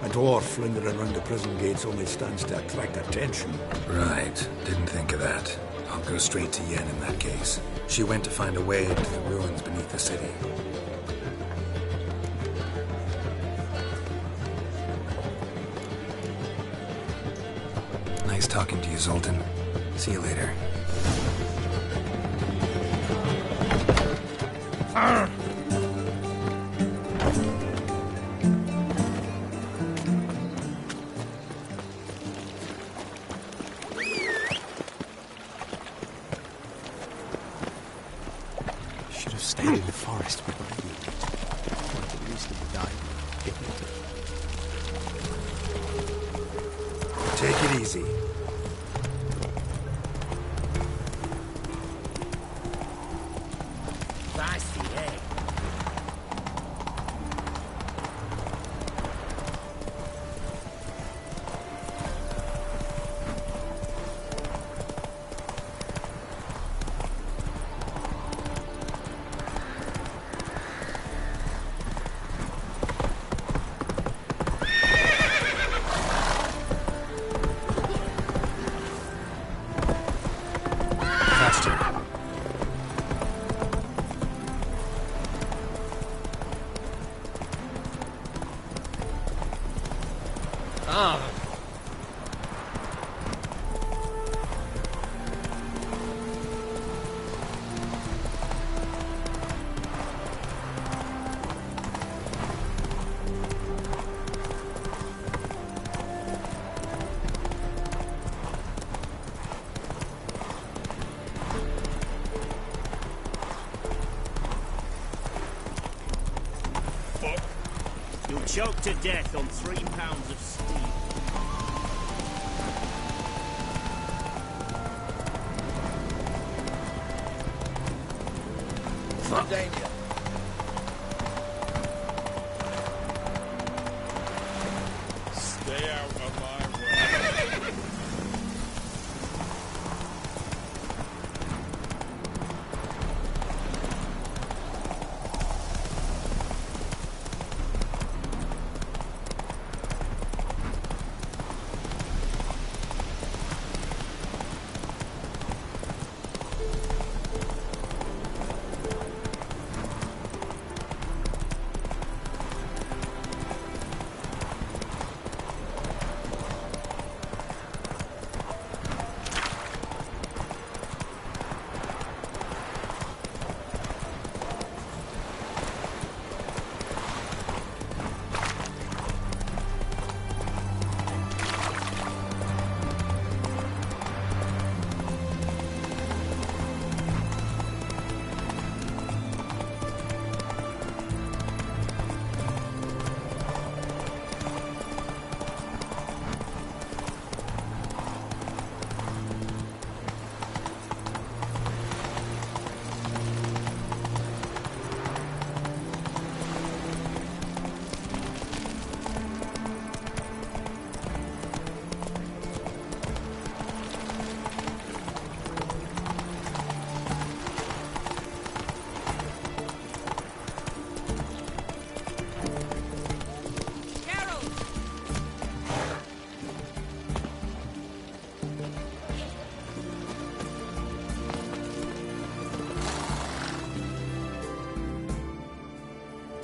A dwarf lingering around the prison gates only stands to attract attention. Right. Didn't think of that. I'll go straight to Yen in that case. She went to find a way into the ruins beneath the city. Nice talking to you, Zoltan. See you later. Should have stayed in the forest behind you. Would have at least have died. Take it easy. That's the egg. You'll choke to death on 3 pounds of steel. Fuck. Danger. Stay out of my way.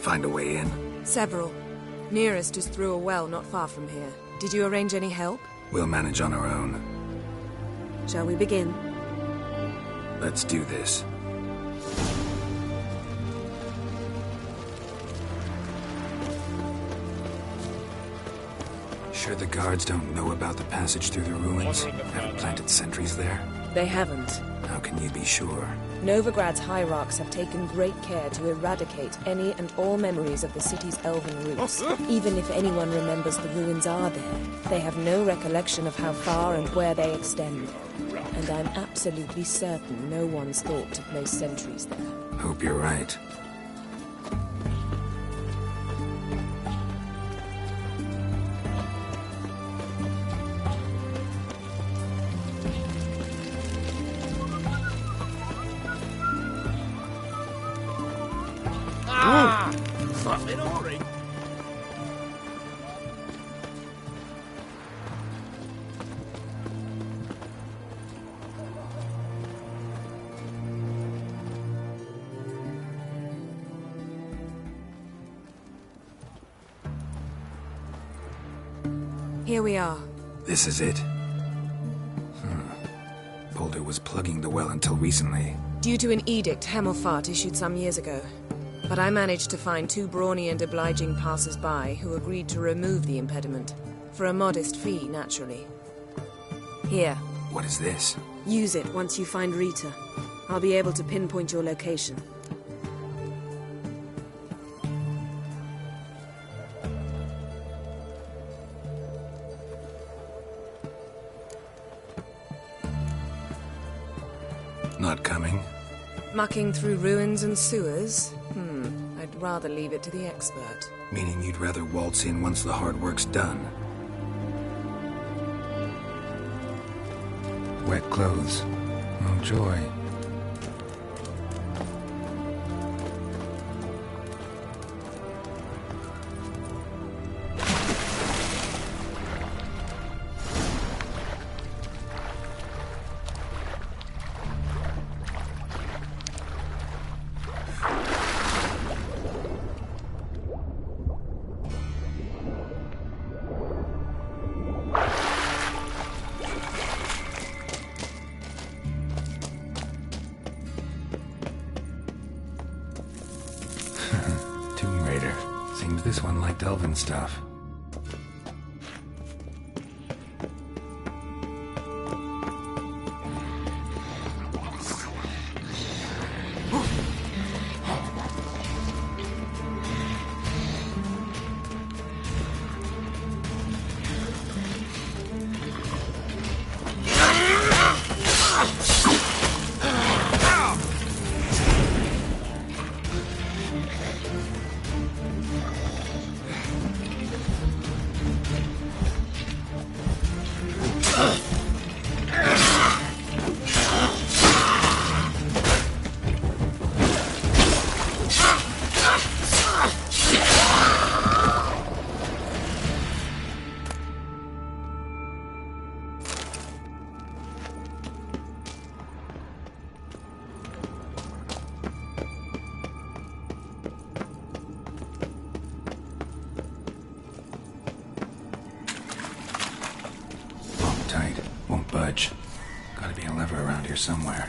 Find a way in? Several. Nearest is through a well not far from here. Did you arrange any help? We'll manage on our own. Shall we begin? Let's do this. Sure the guards don't know about the passage through the ruins? Haven't planted sentries there? They haven't. How can you be sure? Novigrad's hierarchs have taken great care to eradicate any and all memories of the city's elven roots. Even if anyone remembers the ruins are there, they have no recollection of how far and where they extend. And I'm absolutely certain no one's thought to place sentries there. Hope you're right. In a hurry. Here we are. This is it. Boulder was plugging the well until recently. Due to an edict Hemmelfart issued some years ago. But I managed to find two brawny and obliging passers-by who agreed to remove the impediment. For a modest fee, naturally. Here. What is this? Use it once you find Rita. I'll be able to pinpoint your location. Not coming? Mucking through ruins and sewers? I'd rather leave it to the expert. Meaning you'd rather waltz in once the hard work's done? Wet clothes. Oh, joy. Seems this one liked elven stuff. Won't budge. Gotta be a lever around here somewhere.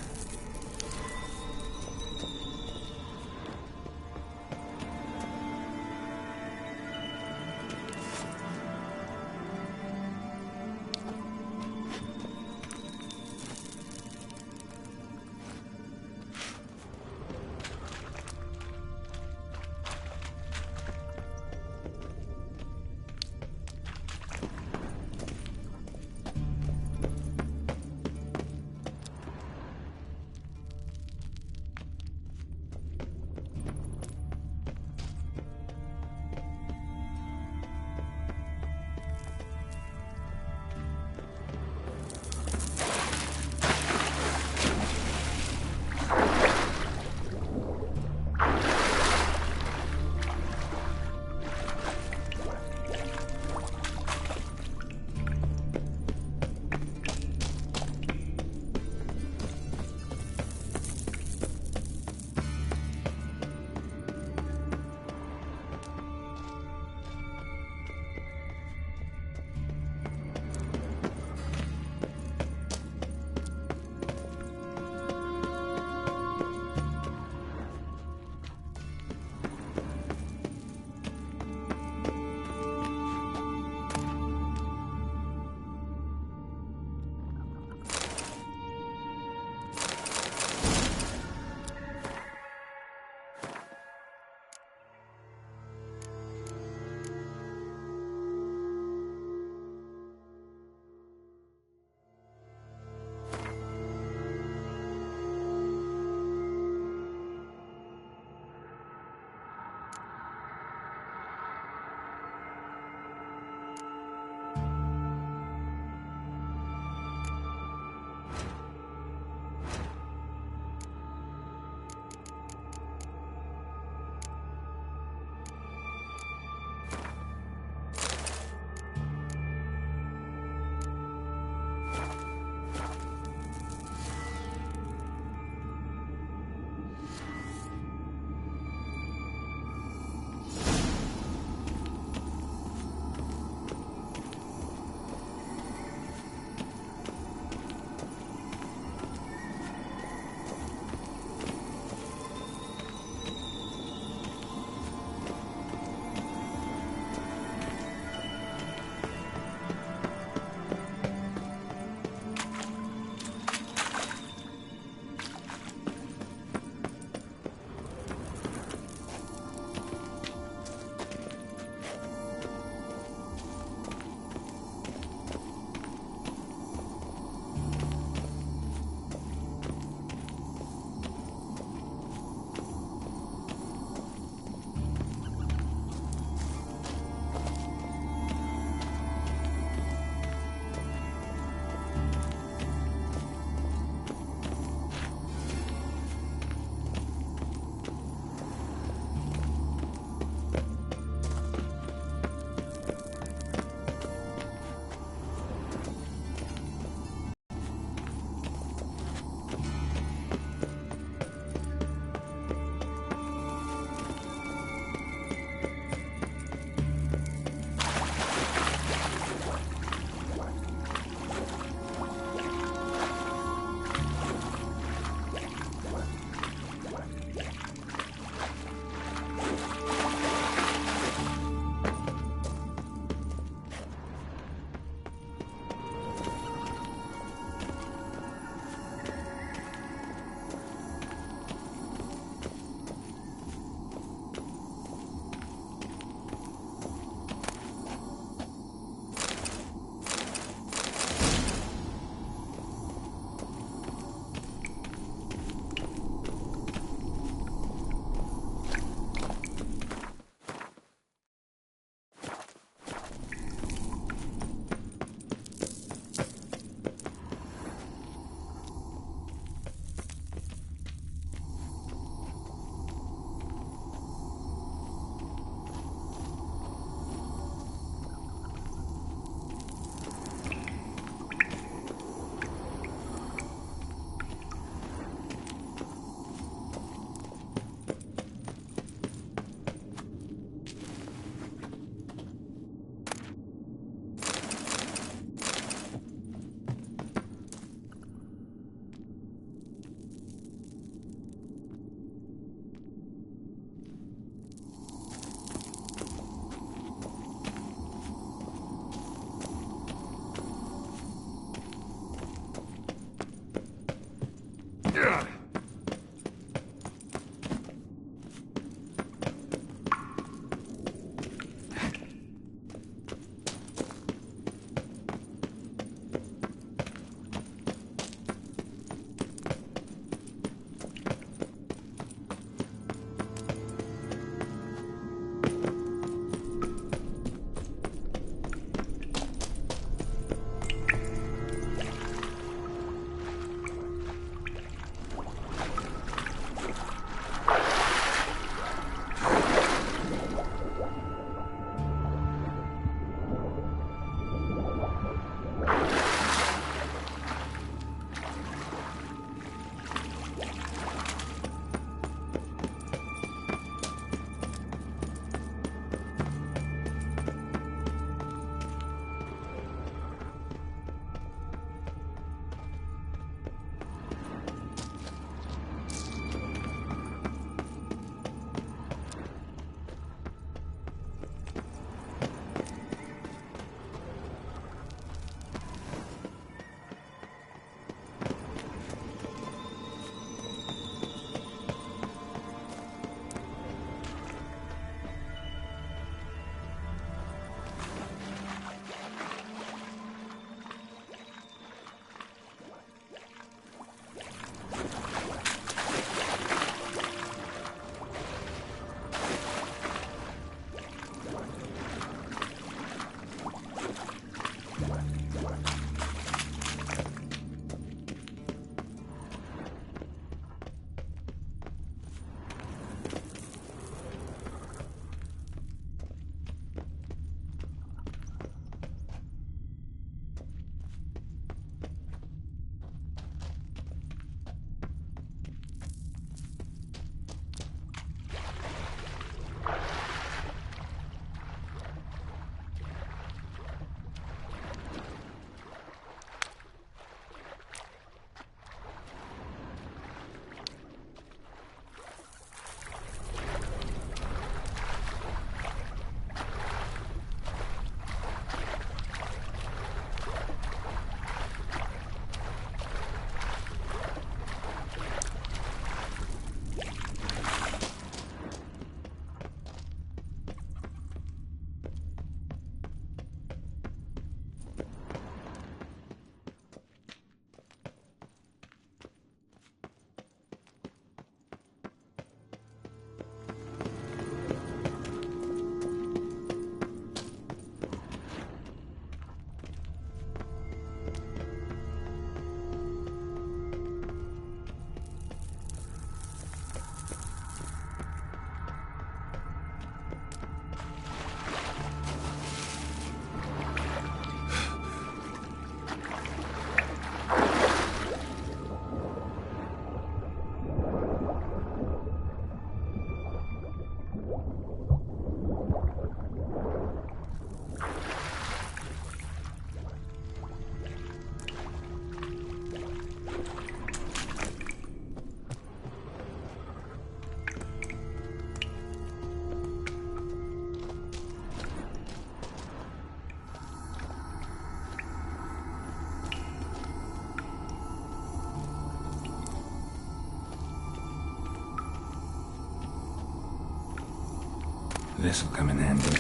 This'll come in handy.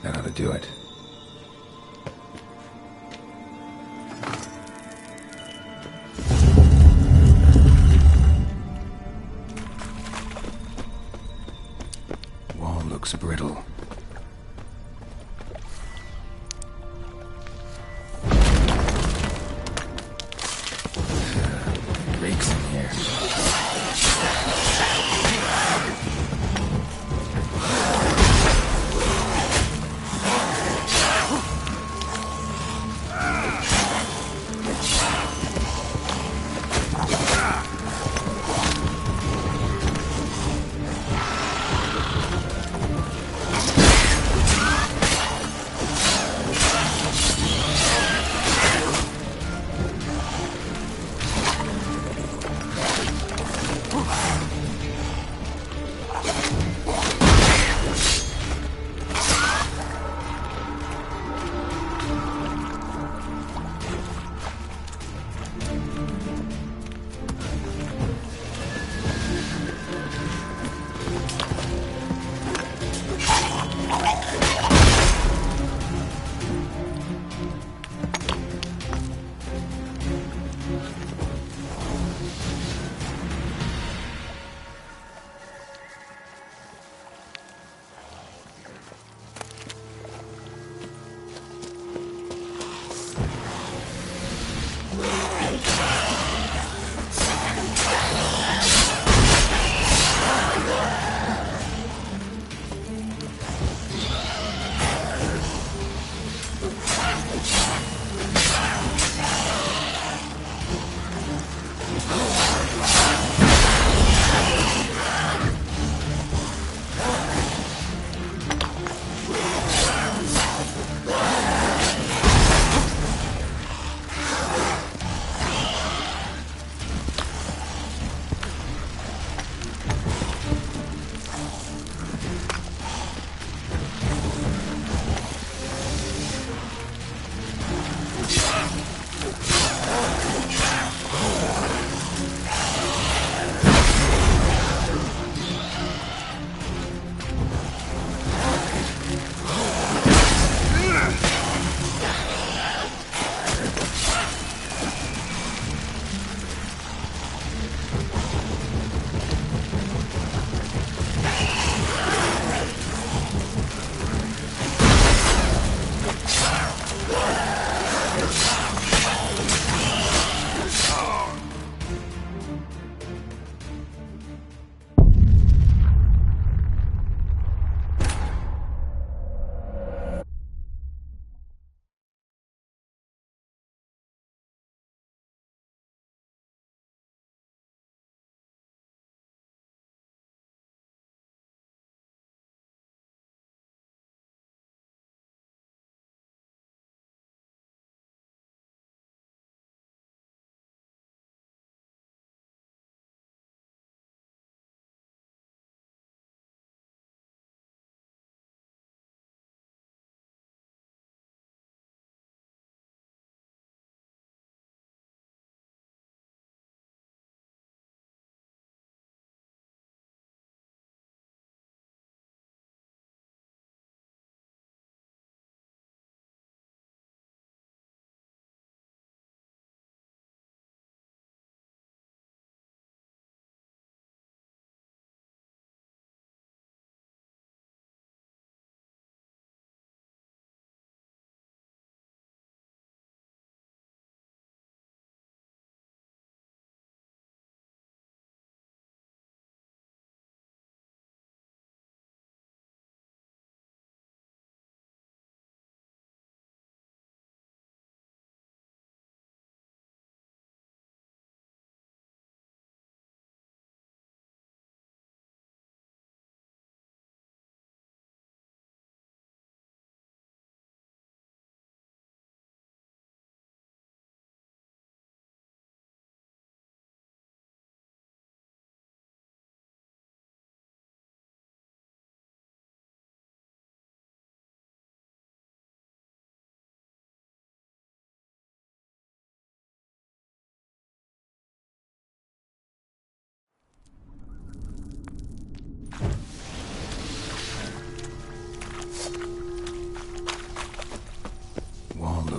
That ought to do it. Wall looks brittle. Reeks in here.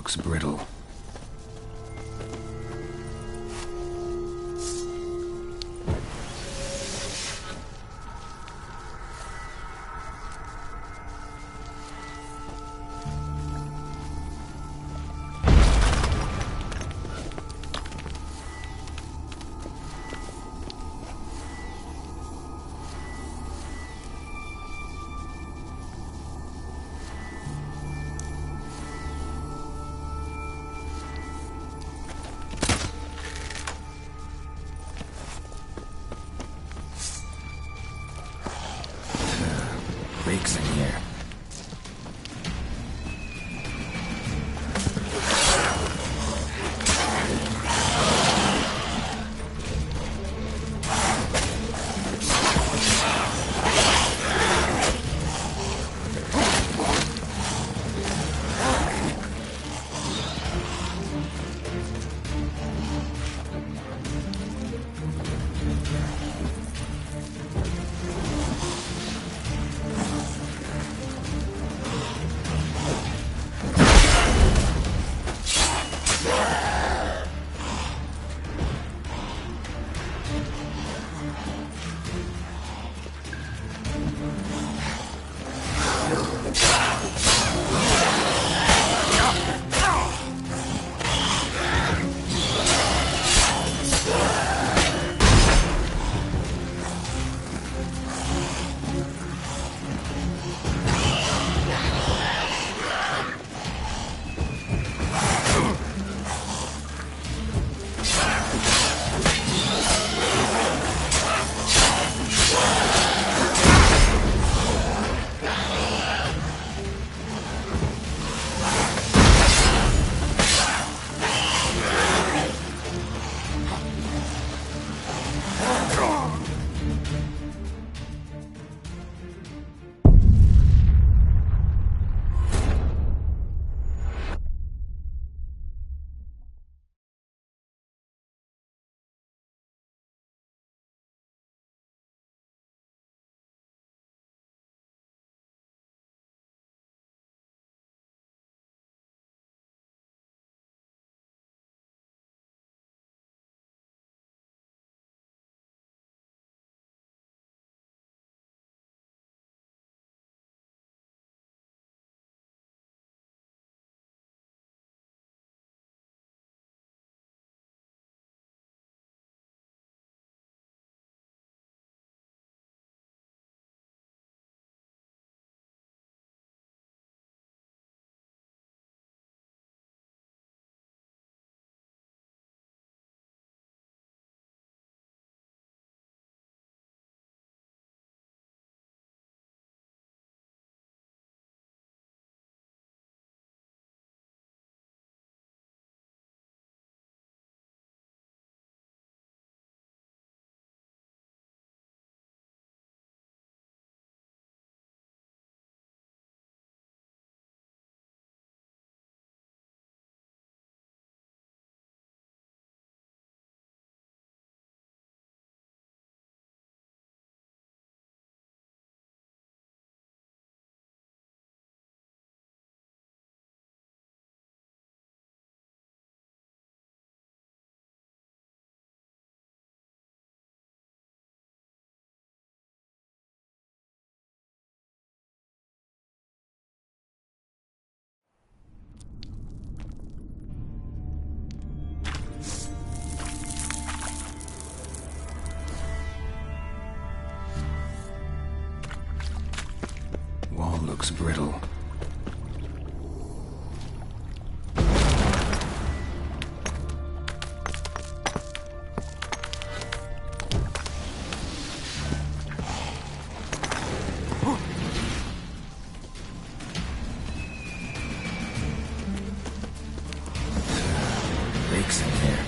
looks brittle. Leaks in here. Wall looks brittle. Leaks in here.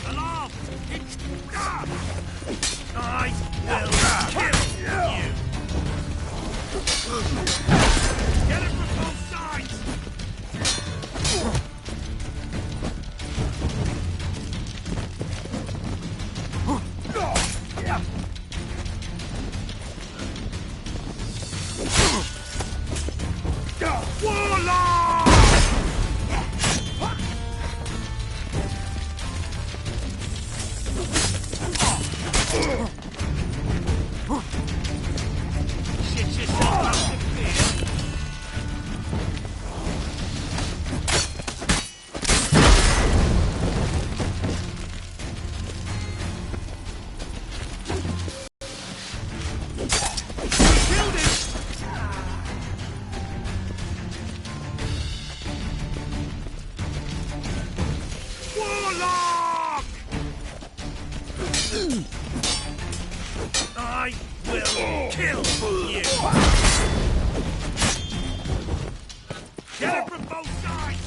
Alarm! It's... I will kill you! Get it from both sides! Warlock! Shit yourself out to fear. Killed him! Warlock! I will kill you! Get it from both sides!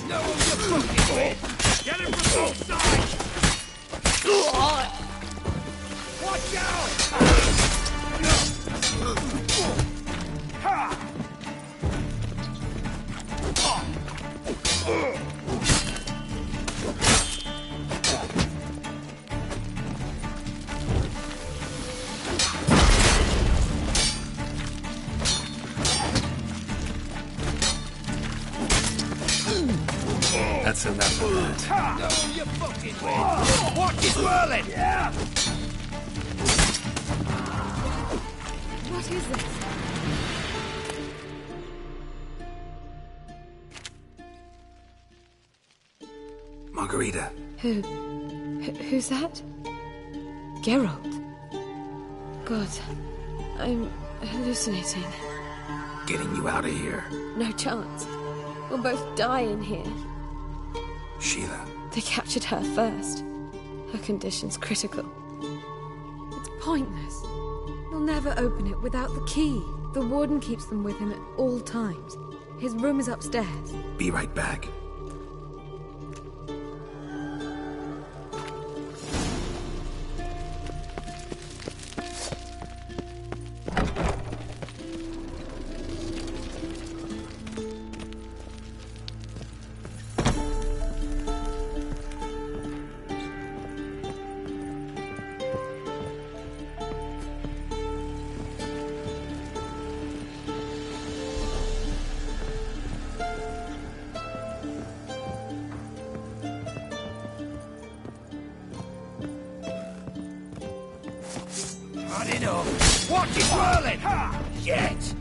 Know who you're fucking with! Get him from both sides! Watch out! That's enough of that. Know who you're fucking with! Watch it whirling! Yeah! What is this? Margarita. Who's that? Geralt. God, I'm hallucinating. Getting you out of here. No chance. We'll both die in here. Sheila. They captured her first. Her condition's critical. It's pointless. We'll never open it without the key. The warden keeps them with him at all times. His room is upstairs. Be right back. Not enough! Watch it whirling! Ha! Shit!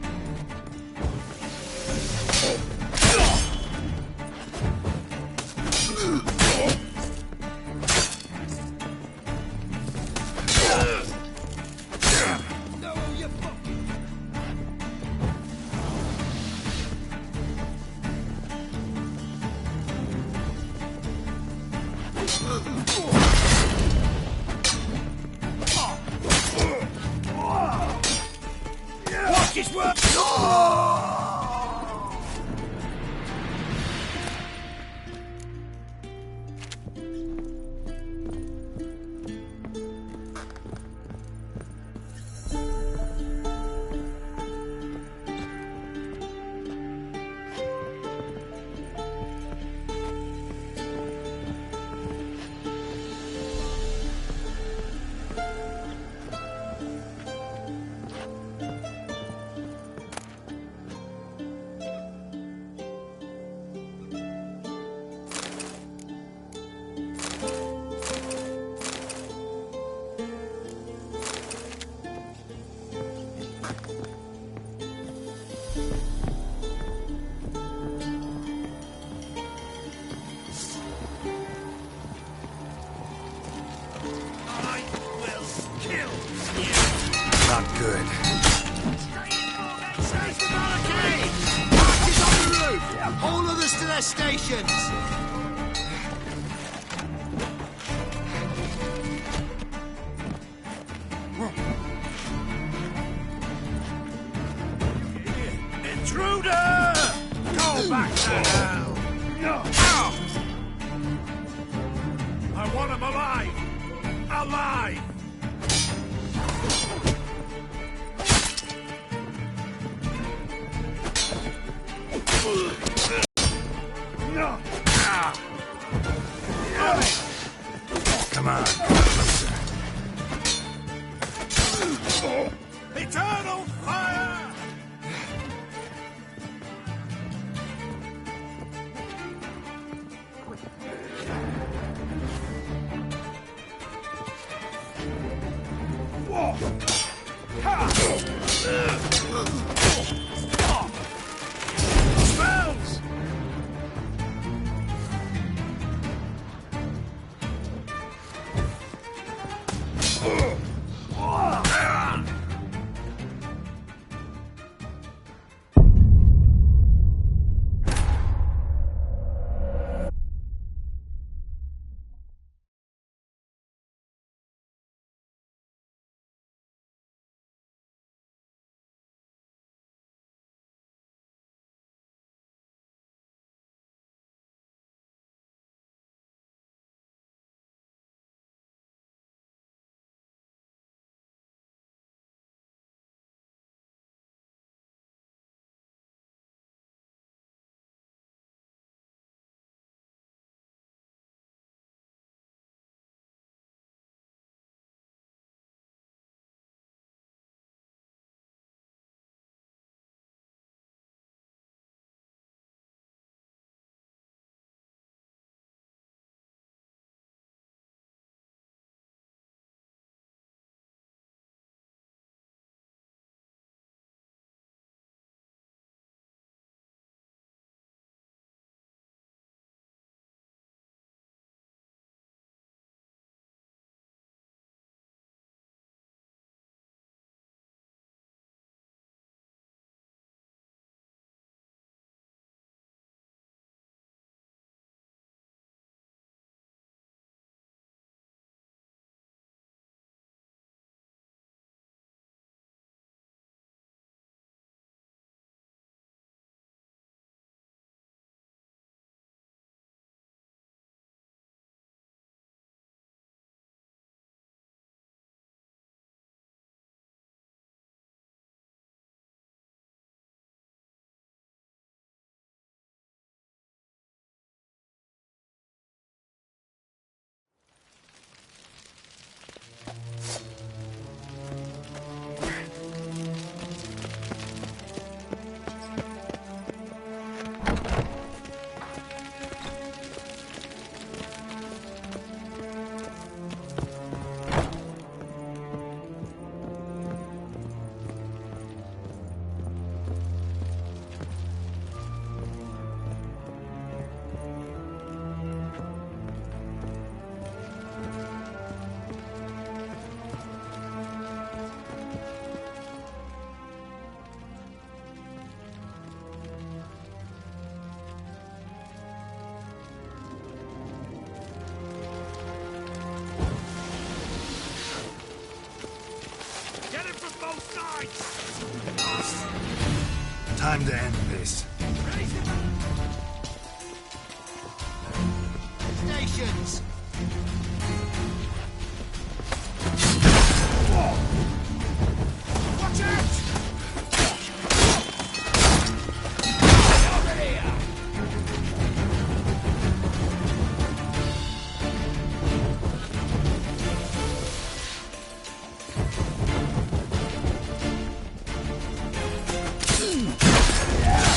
No, you fuck! his work! Not good. Seize the barricade! Marches on the roof! All others to their stations! Intruder! Go back to hell! I want him alive! Alive! Come on, closer. Eternal fire! Spells! Time to end this. Stations! Watch out! Over here!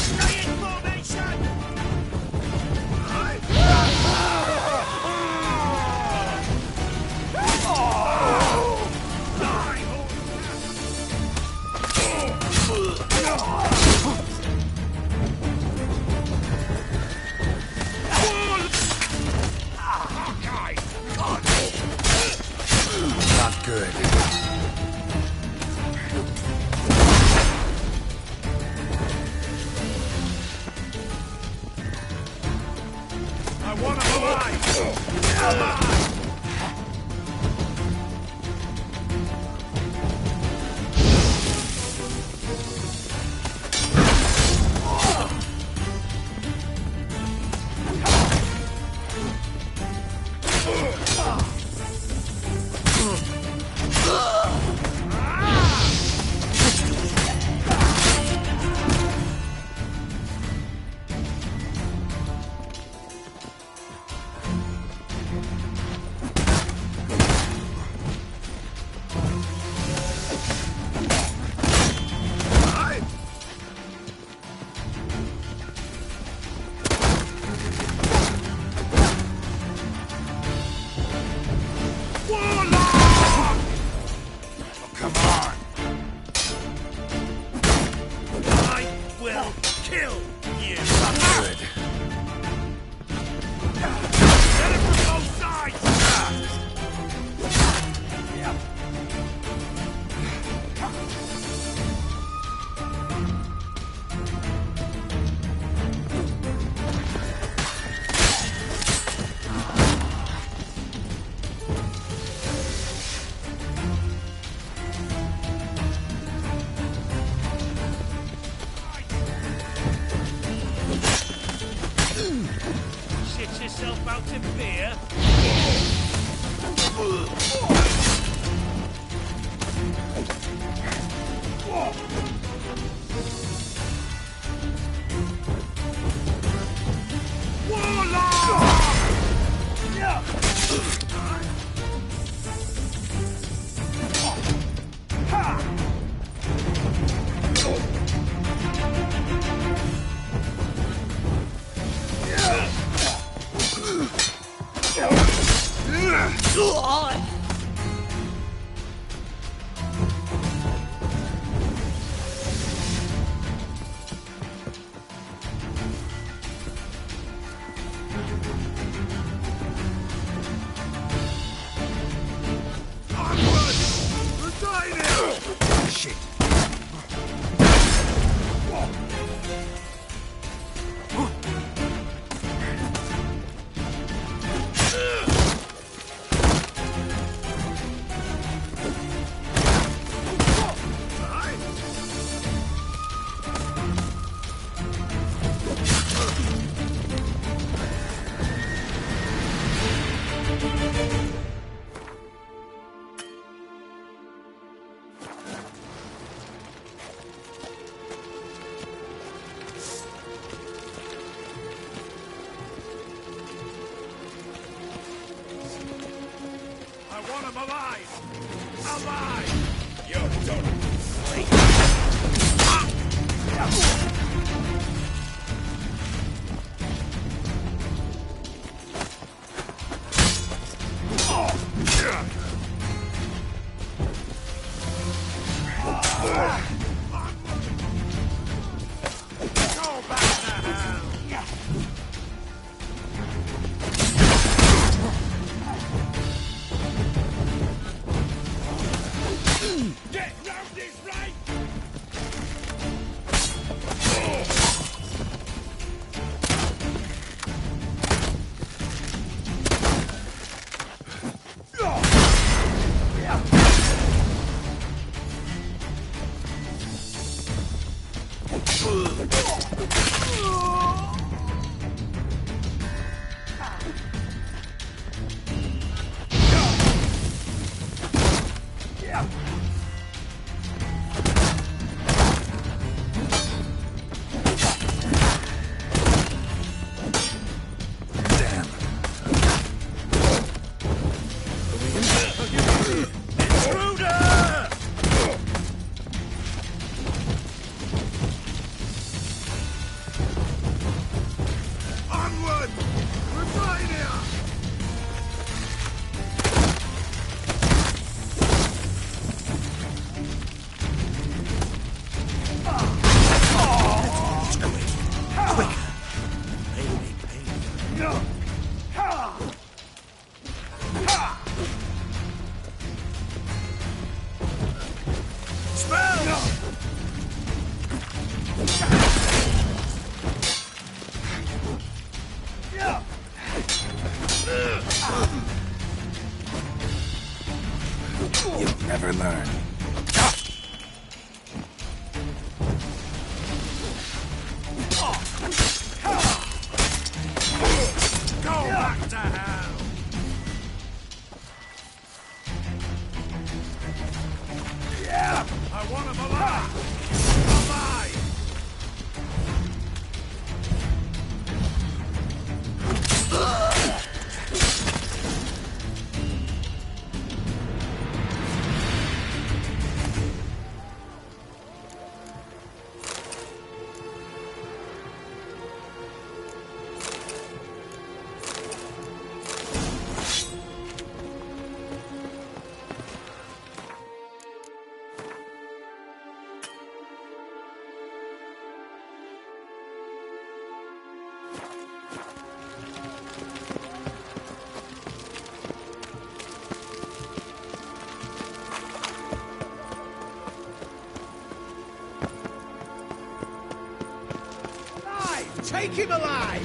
Stay in formation! Not good. I want him alive! Shit yourself out in beer? Shit. I want him alive! Alive! You're done. Go back to hell! Get round here! You'll never learn. Go back to hell! Yeah! I want him alive! Alive! Take him alive!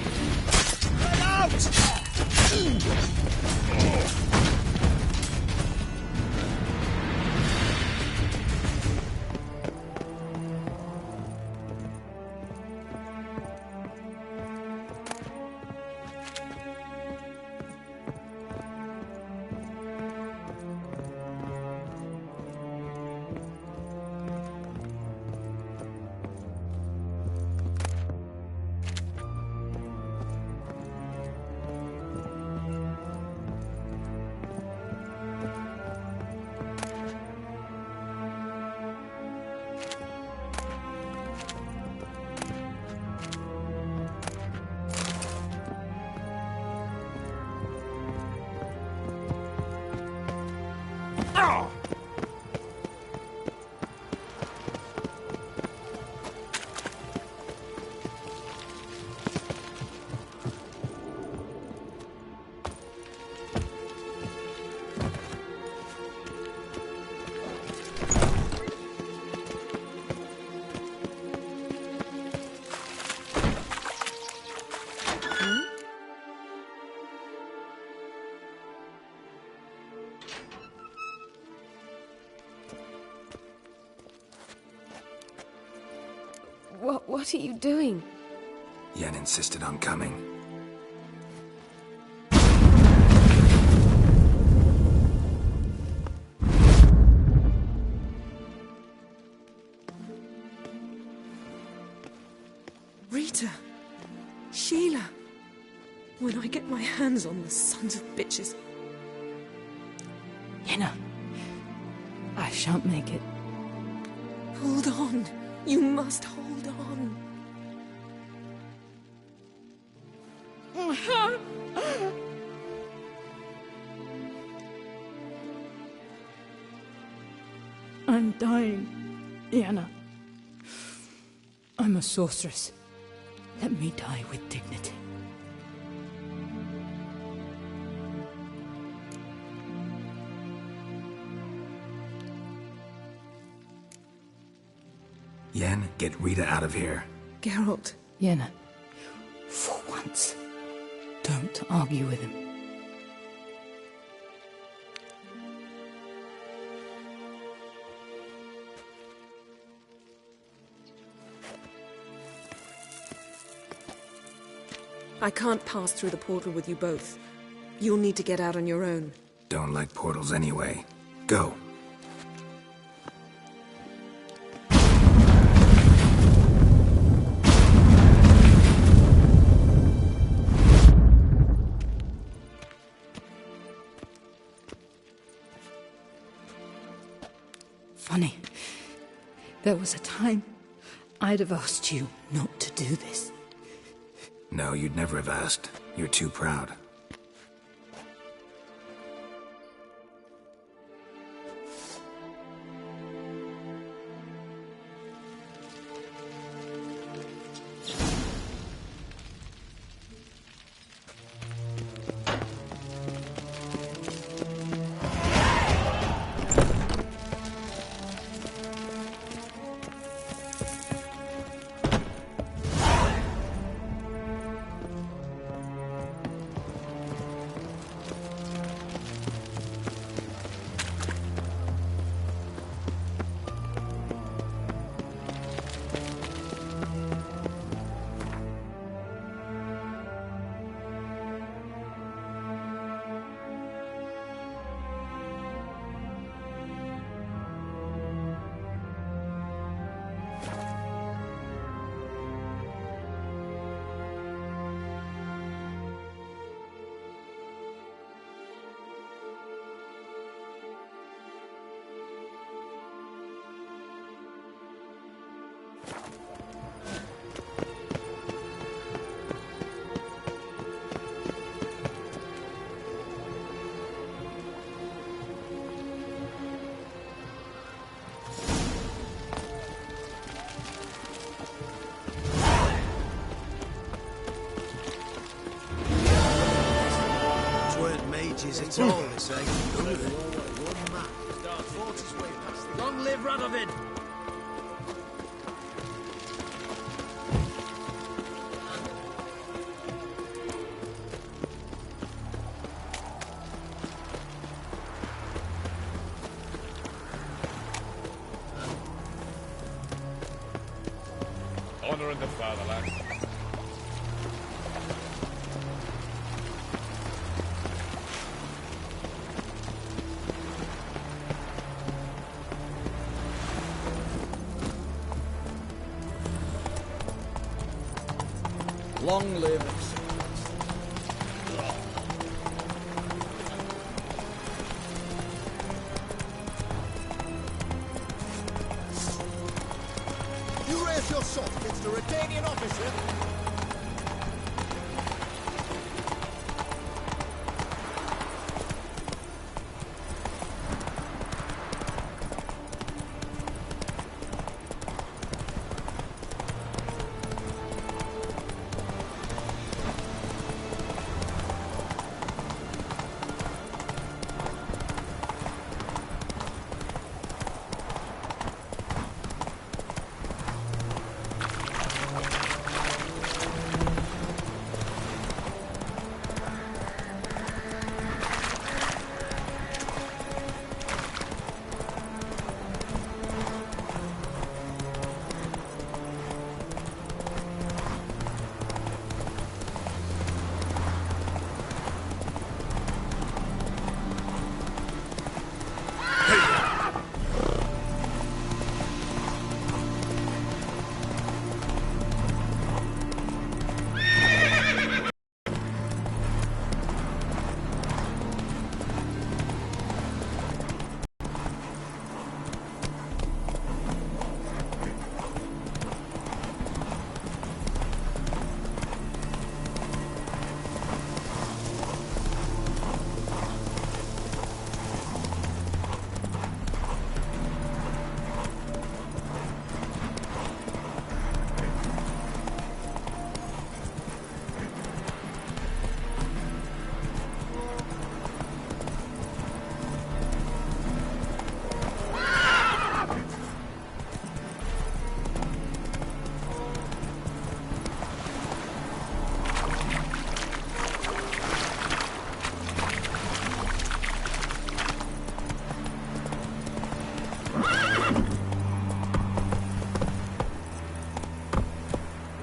Let out! What are you doing? Yen insisted on coming. Rita! Sheila! When I get my hands on the sons of bitches... Yenna, I shan't make it. Hold on. You must hold on. I'm dying, Yenna. I'm a sorceress. Let me die with dignity. Yen, get Rita out of here. Geralt. Yenna, for once, don't argue with him. I can't pass through the portal with you both. You'll need to get out on your own. Don't like portals anyway. Go. Funny. There was a time I'd have asked you not to do this. No, you'd never have asked. You're too proud. at all, they say. Long live Radovid! Honor in the fatherland. Long live... You raise your sword against a Redanian officer?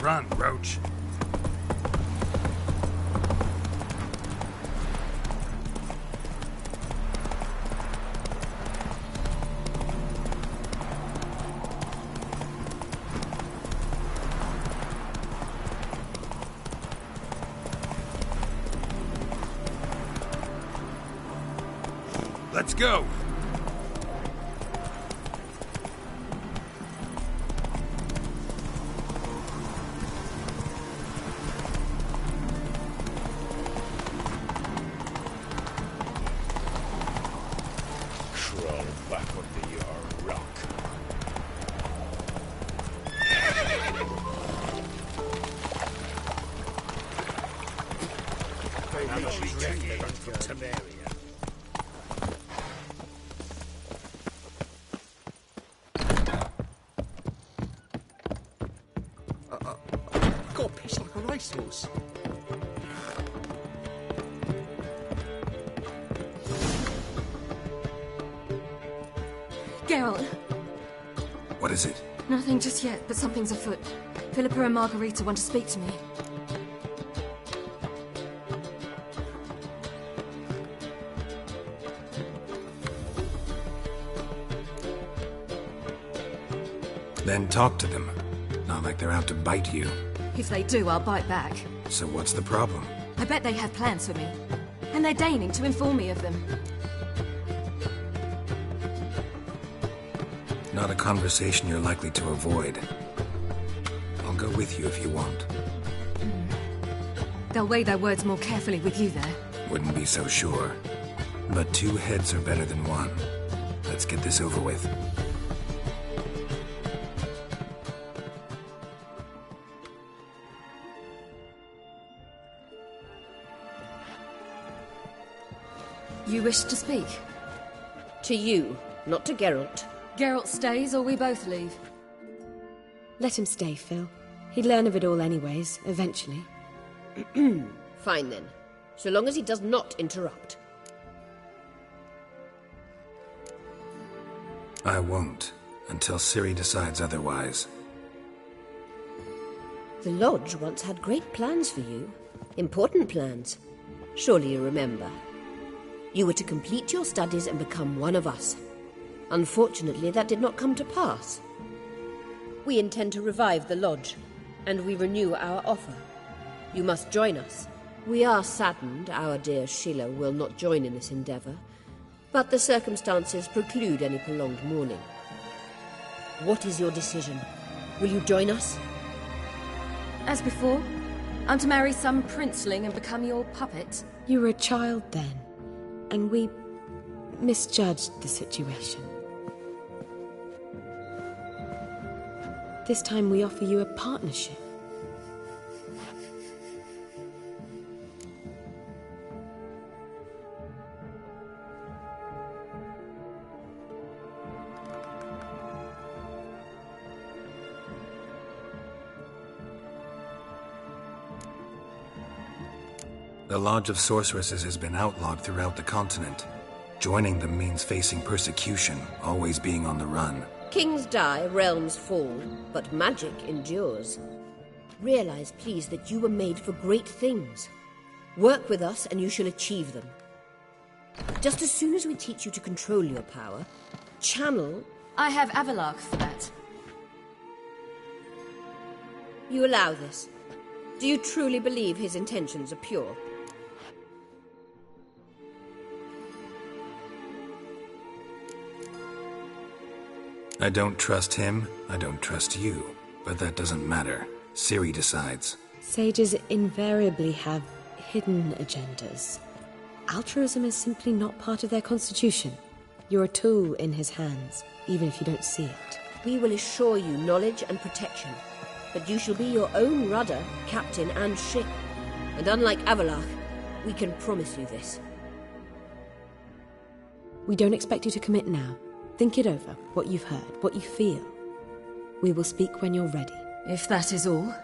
Run, Roach. Let's go! Crawl back under your rock. Now she's ready back from Temeria. God, piss like a racehorse. Geralt, What is it? nothing just yet, but something's afoot. Philippa and Margarita want to speak to me. Then talk to them. Not like they're out to bite you. If they do, I'll bite back. So what's the problem? I bet they have plans for me. And they're deigning to inform me of them. Not a conversation you're likely to avoid. I'll go with you if you want. They'll weigh their words more carefully with you there. Wouldn't be so sure. But two heads are better than one. Let's get this over with. You wish to speak? To you, not to Geralt. Geralt stays or we both leave? Let him stay, Phil. He'd learn of it all anyways, eventually. Fine then. So long as he does not interrupt. I won't, until Ciri decides otherwise. The Lodge once had great plans for you. Important plans. Surely you remember. You were to complete your studies and become one of us. Unfortunately, that did not come to pass. We intend to revive the Lodge, and we renew our offer. You must join us. We are saddened our dear Sheila will not join in this endeavour, but the circumstances preclude any prolonged mourning. What is your decision? Will you join us? As before, I'm to marry some princeling and become your puppet. You were a child then, and we misjudged the situation. This time we offer you a partnership. The Lodge of Sorceresses has been outlawed throughout the continent. Joining them means facing persecution, always being on the run. Kings die, realms fall, but magic endures. Realize, please, that you were made for great things. Work with us and you shall achieve them. Just as soon as we teach you to control your power, channel... I have Avalach for that. You allow this? Do you truly believe his intentions are pure? I don't trust him, I don't trust you. But that doesn't matter. Ciri decides. Sages invariably have hidden agendas. Altruism is simply not part of their constitution. You're a tool in his hands, even if you don't see it. We will assure you knowledge and protection, but you shall be your own rudder, captain and ship. And unlike Avalach, we can promise you this. We don't expect you to commit now. Think it over, what you've heard, what you feel. We will speak when you're ready. If that is all,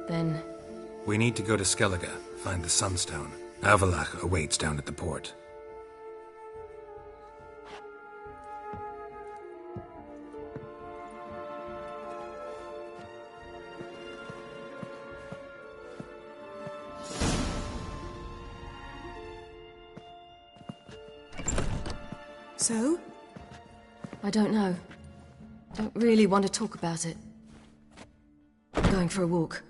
then... We need to go to Skellige, find the Sunstone. Avalach awaits down at the port. So? I don't know. Don't really want to talk about it. I'm going for a walk.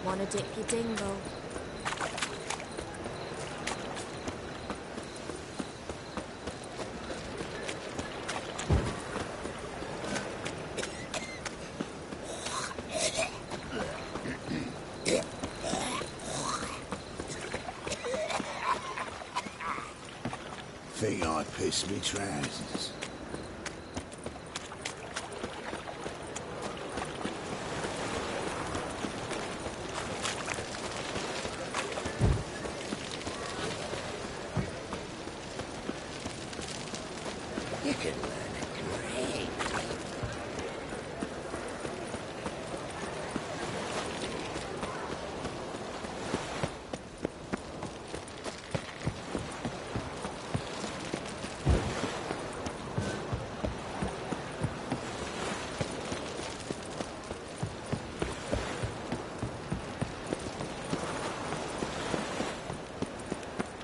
Wanna dip your dingle? Think I pissed me trousers. You can learn a great deal.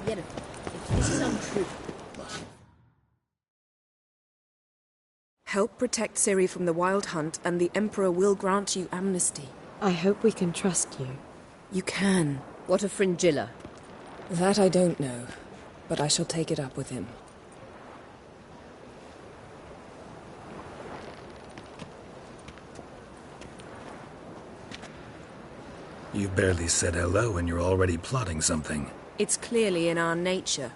If this is untrue, Help protect Ciri from the Wild Hunt, and the Emperor will grant you amnesty. I hope we can trust you. You can. what of Fringilla? That I don't know, but I shall take it up with him. You've barely said hello and you're already plotting something. It's clearly in our nature.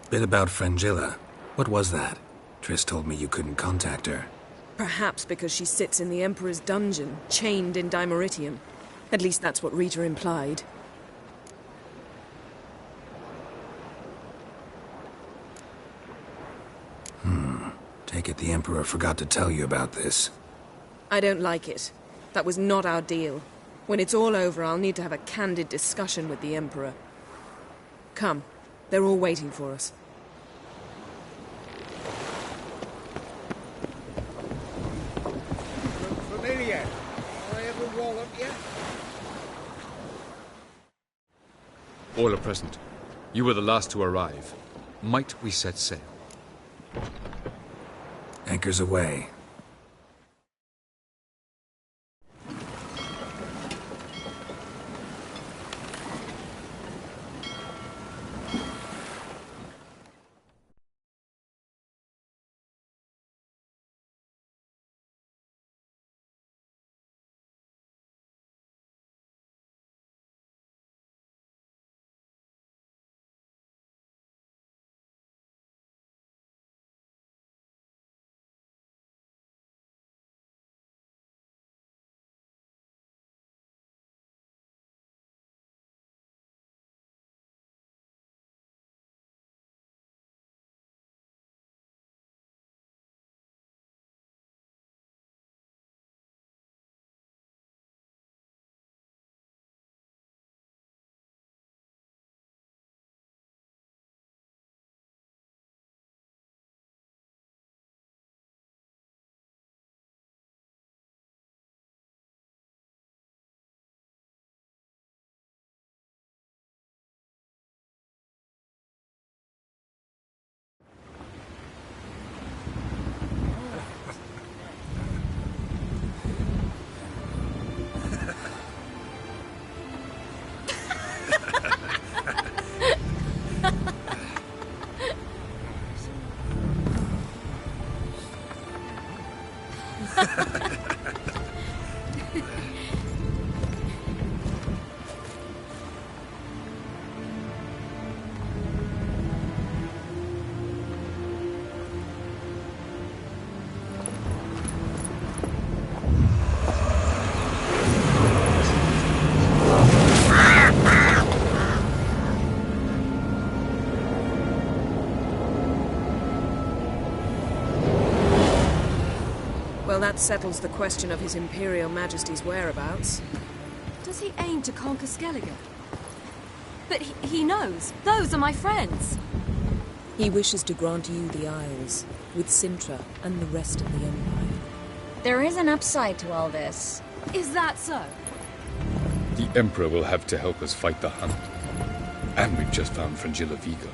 Bit about Fringilla. What was that? Triss told me you couldn't contact her. Perhaps because she sits in the Emperor's dungeon, chained in Dimeritium. At least that's what Rita implied. Take it the Emperor forgot to tell you about this. I don't like it. That was not our deal. When it's all over, I'll need to have a candid discussion with the Emperor. Come. They're all waiting for us. Look familiar. I ever wallop you? All are present. You were the last to arrive. Might we set sail? Anchors away. Well, that settles the question of His Imperial Majesty's whereabouts. Does he aim to conquer Skellige? But he knows. Those are my friends. He wishes to grant you the Isles, with Sintra and the rest of the Empire. There is an upside to all this. Is that so? The Emperor will have to help us fight the Hunt. And we've just found Fringilla Vigo.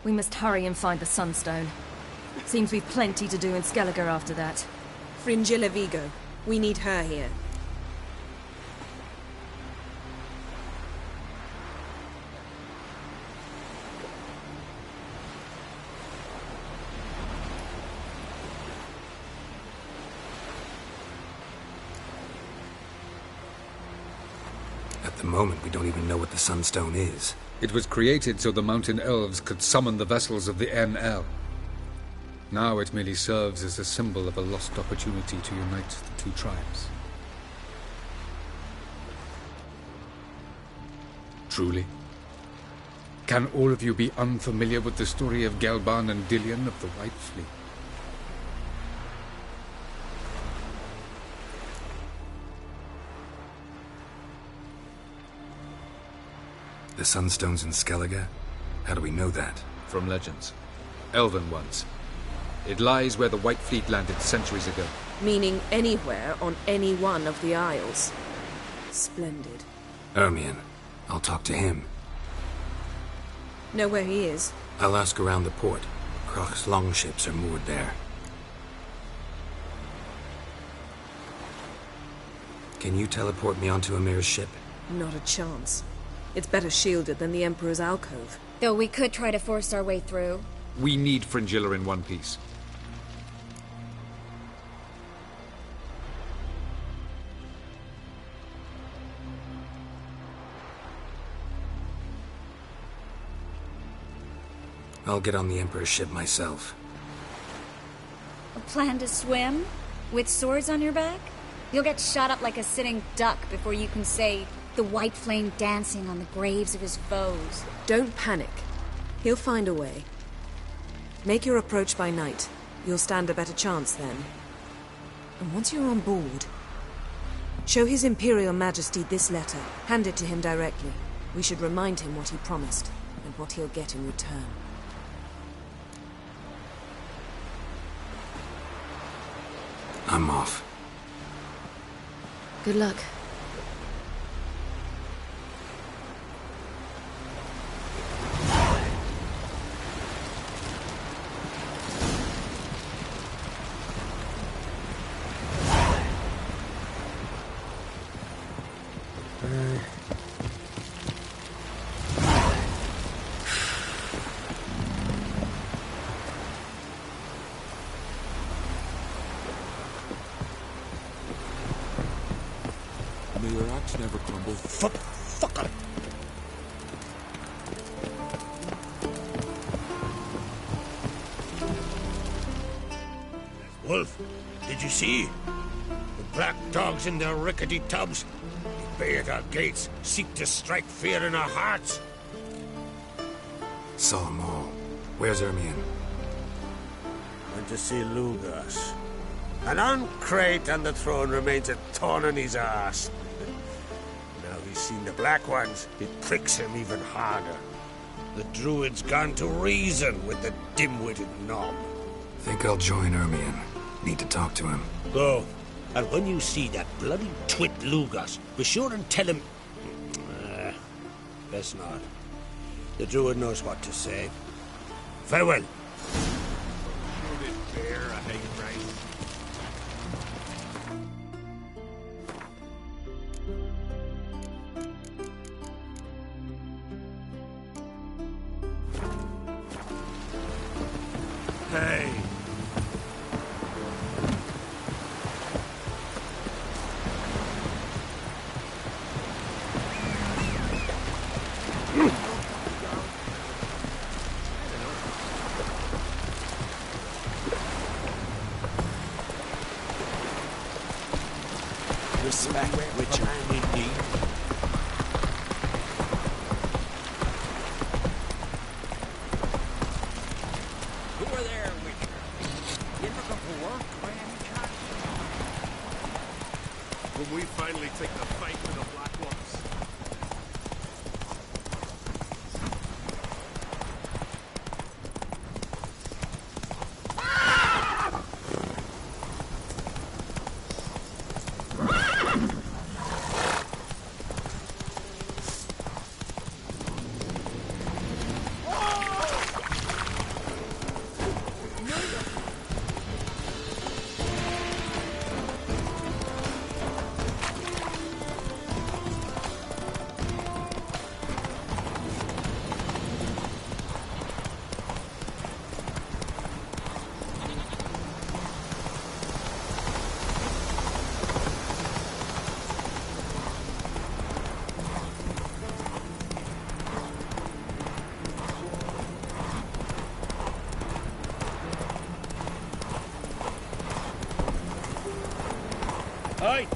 We must hurry and find the Sunstone. Seems we've plenty to do in Skellige after that. Fringilla Vigo. We need her here. At the moment, we don't even know what the Sunstone is. It was created so the mountain elves could summon the vessels of the NL. Now it merely serves as a symbol of a lost opportunity to unite the two tribes. Truly? Can all of you be unfamiliar with the story of Gelban and Dillion of the White Fleet? The Sunstone's in Skellige? How do we know that? From legends. Elven ones. It lies where the White Fleet landed centuries ago. Meaning anywhere on any one of the Isles. Splendid. Ermion. I'll talk to him. Know where he is? I'll ask around the port. Croc's longships are moored there. Can you teleport me onto Amir's ship? Not a chance. It's better shielded than the Emperor's alcove. Though we could try to force our way through. We need Fringilla in one piece. I'll get on the Emperor's ship myself. A plan to swim? With swords on your back? You'll get shot up like a sitting duck before you can say the white flame dancing on the graves of his foes. Don't panic. He'll find a way. Make your approach by night. You'll stand a better chance then. And once you're on board, show His Imperial Majesty this letter. Hand it to him directly. We should remind him what he promised, and what he'll get in return. I'm off. Good luck. May your axe never crumble. Fucker! Wolf, did you see? The black dogs in their rickety tubs. They bay at our gates, seek to strike fear in our hearts. Saw them all. Where's Ermion? Went to see Lugas. An uncrate on the throne remains a thorn in his arse. Now he's seen the Black Ones, it pricks him even harder. The Druid's gone to reason with the dim-witted knob. Think I'll join Ermion. Need to talk to him. Go. And when you see that bloody twit Lugas, be sure and tell him... best not. The Druid knows what to say. Farewell. Hey! Witcher indeed. Who are there, Witcher? You looking for work by any chance? When we finally take the fight with the Black Ones. Aye.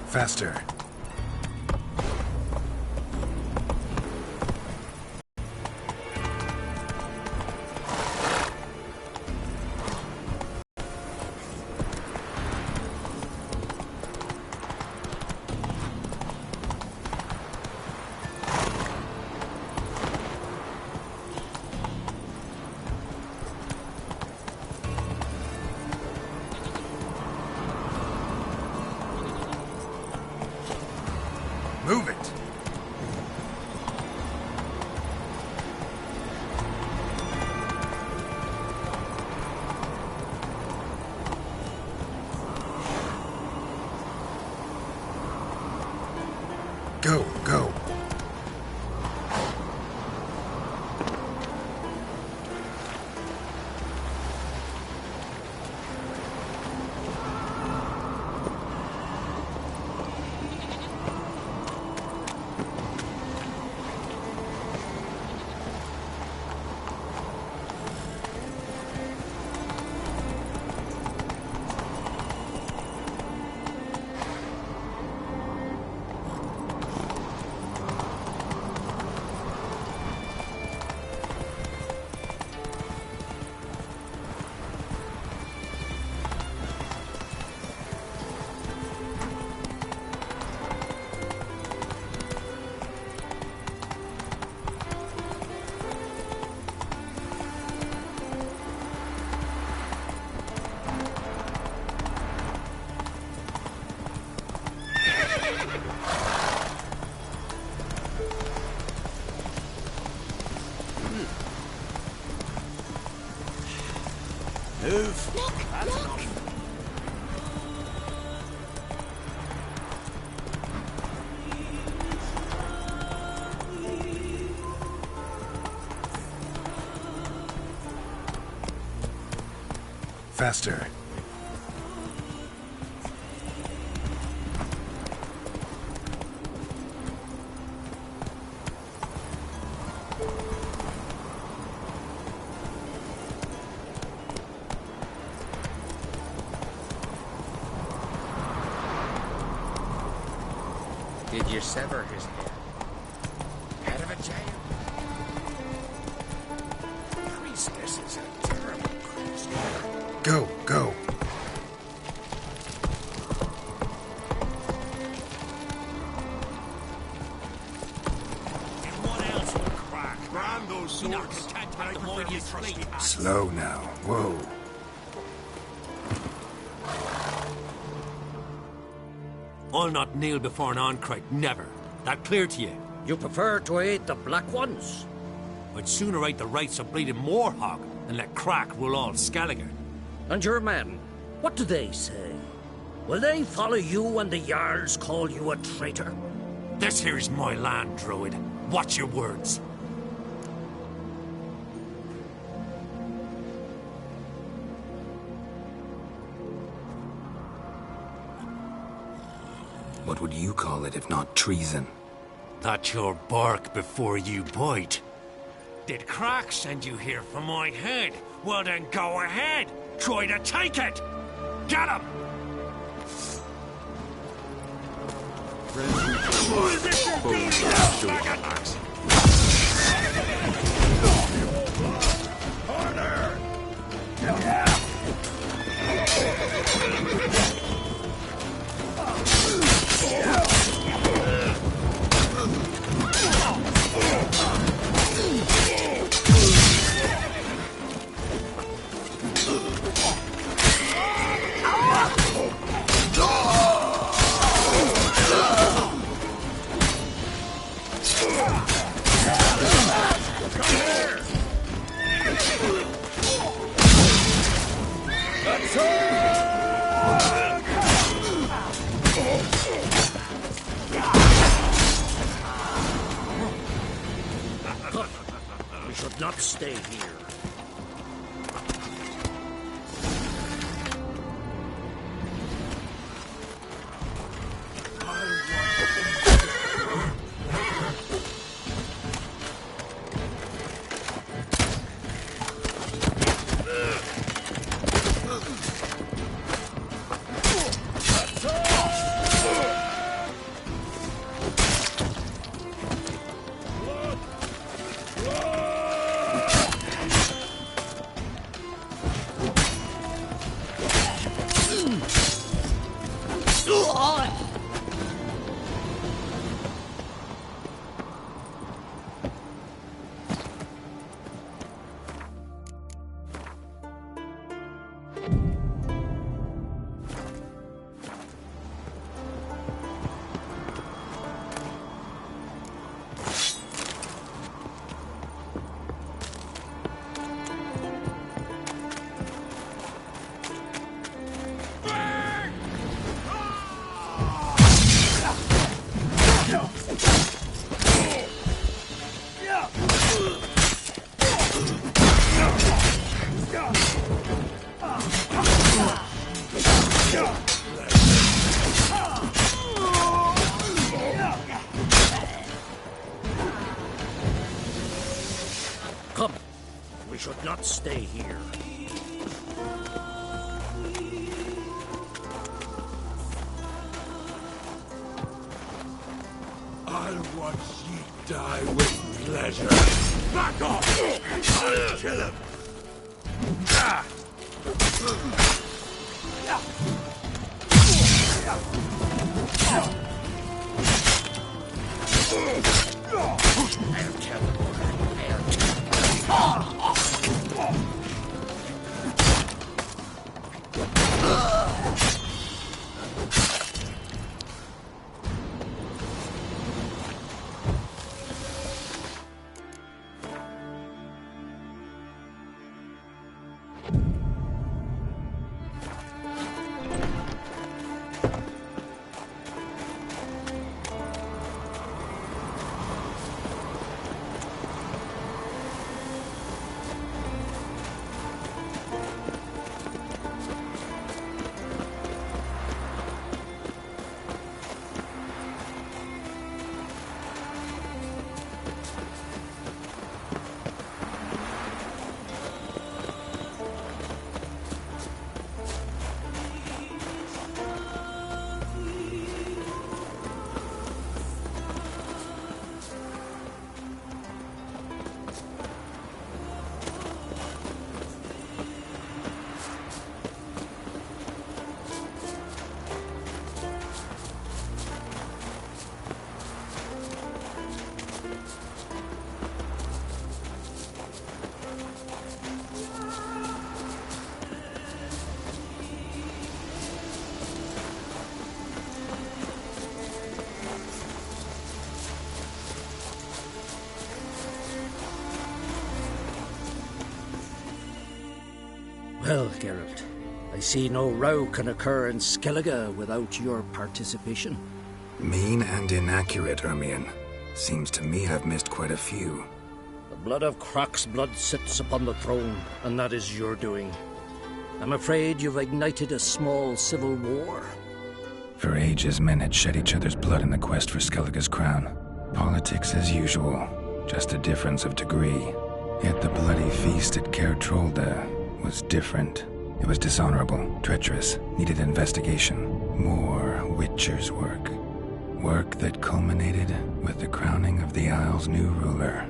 Faster. Move it! Go, go. Move. Look! Faster. Did you sever his head? Head of a jail? Priestess is a terrible creature. Go, go. And what else would crack? Brand those swords. You're not content with the more you sleep. Slow now. Whoa. I'll not kneel before an Oncrite, never. That clear to you? You prefer to aid the Black Ones? I'd sooner aid the rights of bleeding Moorhog than let Crack rule all Skelliger. And your men, what do they say? Will they follow you when the Jarls call you a traitor? This here's my land, Druid. Watch your words. What would you call it if not treason? That's your bark before you bite. Did Crack send you here for my head? Well then go ahead. Try to take it. Get him! We should not stay here. should not stay here. I'll watch ye die with pleasure. Back off! I'll kill him! Well, Geralt, I see no row can occur in Skellige without your participation. Mean and inaccurate, Ermion. Seems to me I've missed quite a few. The blood of Croc's blood sits upon the throne, and that is your doing. I'm afraid you've ignited a small civil war. For ages, men had shed each other's blood in the quest for Skellige's crown. Politics as usual, just a difference of degree. Yet the bloody feast at Caer Trolda was different. It was dishonorable, treacherous, needed investigation. More Witcher's work. Work that culminated with the crowning of the Isle's new ruler.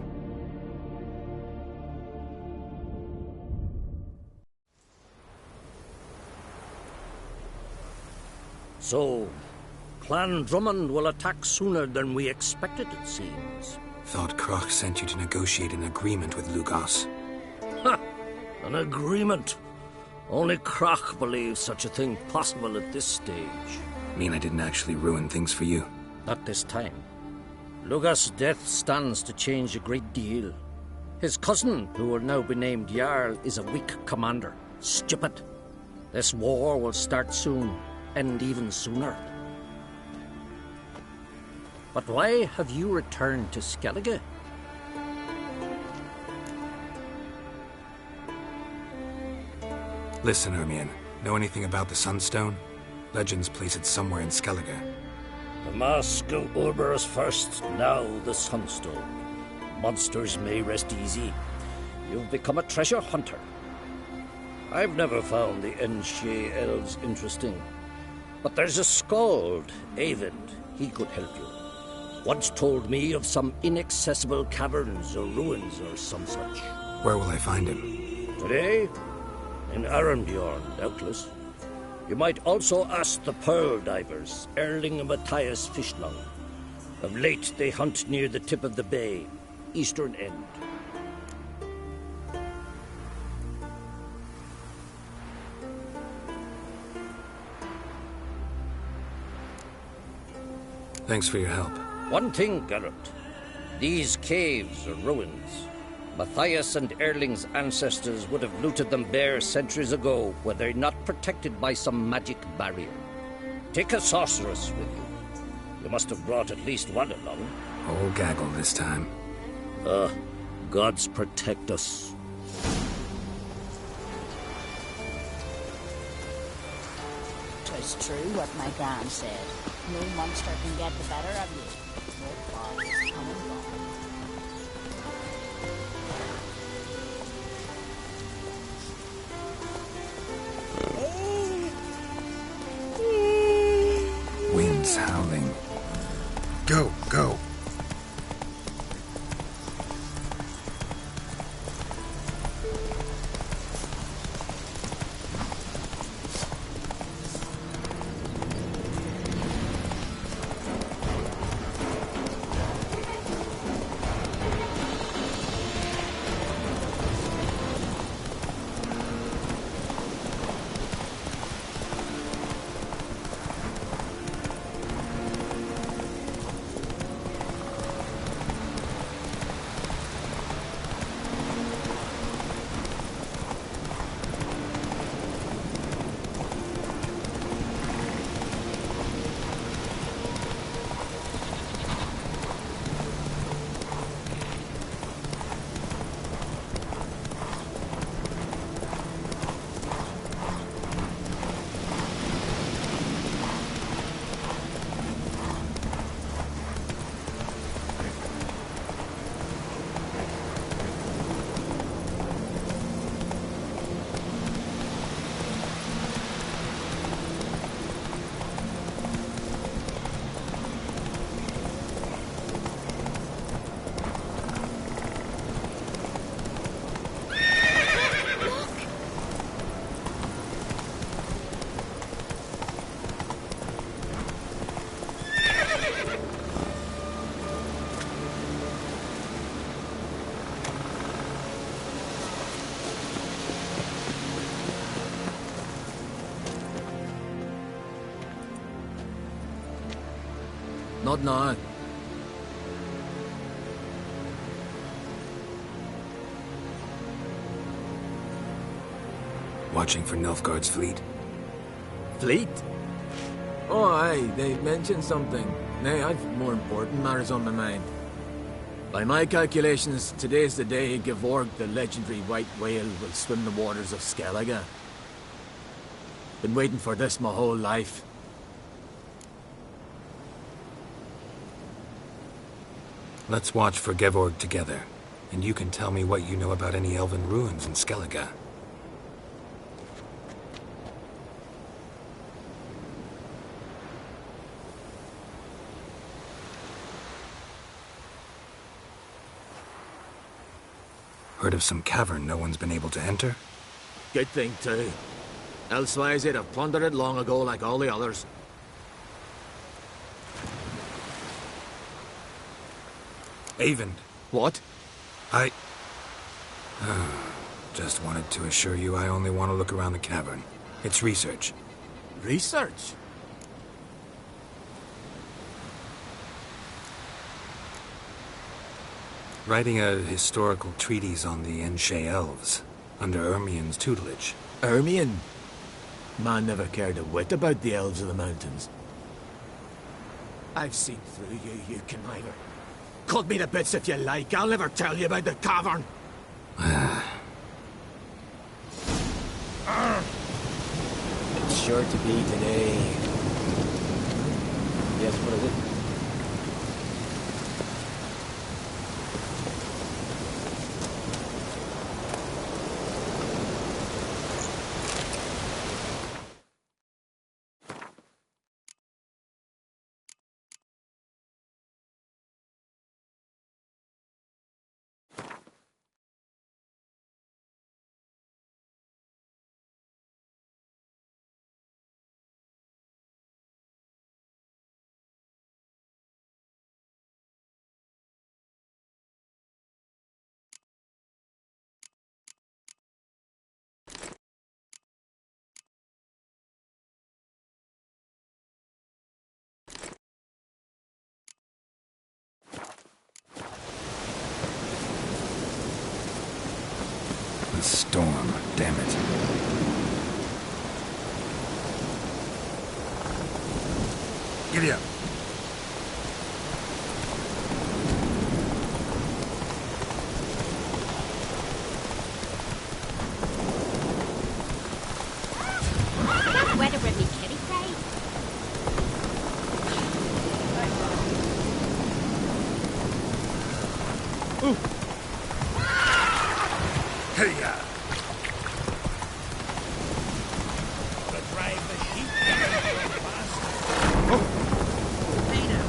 So, Clan Drummond will attack sooner than we expected, it seems. Thought Croc sent you to negotiate an agreement with Lugos. Ha! An agreement? Only Croc believes such a thing possible at this stage. Mean I didn't actually ruin things for you? Not this time. Lugos' death stands to change a great deal. His cousin, who will now be named Jarl, is a weak commander. Stupid. This war will start soon, end even sooner. But why have you returned to Skellige? Listen, Ermion. Know anything about the Sunstone? Legends place it somewhere in Skellige. The Mask of Urberus first, now the Sunstone. Monsters may rest easy. You've become a treasure hunter. I've never found the Enshe elves interesting. But there's a skald, Eyvind. He could help you. Once told me of some inaccessible caverns or ruins or some such. Where will I find him? Today? In Arenbjorn, doubtless. You might also ask the Pearl Divers, Erling and Matthias Fishlung. Of late, they hunt near the tip of the bay, eastern end. Thanks for your help. One thing, Geralt. These caves are ruins. Matthias and Erling's ancestors would have looted them bare centuries ago were they not protected by some magic barrier. Take a sorceress with you. You must have brought at least one along. Whole gaggle this time. Gods protect us. "'Tis true what my gran said. No monster can get the better of you. No fog is come and gone." Go, go. Not now. Watching for Nilfgaard's fleet. Fleet? Oh, aye, they mentioned something. Nay, I've more important matters on my mind. By my calculations, today's the day Gevorg, the legendary white whale, will swim the waters of Skellige. Been waiting for this my whole life. Let's watch for Gevorg together, and you can tell me what you know about any elven ruins in Skellige. Heard of some cavern no one's been able to enter? Good thing, too. Elsewise, they'd have plundered it long ago like all the others. Avon. What? I... just wanted to assure you I only want to look around the cavern. It's research. Research? Writing a historical treatise on the Enshe elves, under Ermien's tutelage. Ermien? Man never cared a whit about the elves of the mountains. I've seen through you, you conniver. Cut me to bits if you like, I'll never tell you about the cavern. It's sure to be today. Yes, what is it? The storm, damn it. Giddy up. That weather with me, kitty pray. Hey, To drive the sheep down so fast. Oh. Hey now.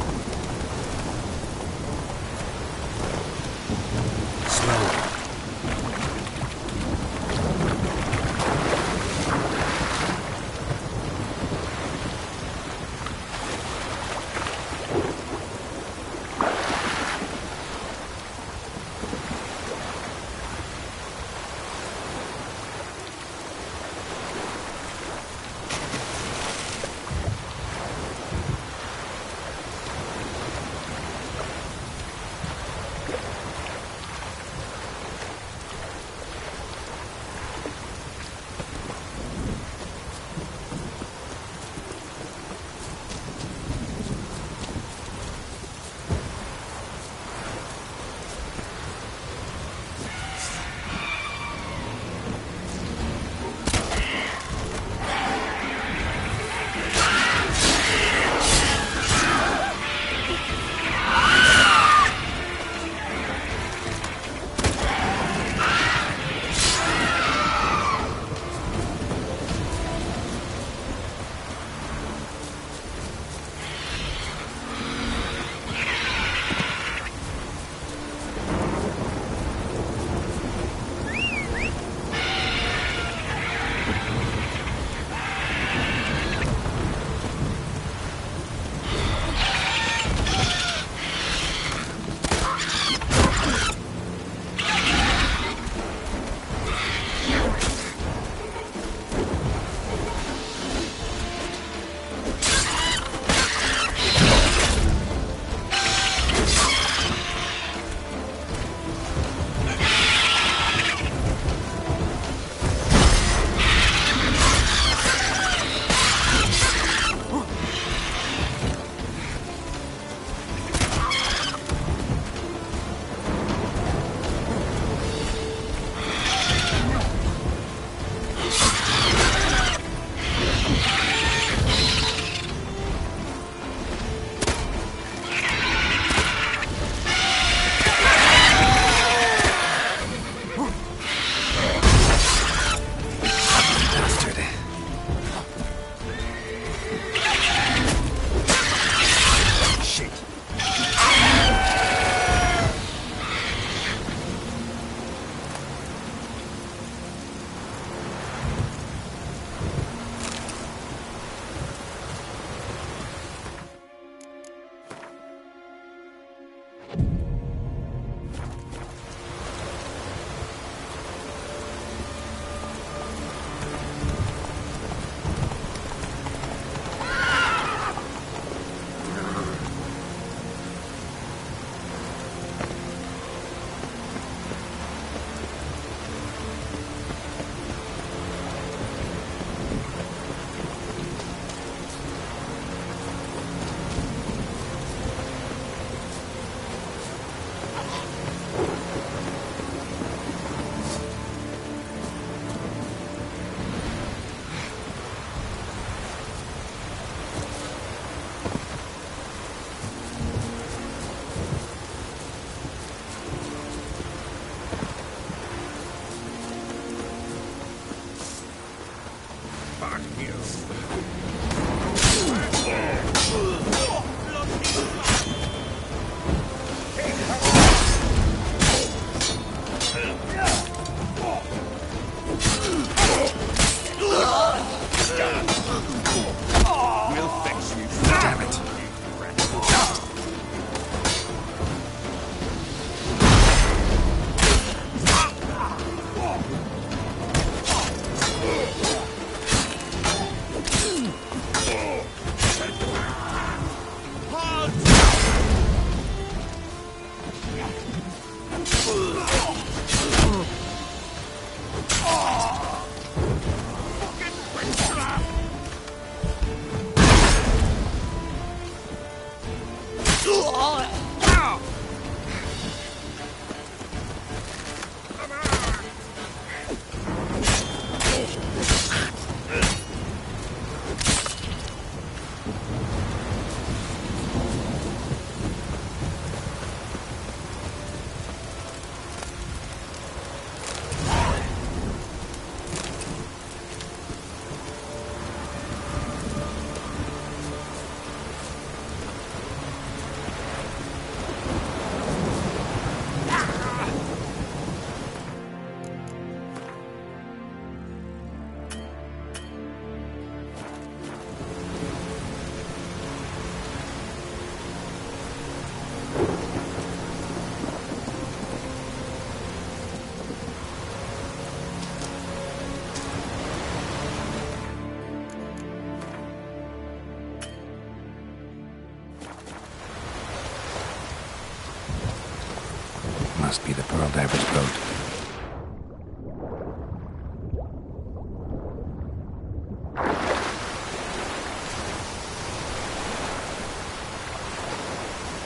Must be the Pearl Diver's boat.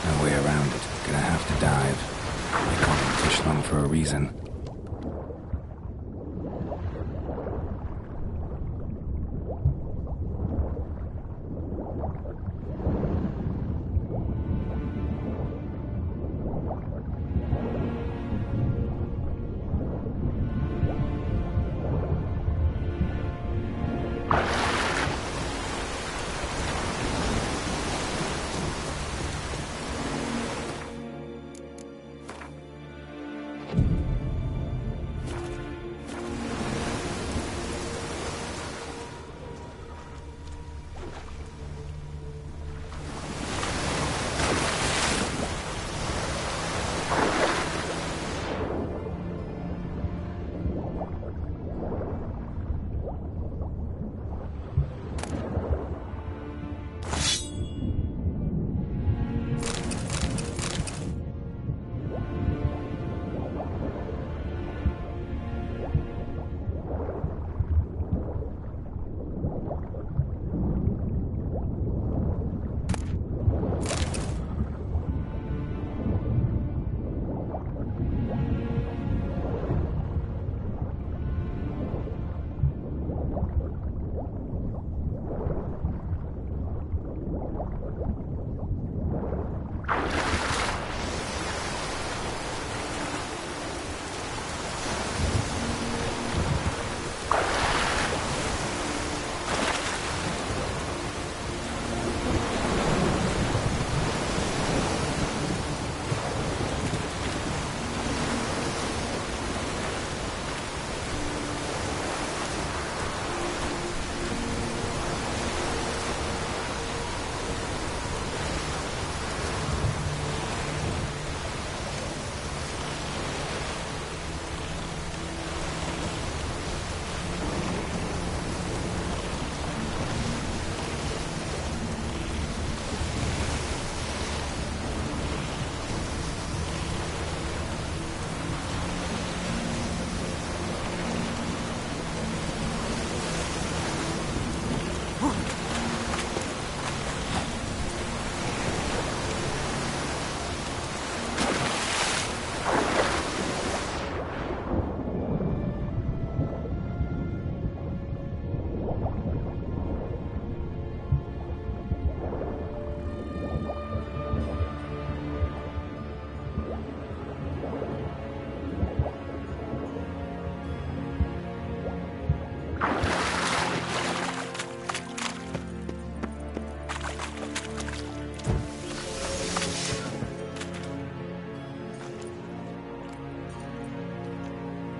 No way around it. Gonna have to dive. They call him Tishlung for a reason.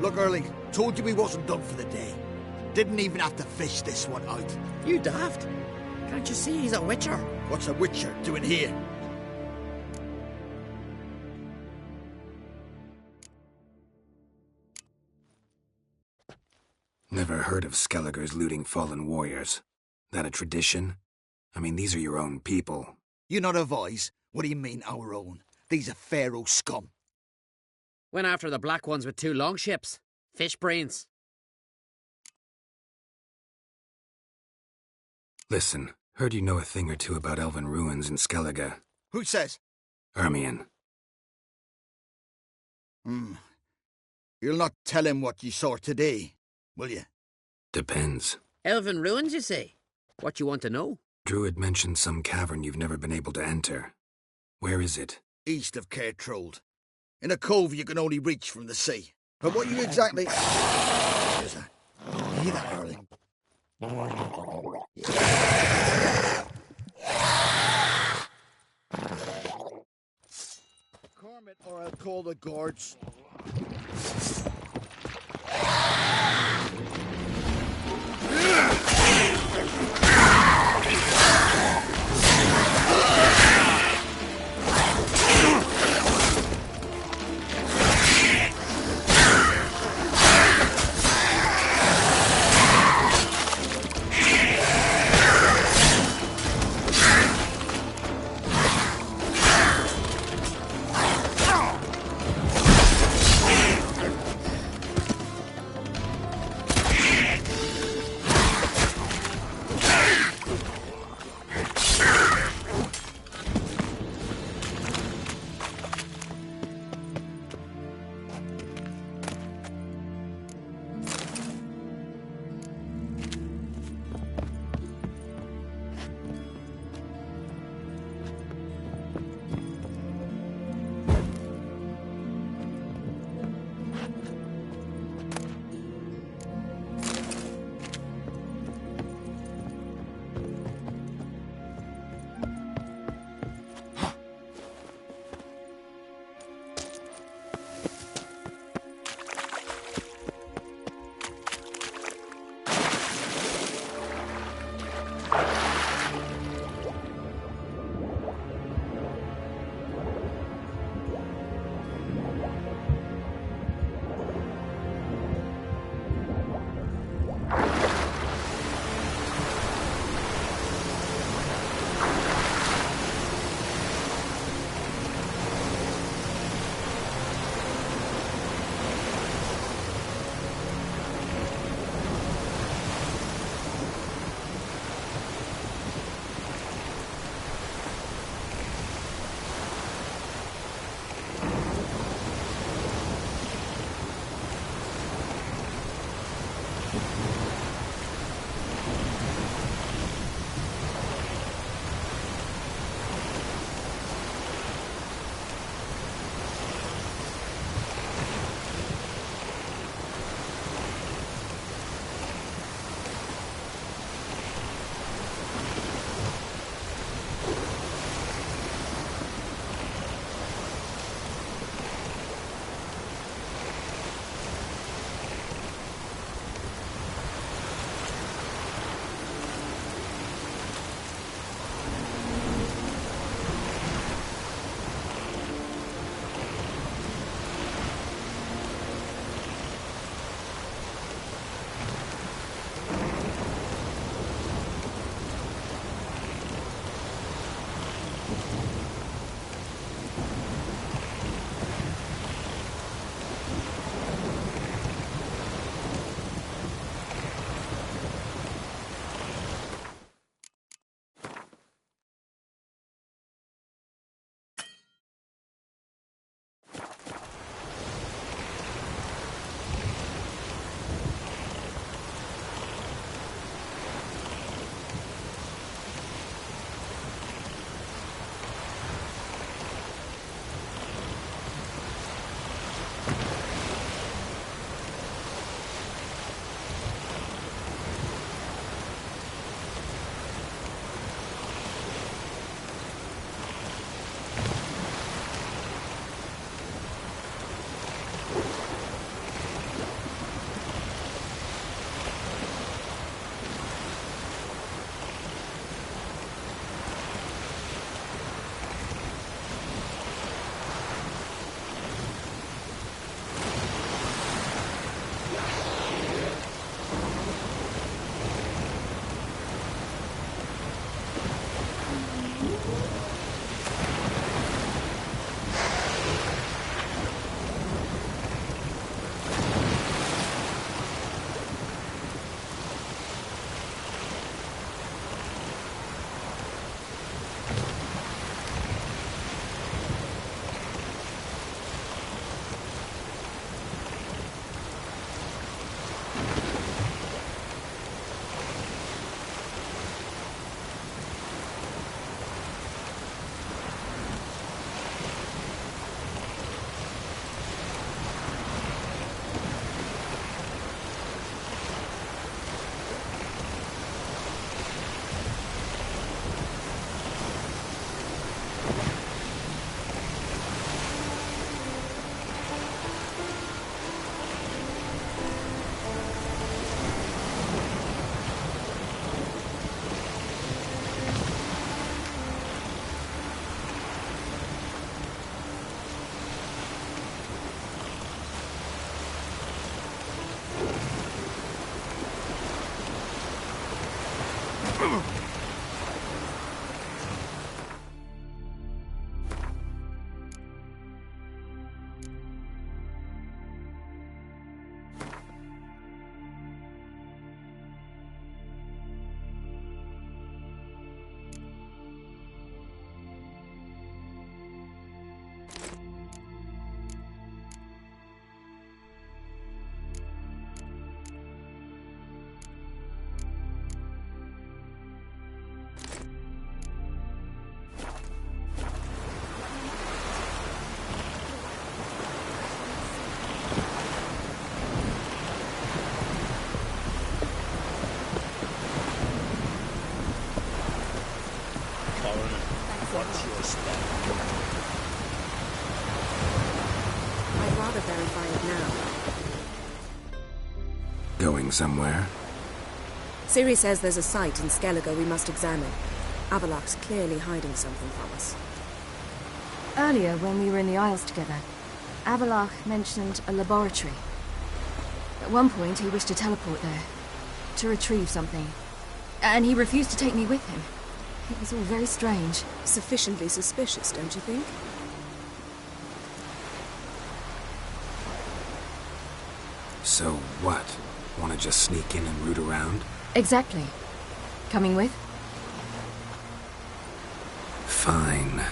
Look, Early, told you we wasn't done for the day. Didn't even have to fish this one out. You daft. Can't you see he's a witcher? What's a witcher doing here? Never heard of Skelligers looting fallen warriors. That a tradition? I mean, these are your own people. You not advise? What do you mean, our own? These are Pharaoh scum. Went after the black ones with 2 longships. Fish brains. Listen, heard you know a thing or two about elven ruins in Skellige. Who says? Hermione. You'll not tell him what you saw today, will you? Depends. Elven ruins, you say? What you want to know? Druid mentioned some cavern you've never been able to enter. Where is it? East of Cairtrold. In a cove you can only reach from the sea. But what you exactly... Here's that. Hear that, Erling? Cormit, or I'll call the guards. step. I'd rather verify it now. Going somewhere? Ciri says there's a site in Skellige we must examine. Avallac'h's clearly hiding something from us. Earlier, when we were in the Isles together, Avallac'h mentioned a laboratory. At one point, he wished to teleport there, to retrieve something. And he refused to take me with him. It was all very strange. Sufficiently suspicious, don't you think? So what? Want to just sneak in and root around? Exactly. Coming with? Fine.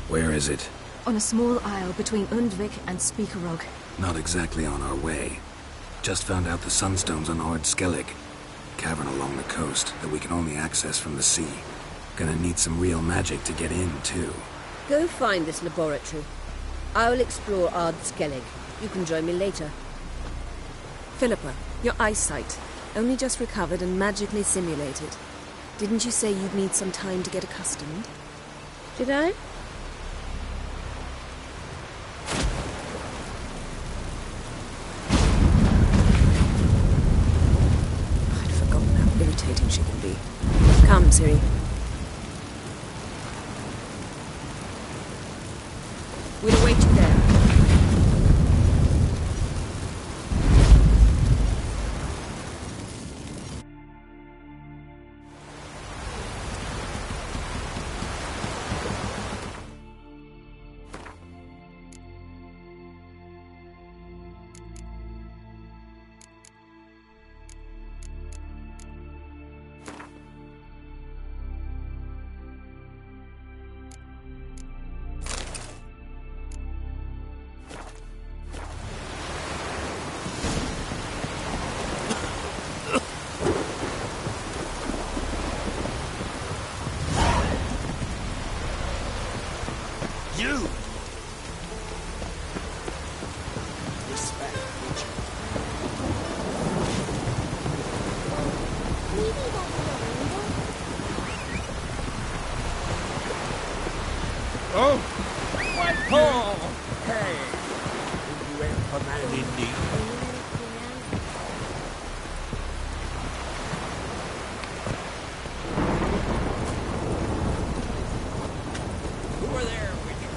Where is it? On a small isle between Undvik and Speakerog. Not exactly on our way. Just found out the sunstones on Ord Skellig. Cavern along the coast that we can only access from the sea. Gonna need some real magic to get in, too. Go find this laboratory. I will explore Ard Skellig. You can join me later. Philippa, your eyesight. Only just recovered and magically simulated. Didn't you say you'd need some time to get accustomed? Did I? I'd forgotten how irritating she can be. Come, Ciri. We'll await you there. You! Respect, Richard. Oh! What? Oh! Hey! You ain't commanding me. Who are there with you?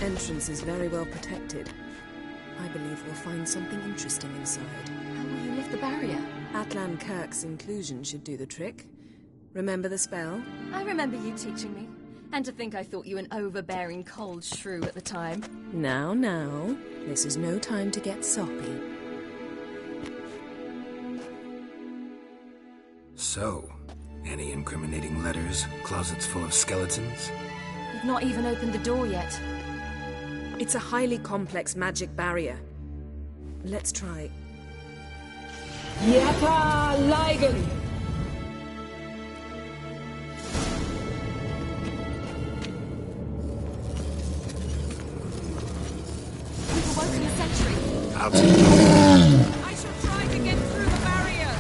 Entrance is very well protected. I believe we'll find something interesting inside. How will you lift the barrier? Atlan Kirk's inclusion should do the trick. Remember the spell? I remember you teaching me. And to think I thought you an overbearing cold shrew at the time. Now, now. This is no time to get soppy. So, any incriminating letters? Closets full of skeletons? You've not even opened the door yet. It's a highly complex magic barrier. Let's try. Yata Ligen! We've awoken the sentry. I'll take it. I shall try to get through the barrier.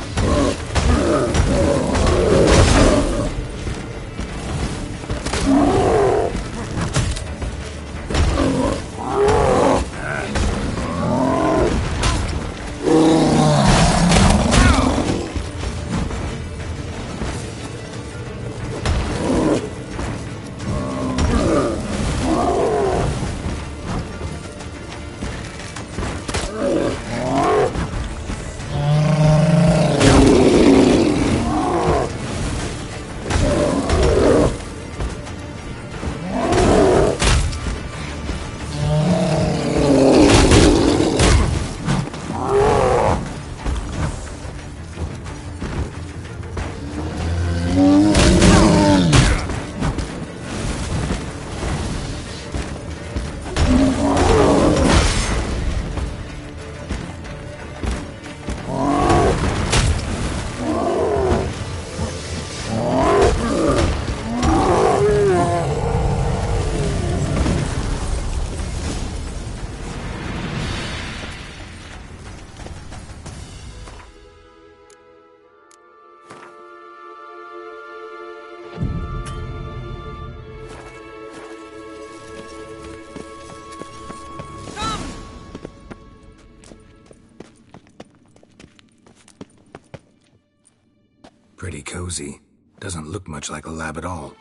Pretty cozy. Doesn't look much like a lab at all.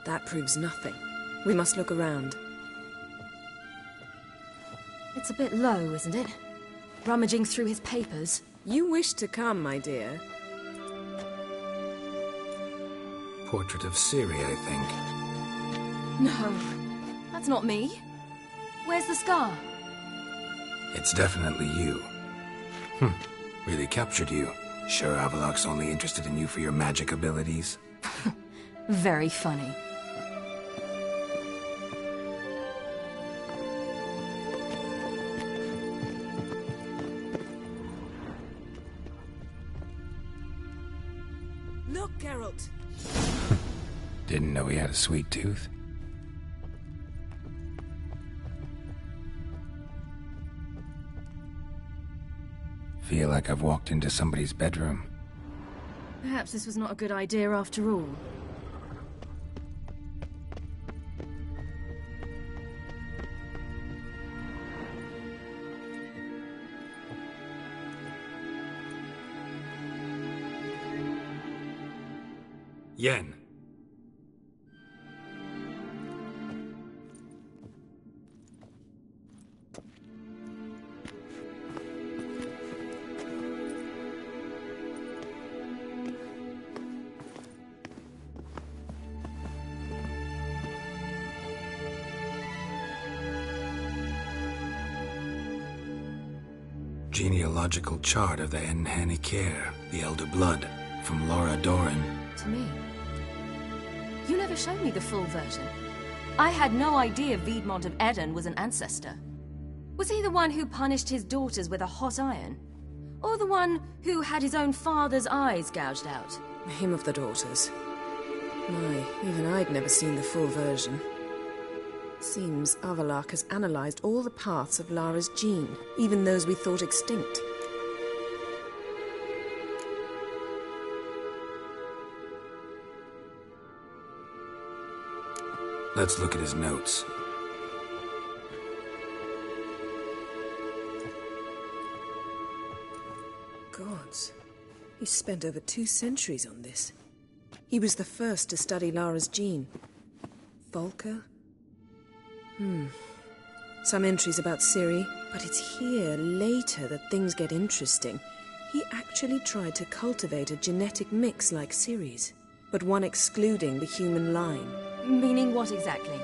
That proves nothing. We must look around. It's a bit low, isn't it? Rummaging through his papers. You wish to come, my dear. Portrait of Ciri, I think. No, that's not me. Where's the scar? It's definitely you. Really captured you. Sure Avallac'h's only interested in you for your magic abilities? Very funny. Look, Geralt! Didn't know he had a sweet tooth. Feel like I've walked into somebody's bedroom. Perhaps this was not a good idea after all. Yen. Genealogical chart of the Enhanikare, the Elder Blood, from Laura Doran. To me. You never showed me the full version. I had no idea Viedmont of Eden was an ancestor. Was he the one who punished his daughters with a hot iron? Or the one who had his own father's eyes gouged out? Him of the daughters. My, even I'd never seen the full version. Seems Avallac'h has analyzed all the parts of Lara's gene, even those we thought extinct. Let's look at his notes. Gods. He spent over 2 centuries on this. He was the first to study Lara's gene. Volker? Some entries about Ciri, but it's here, later, that things get interesting. He actually tried to cultivate a genetic mix like Ciri's, but one excluding the human line. Meaning what exactly?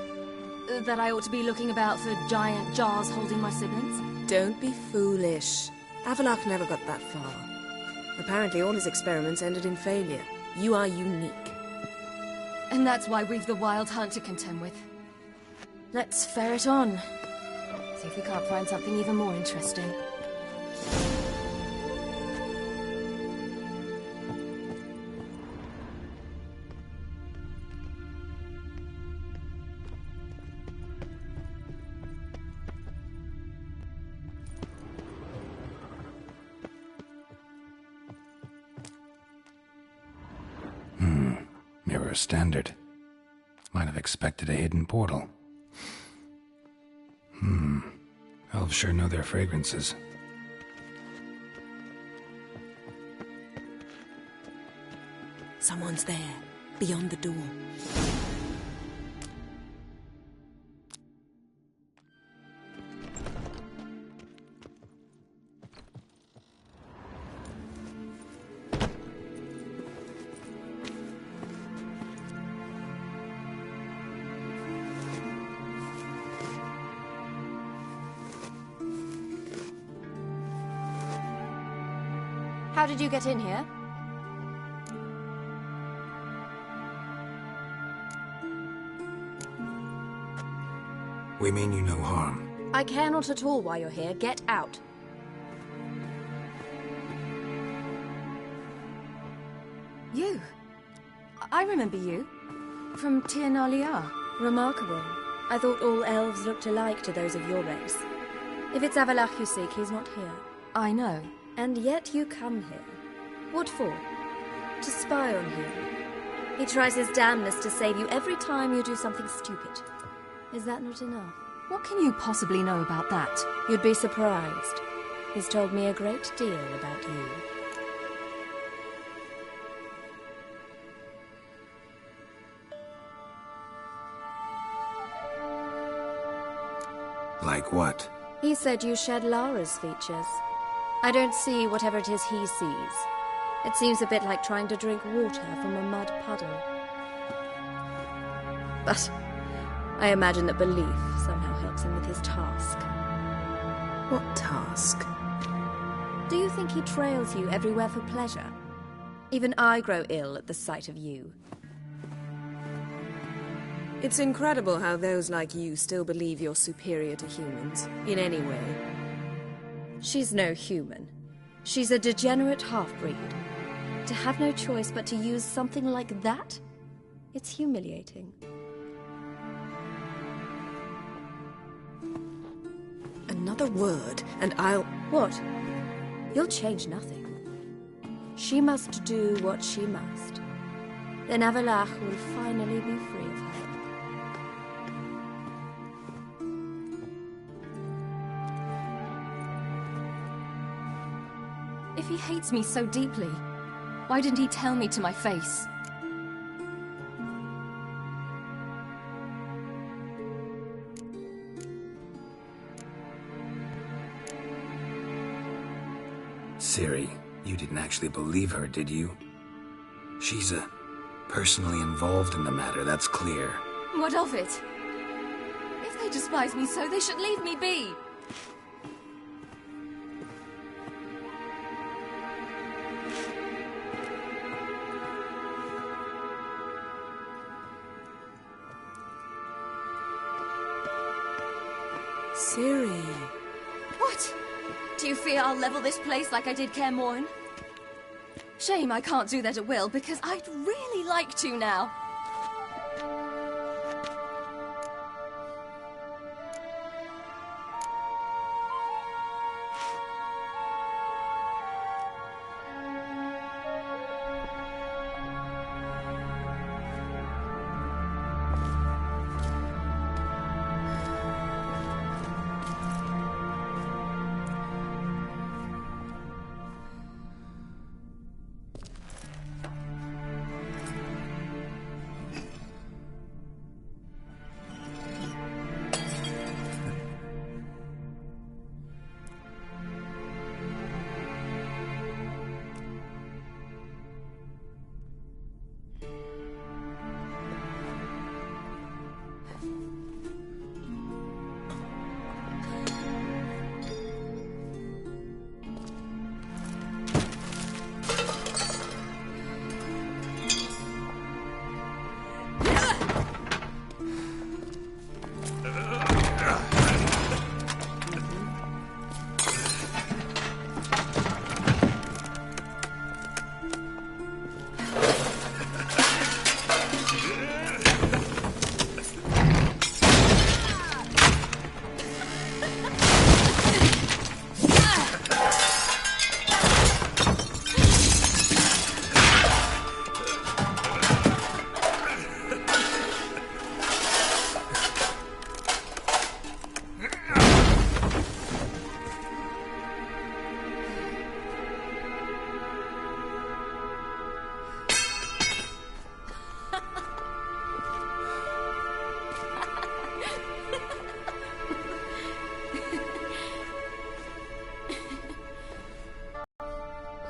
That I ought to be looking about for giant jars holding my siblings? Don't be foolish. Avallac'h never got that far. Apparently all his experiments ended in failure. You are unique. And that's why we've the Wild Hunt to contend with. Let's ferret on. See if we can't find something even more interesting. Mirror standard. Might have expected a hidden portal. Elves sure know their fragrances. Someone's there, beyond the door. How did you get in here? We mean you no harm. I care not at all why you're here. Get out. You. I remember you. From Tir Nalia. Remarkable. I thought all elves looked alike to those of your race. If it's Avallac'h you seek, he's not here. I know. And yet you come here. What for? To spy on him. He tries his damnedest to save you every time you do something stupid. Is that not enough? What can you possibly know about that? You'd be surprised. He's told me a great deal about you. Like what? He said you shared Lara's features. I don't see whatever it is he sees. It seems a bit like trying to drink water from a mud puddle. But I imagine that belief somehow helps him with his task. What task? Do you think he trails you everywhere for pleasure? Even I grow ill at the sight of you. It's incredible how those like you still believe you're superior to humans, in any way. She's no human. She's a degenerate half-breed. To have no choice but to use something like that? It's humiliating. Another word, and I'll... What? You'll change nothing. She must do what she must. Then Avalach will finally be free of her. If he hates me so deeply, why didn't he tell me to my face? Ciri, you didn't actually believe her, did you? She's personally involved in the matter, that's clear. What of it? If they despise me so, they should leave me be. Ciri. What? Do you fear I'll level this place like I did Kaer Morhen? Shame I can't do that at will, because I'd really like to now.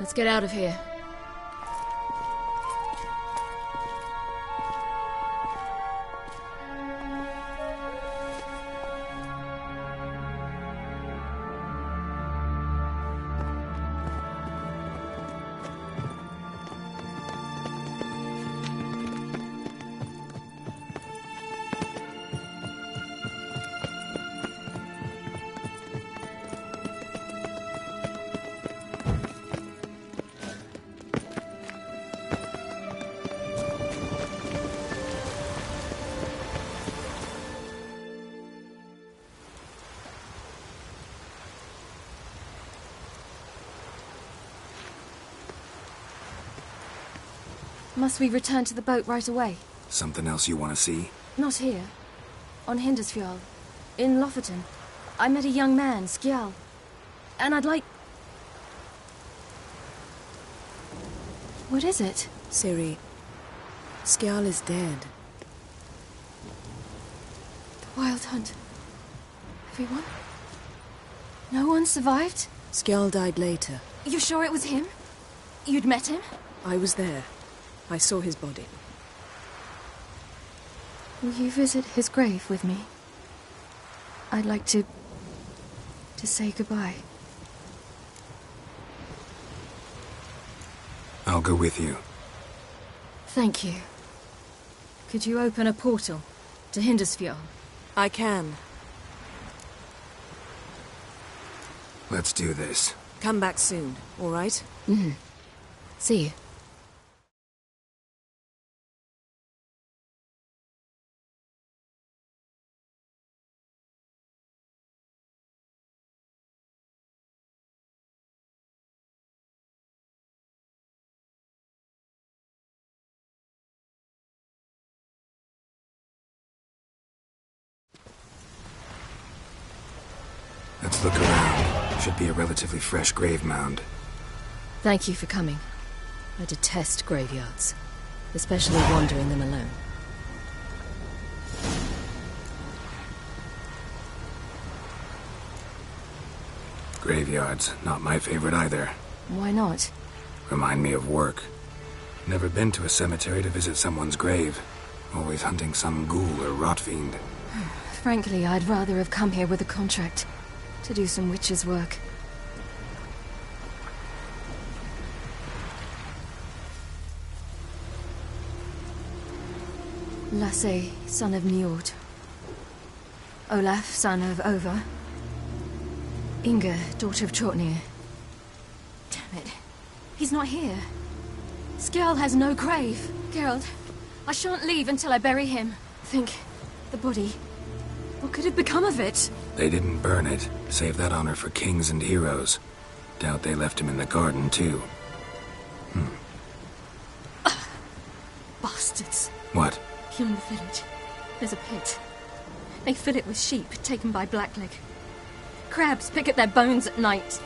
Let's get out of here. Must we return to the boat right away? Something else you want to see? Not here. On Hindersfjall. In Lofoten. I met a young man, Skjal. And I'd like... What is it? Ciri, Skjal is dead. The Wild Hunt. Everyone? No one survived? Skjarl died later. You sure it was him? You'd met him? I was there. I saw his body. Will you visit his grave with me? I'd like to say goodbye. I'll go with you. Thank you. Could you open a portal to Hindersfjord? I can. Let's do this. Come back soon, all right? Mm-hmm. See you. Let's look around. Should be a relatively fresh grave mound. Thank you for coming. I detest graveyards, especially wandering them alone. Graveyards, not my favorite either. Why not? Remind me of work. Never been to a cemetery to visit someone's grave. Always hunting some ghoul or rot fiend. Frankly, I'd rather have come here with a contract to do some witch's work. Lasse, son of Njord. Olaf, son of Over. Inga, daughter of Trotnir. Damn it. He's not here. Skjarl has no grave. Geralt, I shan't leave until I bury him. Think, the body. What could have become of it? They didn't burn it. Save that honor for kings and heroes. Doubt they left him in the garden, too. Bastards. What? Here in the village, there's a pit. They fill it with sheep taken by Blackleg. Crabs pick at their bones at night.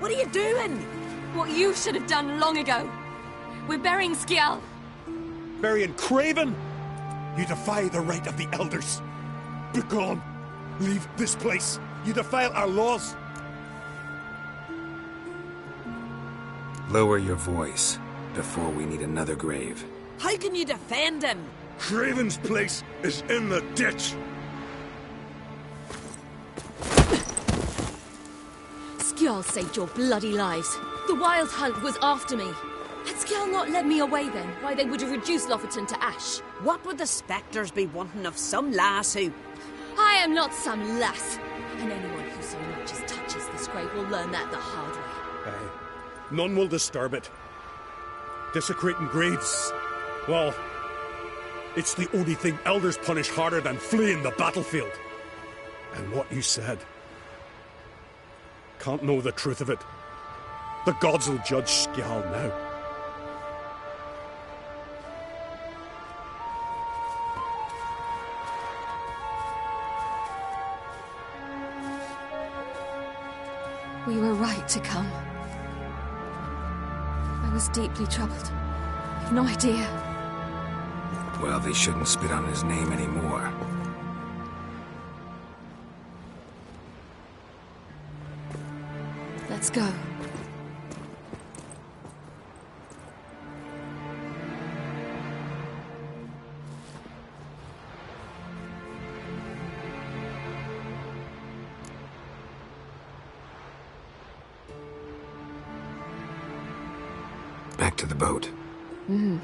What are you doing? What you should have done long ago. We're burying Skjarl. Burying Craven? You defy the right of the elders. Begone. Leave this place. You defile our laws. Lower your voice before we need another grave. How can you defend him? Craven's place is in the ditch. Skjarl saved your bloody lives. The Wild Hunt was after me. Had Skjarl not led me away then, why they would have reduced Lofoten to ash. What would the spectres be wanting of some lass who... I am not some lass. And anyone who so much as touches this grave will learn that the hard way. Aye. None will disturb it. Desecrating graves, well, it's the only thing elders punish harder than fleeing the battlefield. And what you said... Can't know the truth of it. The gods will judge Skjarl now. We were right to come. I was deeply troubled. You've no idea. Well, they shouldn't spit on his name anymore. Let's go. back to the boat. Mm-hmm.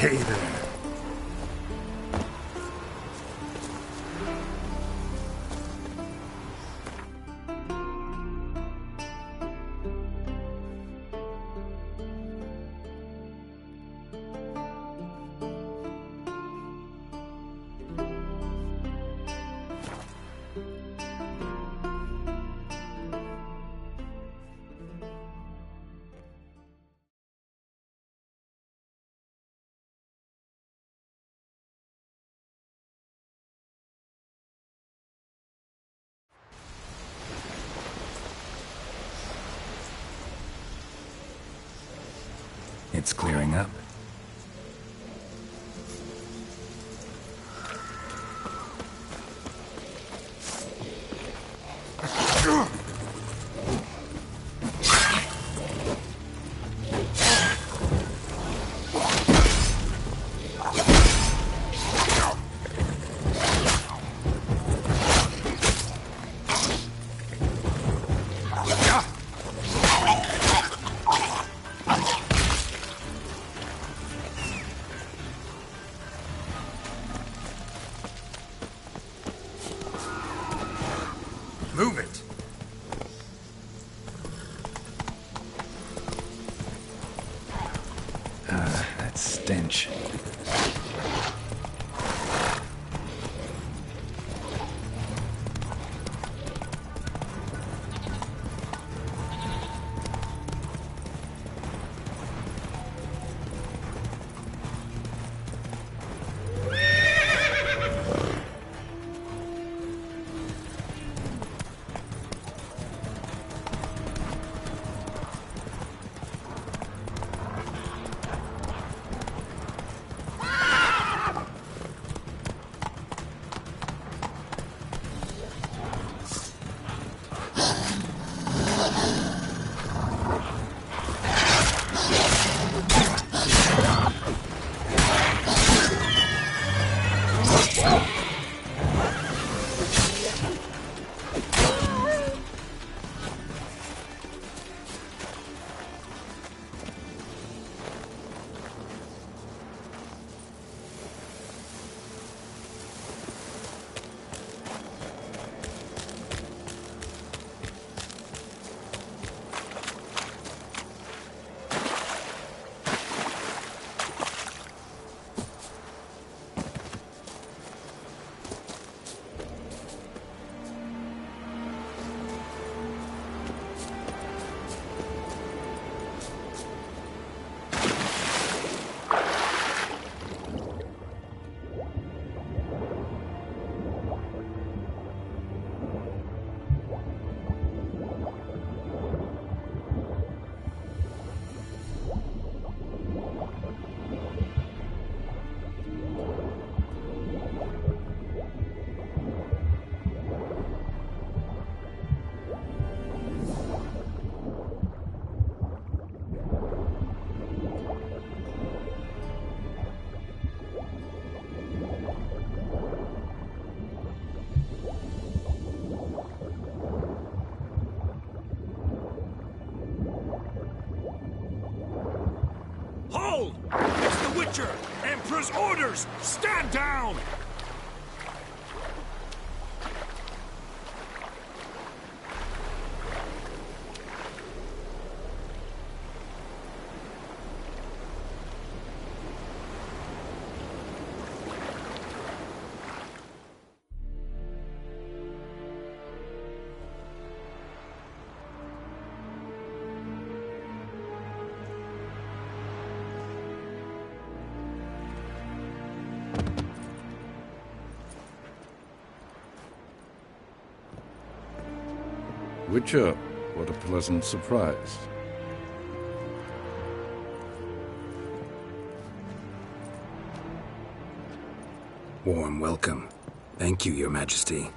Hey there. It's clearing up. Move it! That stench. Hold! It's the Witcher! Emperor's orders! Stand down! Witcher, what a pleasant surprise. Warm welcome. Thank you, Your Majesty.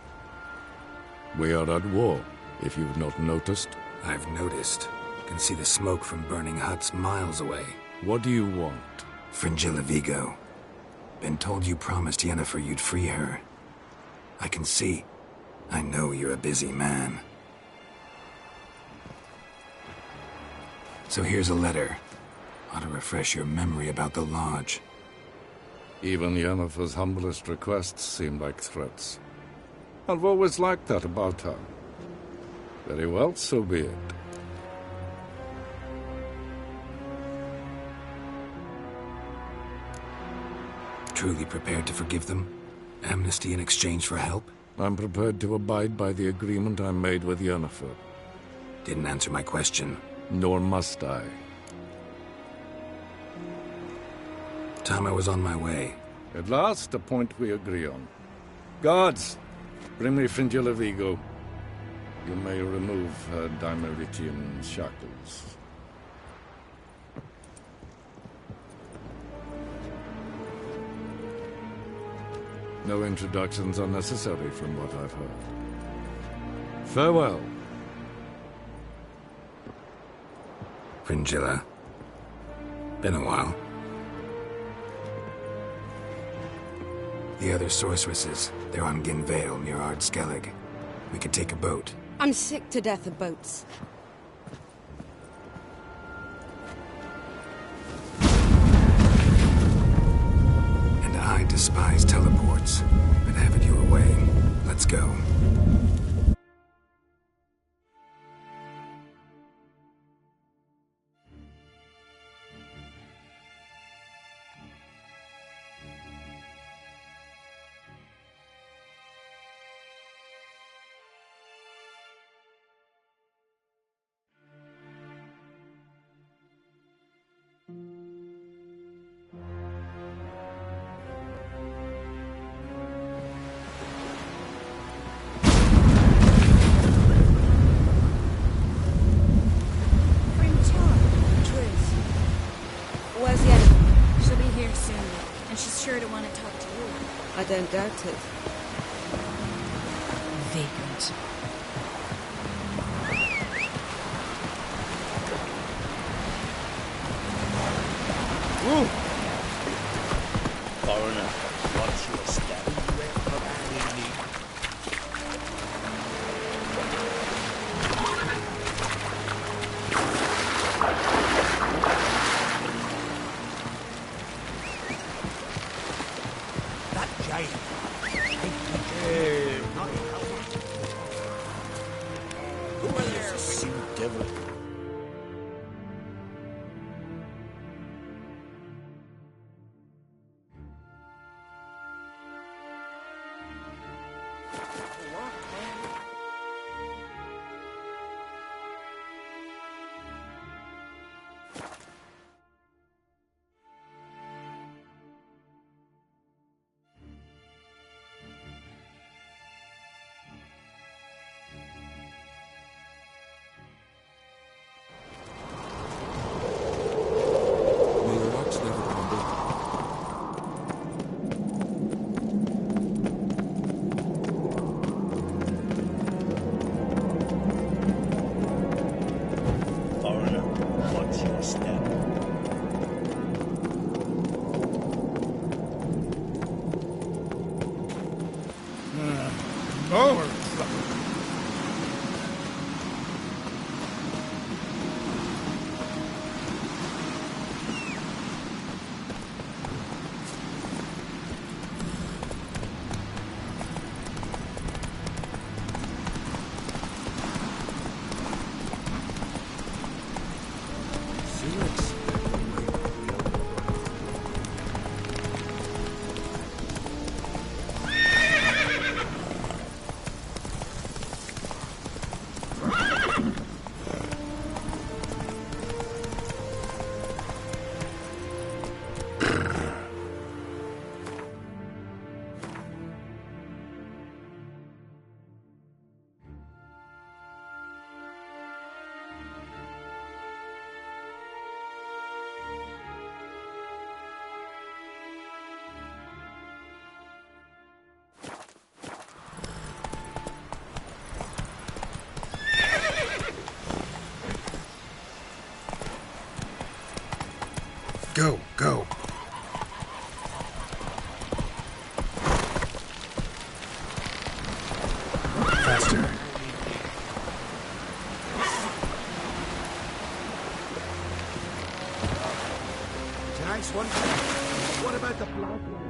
We are at war, if you've not noticed. I've noticed. Can see the smoke from burning huts miles away. What do you want? Fringilla Vigo. Been told you promised Yennefer you'd free her. I can see. I know you're a busy man. So here's a letter. Ought to refresh your memory about the Lodge. Even Yennefer's humblest requests seem like threats. I've always liked that about her. Very well, so be it. Truly prepared to forgive them? Amnesty in exchange for help? I'm prepared to abide by the agreement I made with Yennefer. Didn't answer my question. Nor must I. Time I was on my way. At last, a point we agree on. Guards, bring me Fringilla Vigo. You may remove her Dimeritian shackles. No introductions are necessary from what I've heard. Farewell. Fringilla. Been a while. The other sorceresses, they're on Ginvale near Ard Skellig. We could take a boat. I'm sick to death of boats. And I despise teleports, but have it your way. Let's go. I don't doubt it. Vagrant. Woo! Foreigner, what's your stabbing we need? That giant. Who are there? Sea devil. Go, go. Faster. Nice one. What about the blood?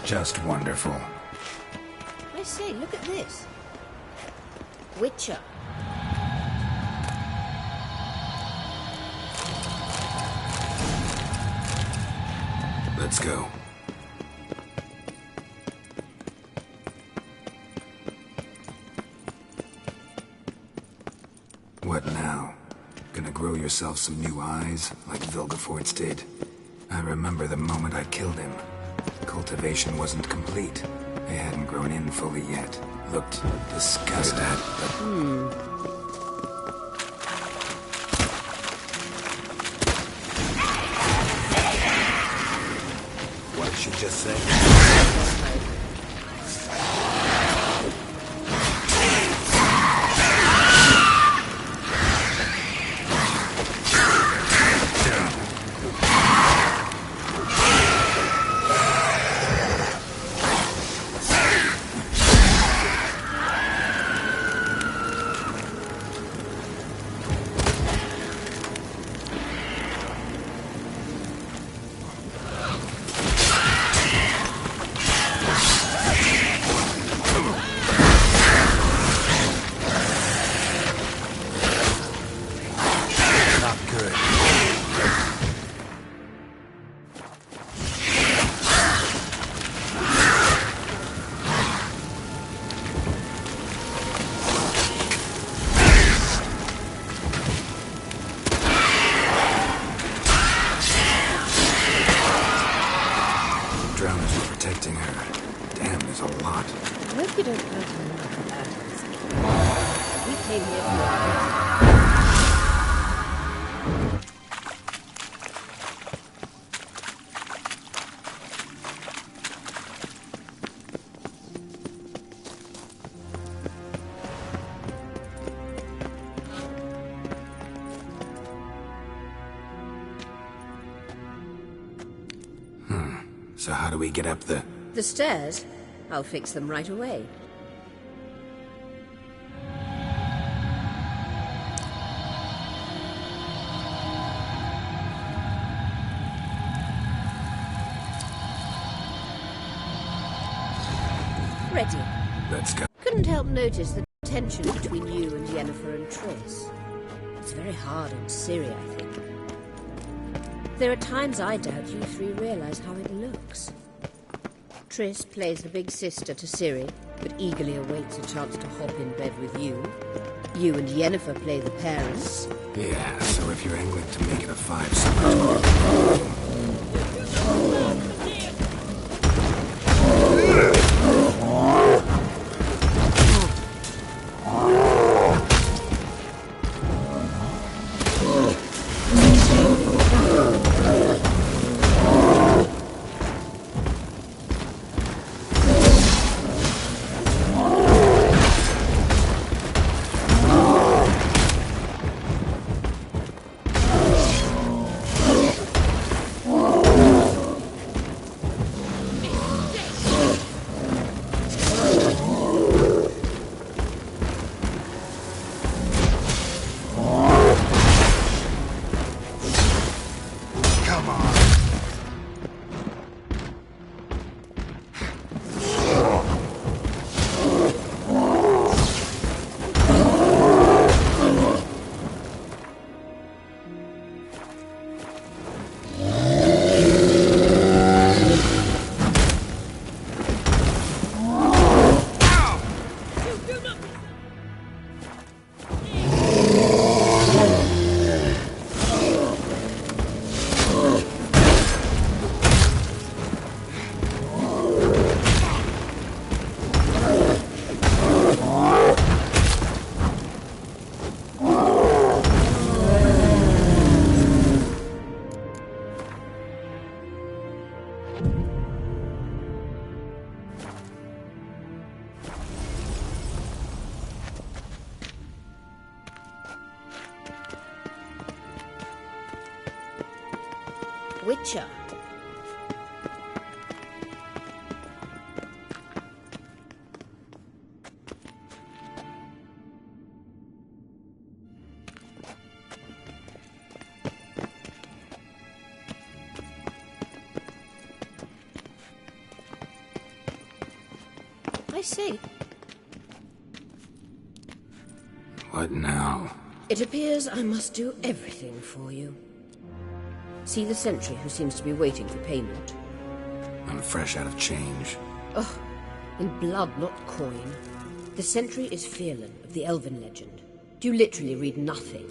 Just wonderful. I say, look at this. Witcher. Let's go. What now? Gonna grow yourself some new eyes, like Vilgefortz did? I remember the moment I killed him. Cultivation wasn't complete. They hadn't grown in fully yet. Looked disgusting, but... What did she just say? hope you don't come to another battles. We came here for So how do we get up the... The stairs? I'll fix them right away. Ready. Let's go. Couldn't help notice the tension between you and Yennefer and Triss. It's very hard on Ciri, I think. There are times I doubt you three realize how it looks. Triss plays the big sister to Ciri, but eagerly awaits a chance to hop in bed with you. You and Yennefer play the parents. Yeah, so if you're angling to make it a 5-summer... Witcher. I see. What now? It appears I must do everything for you. See the sentry who seems to be waiting for payment? I'm fresh out of change. Oh, in blood, not coin. The sentry is Fierlan of the Elven legend. Do you literally read nothing?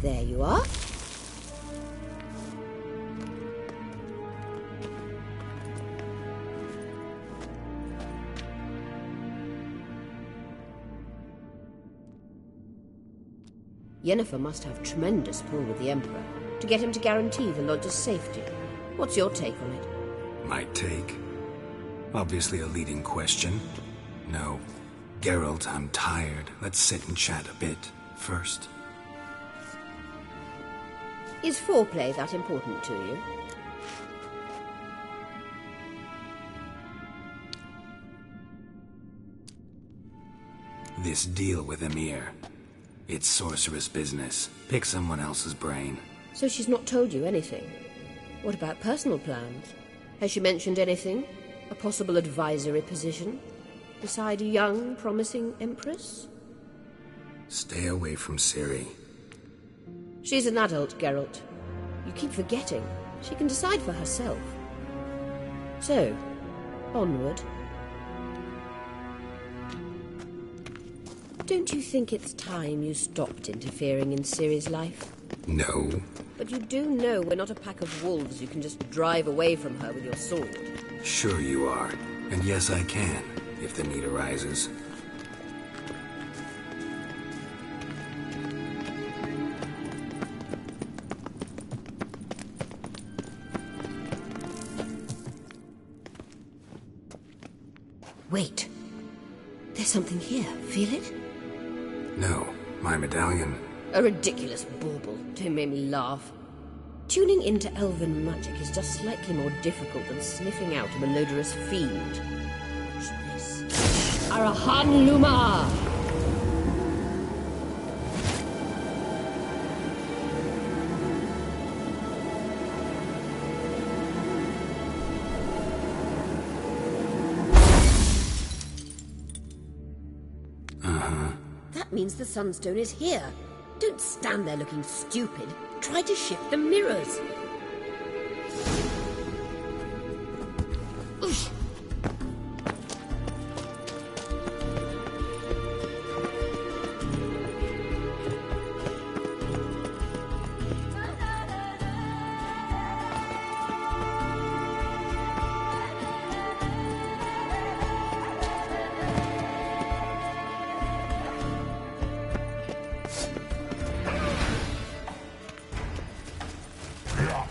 There you are. Yennefer must have tremendous pull with the Emperor to get him to guarantee the Lodge's safety. What's your take on it? My take? Obviously a leading question. No. Geralt, I'm tired. Let's sit and chat a bit first. Is foreplay that important to you? This deal with Emir. It's sorceress business. Pick someone else's brain. So she's not told you anything? What about personal plans? Has she mentioned anything? A possible advisory position? Beside a young, promising empress? Stay away from Ciri. She's an adult, Geralt. You keep forgetting. She can decide for herself. So, onward. Don't you think it's time you stopped interfering in Ciri's life? No. But you do know we're not a pack of wolves you can just drive away from her with your sword. Sure you are. And yes, I can, if the need arises. Wait. There's something here. Feel it? No, my medallion. A ridiculous bauble. Don't make me laugh. Tuning into elven magic is just slightly more difficult than sniffing out a malodorous fiend. Watch this. Arahan Luma! That means the Sunstone is here. Don't stand there looking stupid. Try to shift the mirrors. Oof. Yeah.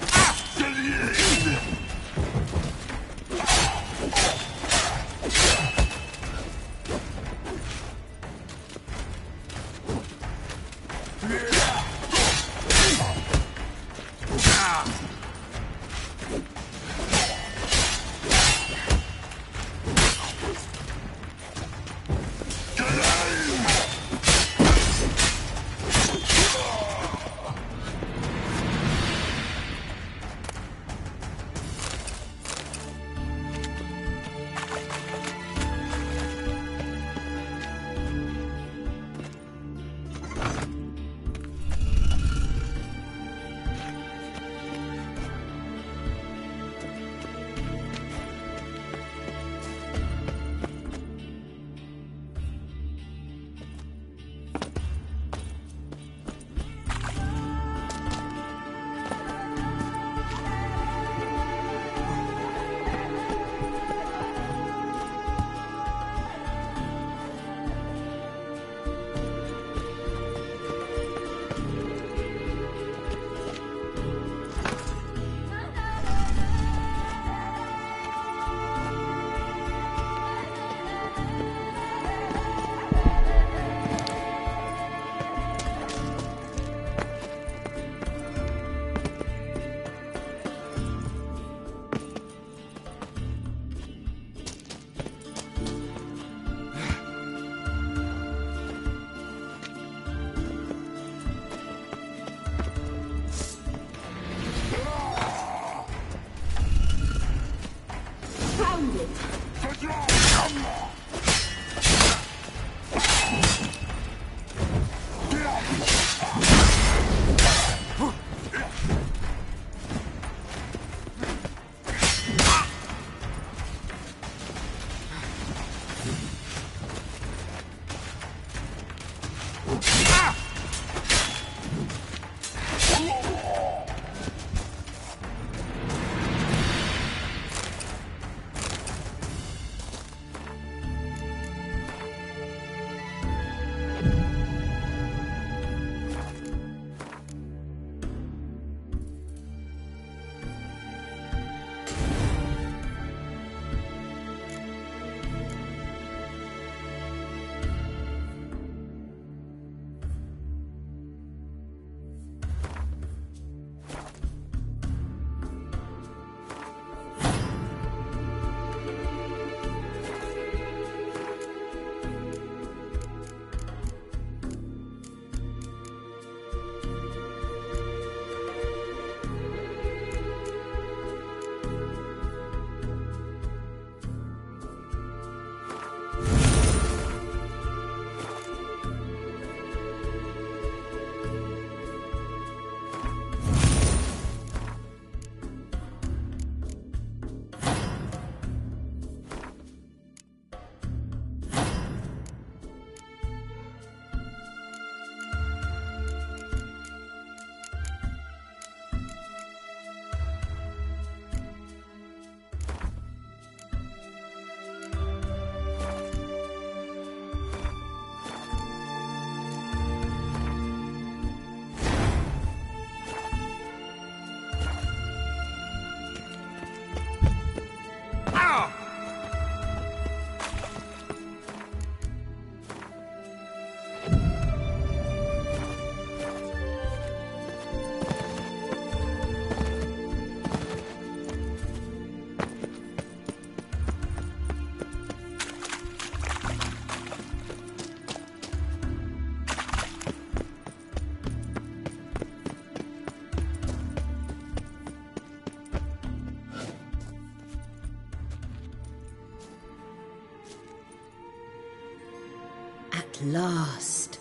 last.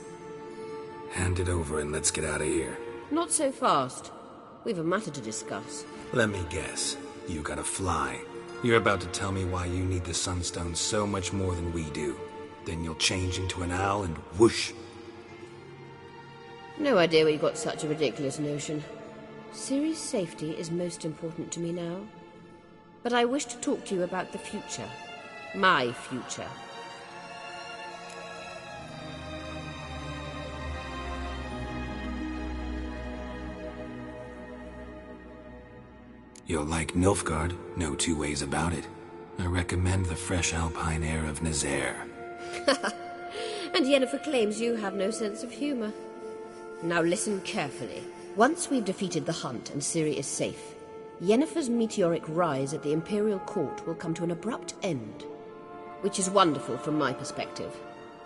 Hand it over and let's get out of here. Not so fast. We've a matter to discuss. Let me guess. You gotta fly. You're about to tell me why you need the Sunstone so much more than we do. Then you'll change into an owl and whoosh. No idea where you got such a ridiculous notion. Ciri's safety is most important to me now. But I wish to talk to you about the future. My future. You'll like Nilfgaard, no two ways about it. I recommend the fresh alpine air of Nazaire. And Yennefer claims you have no sense of humor. Now listen carefully. Once we've defeated the hunt and Ciri is safe, Yennefer's meteoric rise at the Imperial Court will come to an abrupt end. Which is wonderful from my perspective.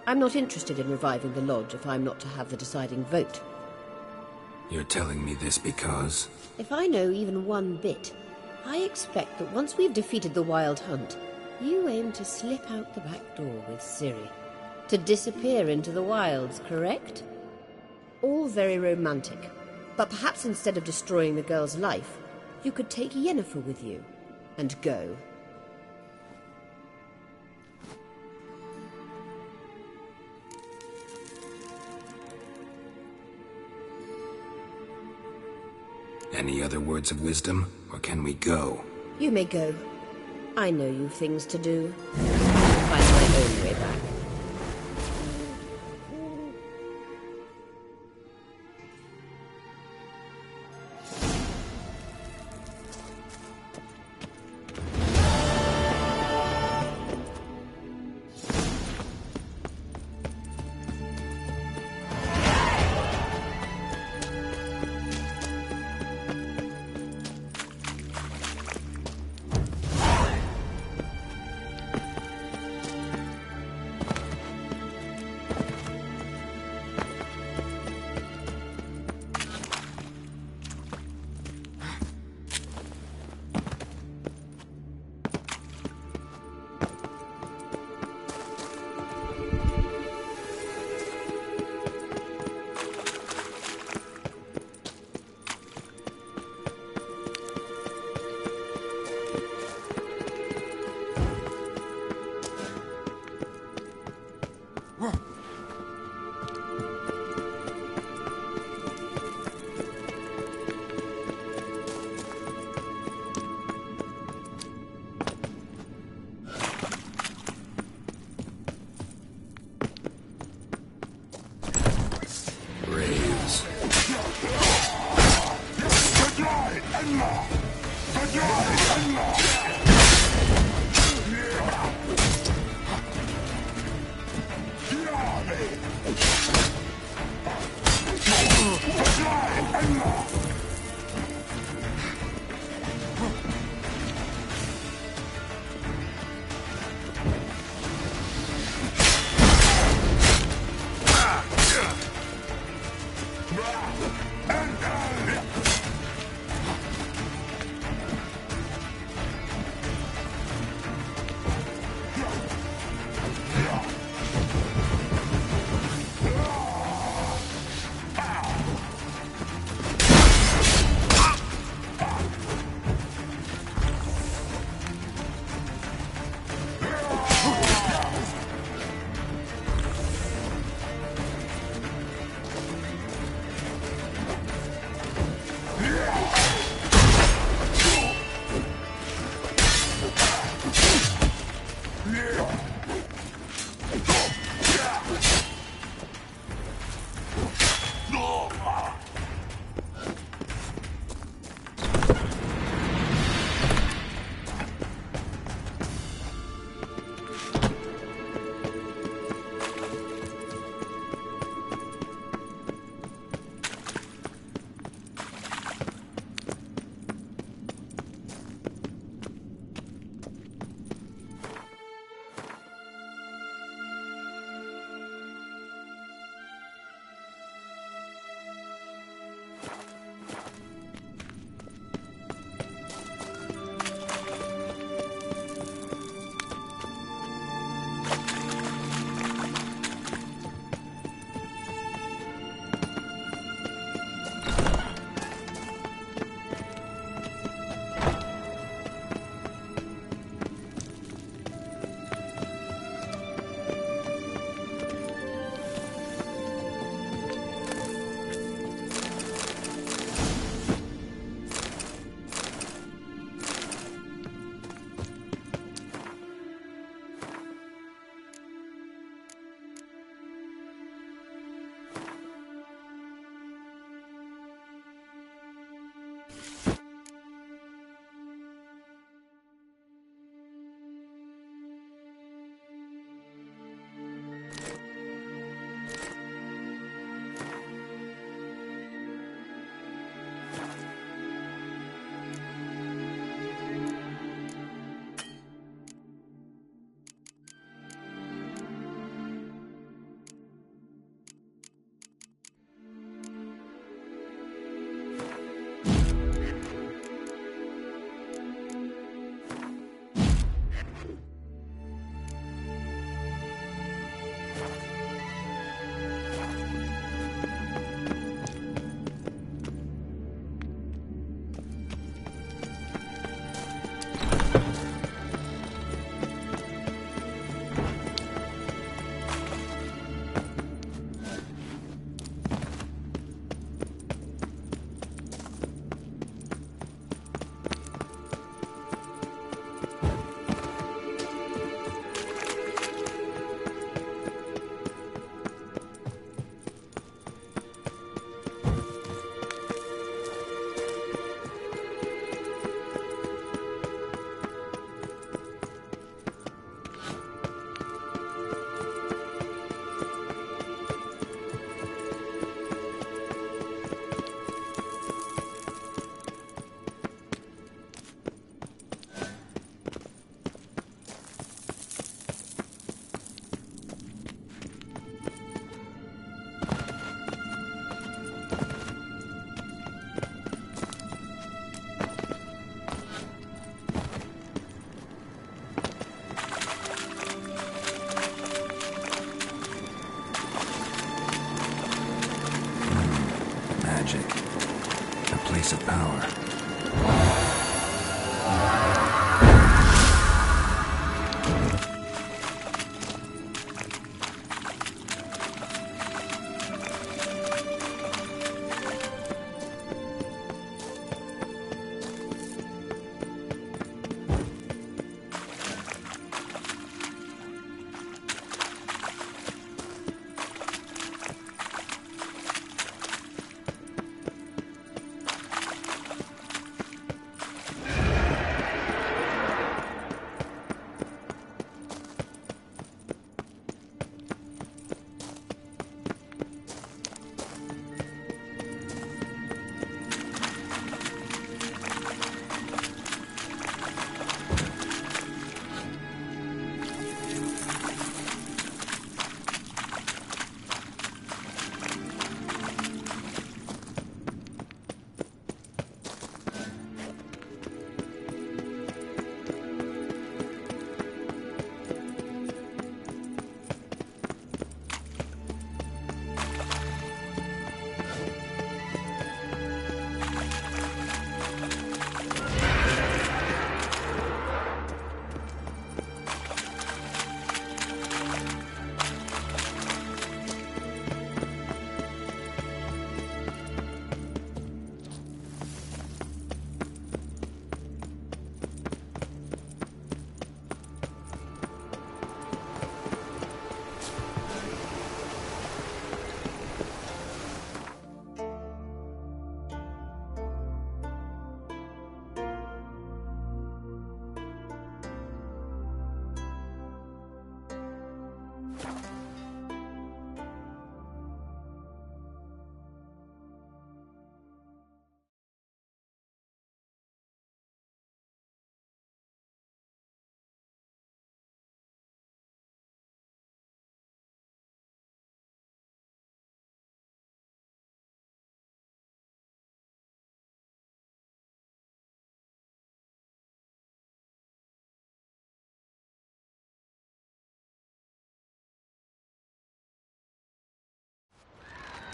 I'm not interested in reviving the Lodge if I'm not to have the deciding vote. You're telling me this because... If I know even one bit, I expect that once we've defeated the Wild Hunt, you aim to slip out the back door with Ciri. To disappear into the wilds, correct? All very romantic. But perhaps instead of destroying the girl's life, you could take Yennefer with you and go. Any other words of wisdom, or can we go? You may go. I know you've things to do. I'll find my own way back.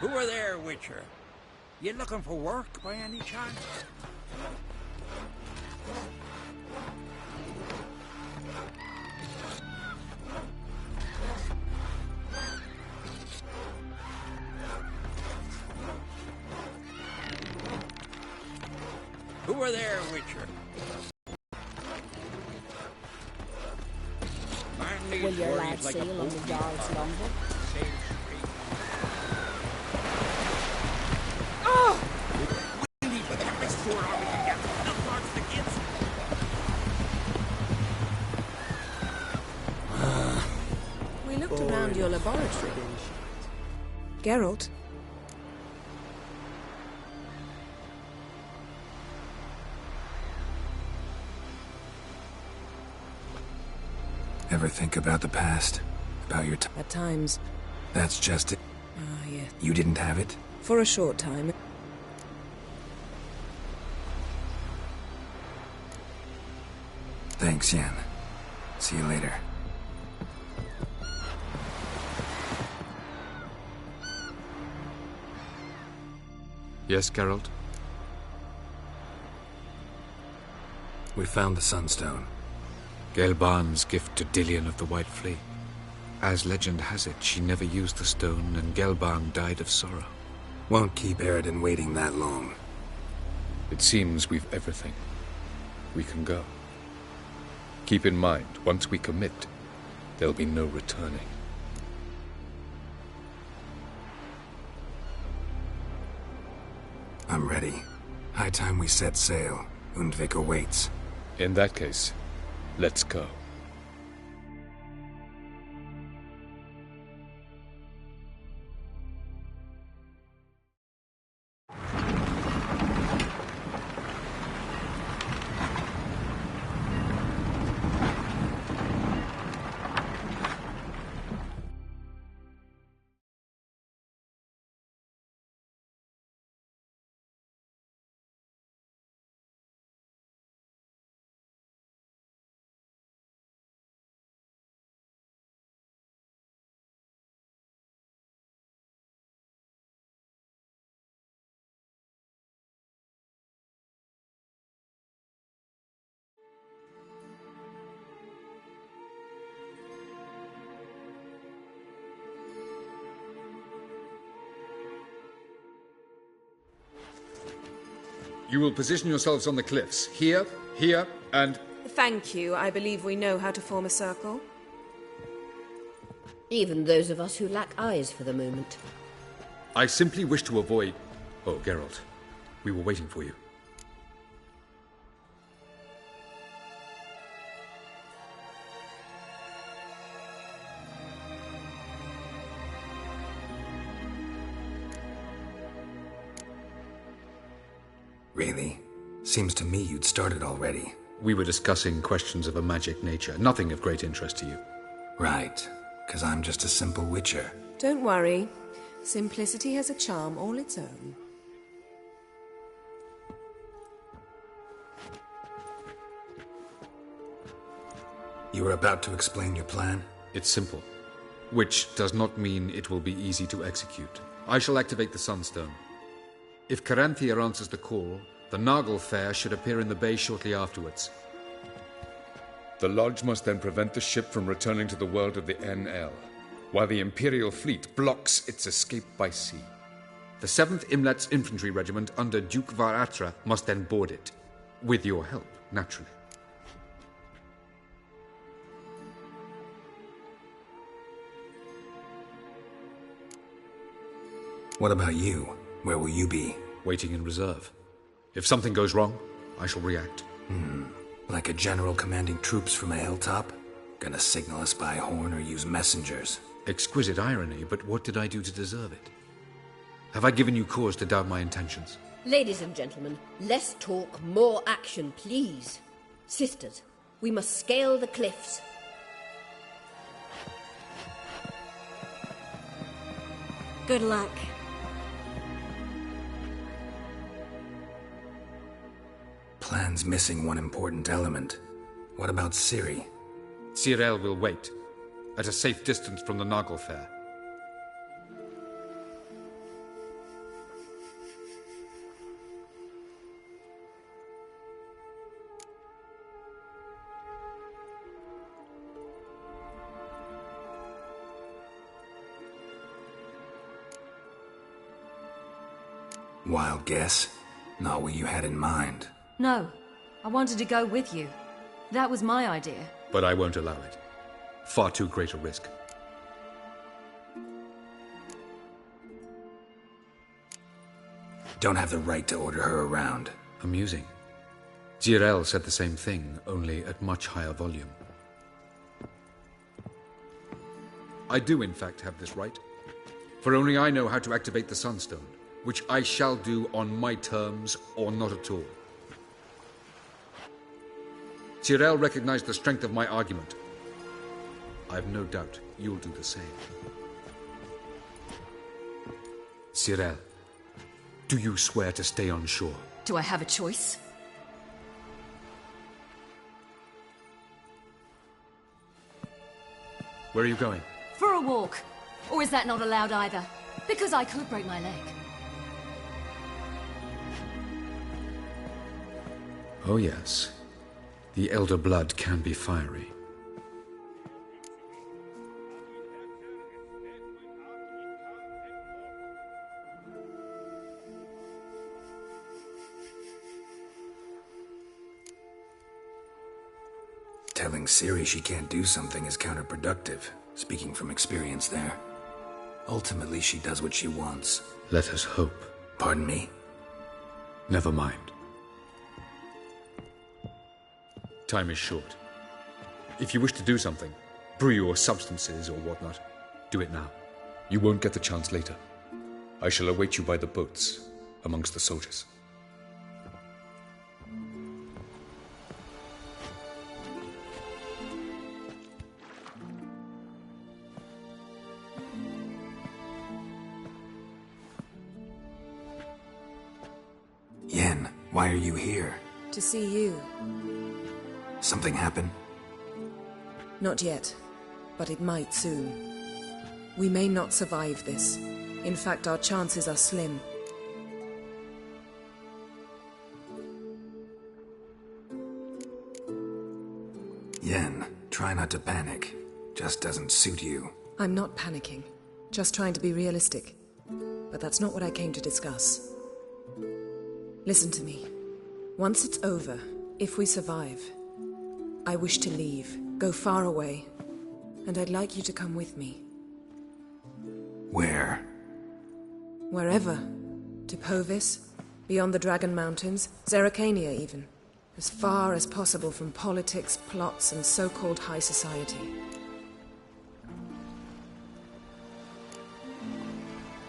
Who are there, Witcher? You looking for work by any chance? Who are there, Witcher? Will your lad sail on the yard's longer? We looked around your laboratory. Geralt? Ever think about the past? About your At times. That's just it. Ah, yes. You didn't have it? For a short time. Thanks, Jan. See you later. Yes, Geralt? We found the Sunstone. Gelban's gift to Dillion of the White Flea. As legend has it, she never used the stone, and Gelban died of sorrow. Won't keep Eridan waiting that long. It seems we've everything. We can go. Keep in mind, once we commit, there'll be no returning. I'm ready. High time we set sail. Undvik awaits. In that case, let's go. You will position yourselves on the cliffs. Here, here, and... Thank you. I believe we know how to form a circle. Even those of us who lack eyes for the moment. I simply wish to avoid... Oh, Geralt. We were waiting for you. Really? Seems to me you'd started already. We were discussing questions of a magic nature, nothing of great interest to you. Right, because I'm just a simple witcher. Don't worry. Simplicity has a charm all its own. You were about to explain your plan? It's simple. Which does not mean it will be easy to execute. I shall activate the Sunstone. If Caranthia answers the call, the Nagel Fair should appear in the bay shortly afterwards. The Lodge must then prevent the ship from returning to the world of the NL, while the Imperial fleet blocks its escape by sea. The 7th Imlet's Infantry Regiment under Duke Varatra must then board it. With your help, naturally. What about you? Where will you be? Waiting in reserve. If something goes wrong, I shall react. Like a general commanding troops from a hilltop? Gonna signal us by horn or use messengers? Exquisite irony, but what did I do to deserve it? Have I given you cause to doubt my intentions? Ladies and gentlemen, less talk, more action, please. Sisters, we must scale the cliffs. Good luck. Plan's missing one important element. What about Ciri? Cyril will wait, at a safe distance from the Nagel Fair. Wild guess? Not what you had in mind. No, I wanted to go with you. That was my idea. But I won't allow it. Far too great a risk. Don't have the right to order her around. Amusing. Zirel said the same thing, only at much higher volume. I do, in fact, have this right. For only I know how to activate the Sunstone, which I shall do on my terms or not at all. Zirel recognized the strength of my argument. I've no doubt you'll do the same. Zirel, do you swear to stay on shore? Do I have a choice? Where are you going? For a walk. Or is that not allowed either? Because I could break my leg. Oh yes. The elder blood can be fiery. Telling Ciri she can't do something is counterproductive, speaking from experience there. Ultimately, she does what she wants. Let us hope. Pardon me? Never mind. Time is short. If you wish to do something, brew your substances or whatnot, do it now. You won't get the chance later. I shall await you by the boats, amongst the soldiers. Yen, why are you here? To see you. Something happen? Not yet, but it might soon. We may not survive this. In fact, our chances are slim. Yen, try not to panic. Just doesn't suit you. I'm not panicking. Just trying to be realistic. But that's not what I came to discuss. Listen to me. Once it's over, if we survive, I wish to leave, go far away, and I'd like you to come with me. Where? Wherever. To Povis, beyond the Dragon Mountains, Zerrikania even. As far as possible from politics, plots, and so-called high society.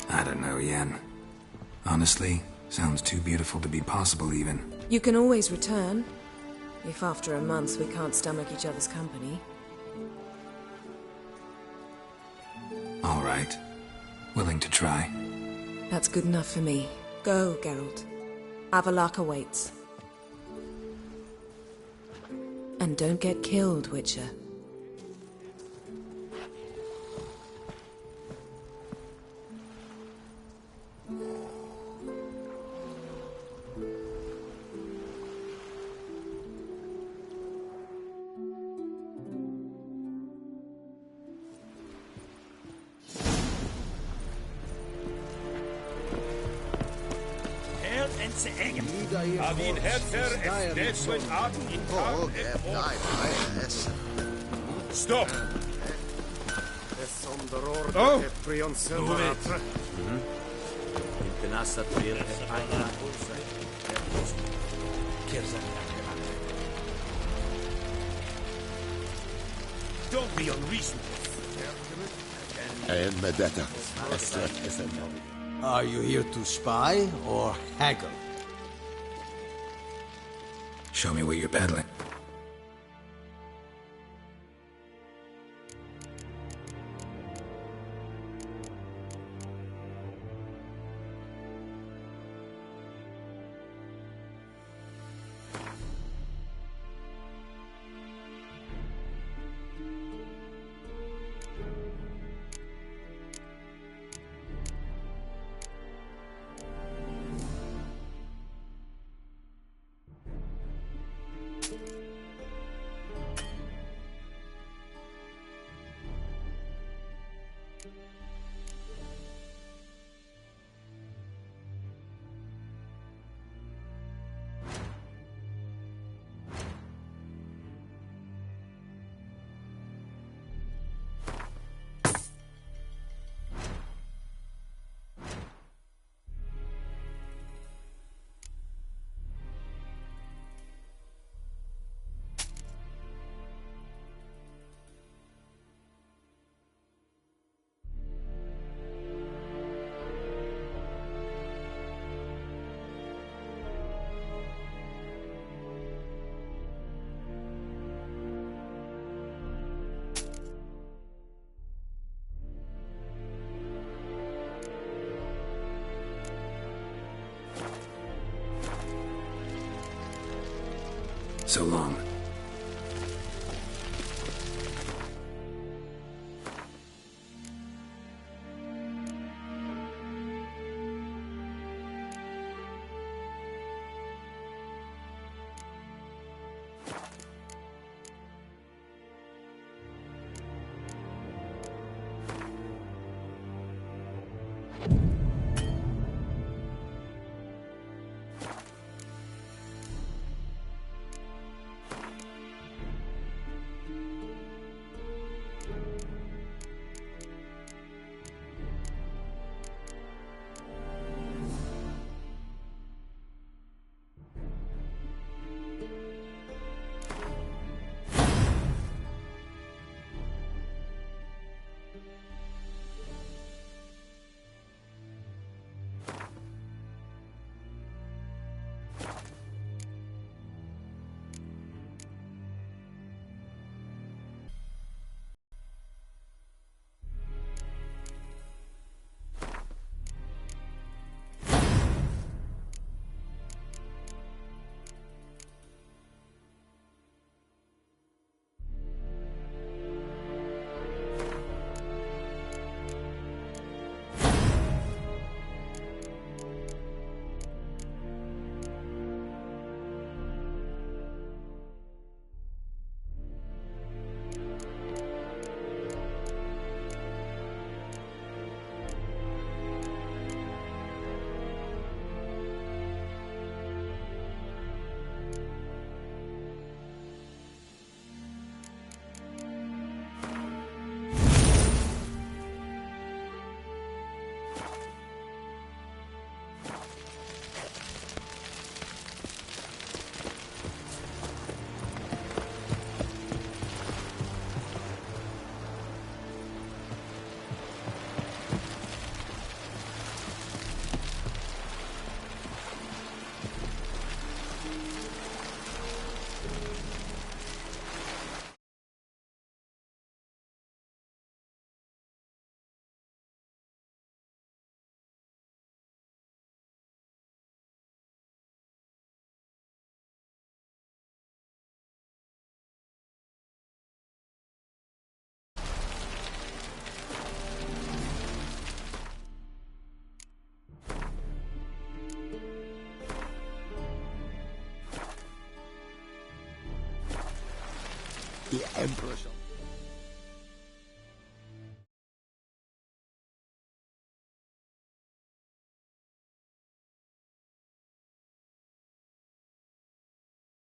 I don't know, Yen. Honestly, sounds too beautiful to be possible even. You can always return, if after a month we can't stomach each other's company. All right. Willing to try. That's good enough for me. Go, Geralt. Avalok awaits. And don't get killed, Witcher. Avin Herzer Esneswen Aten in Stop! Oh! Don't be unreasonable. Are you here to spy or haggle? Show me what you're peddling. So long. The Emperor's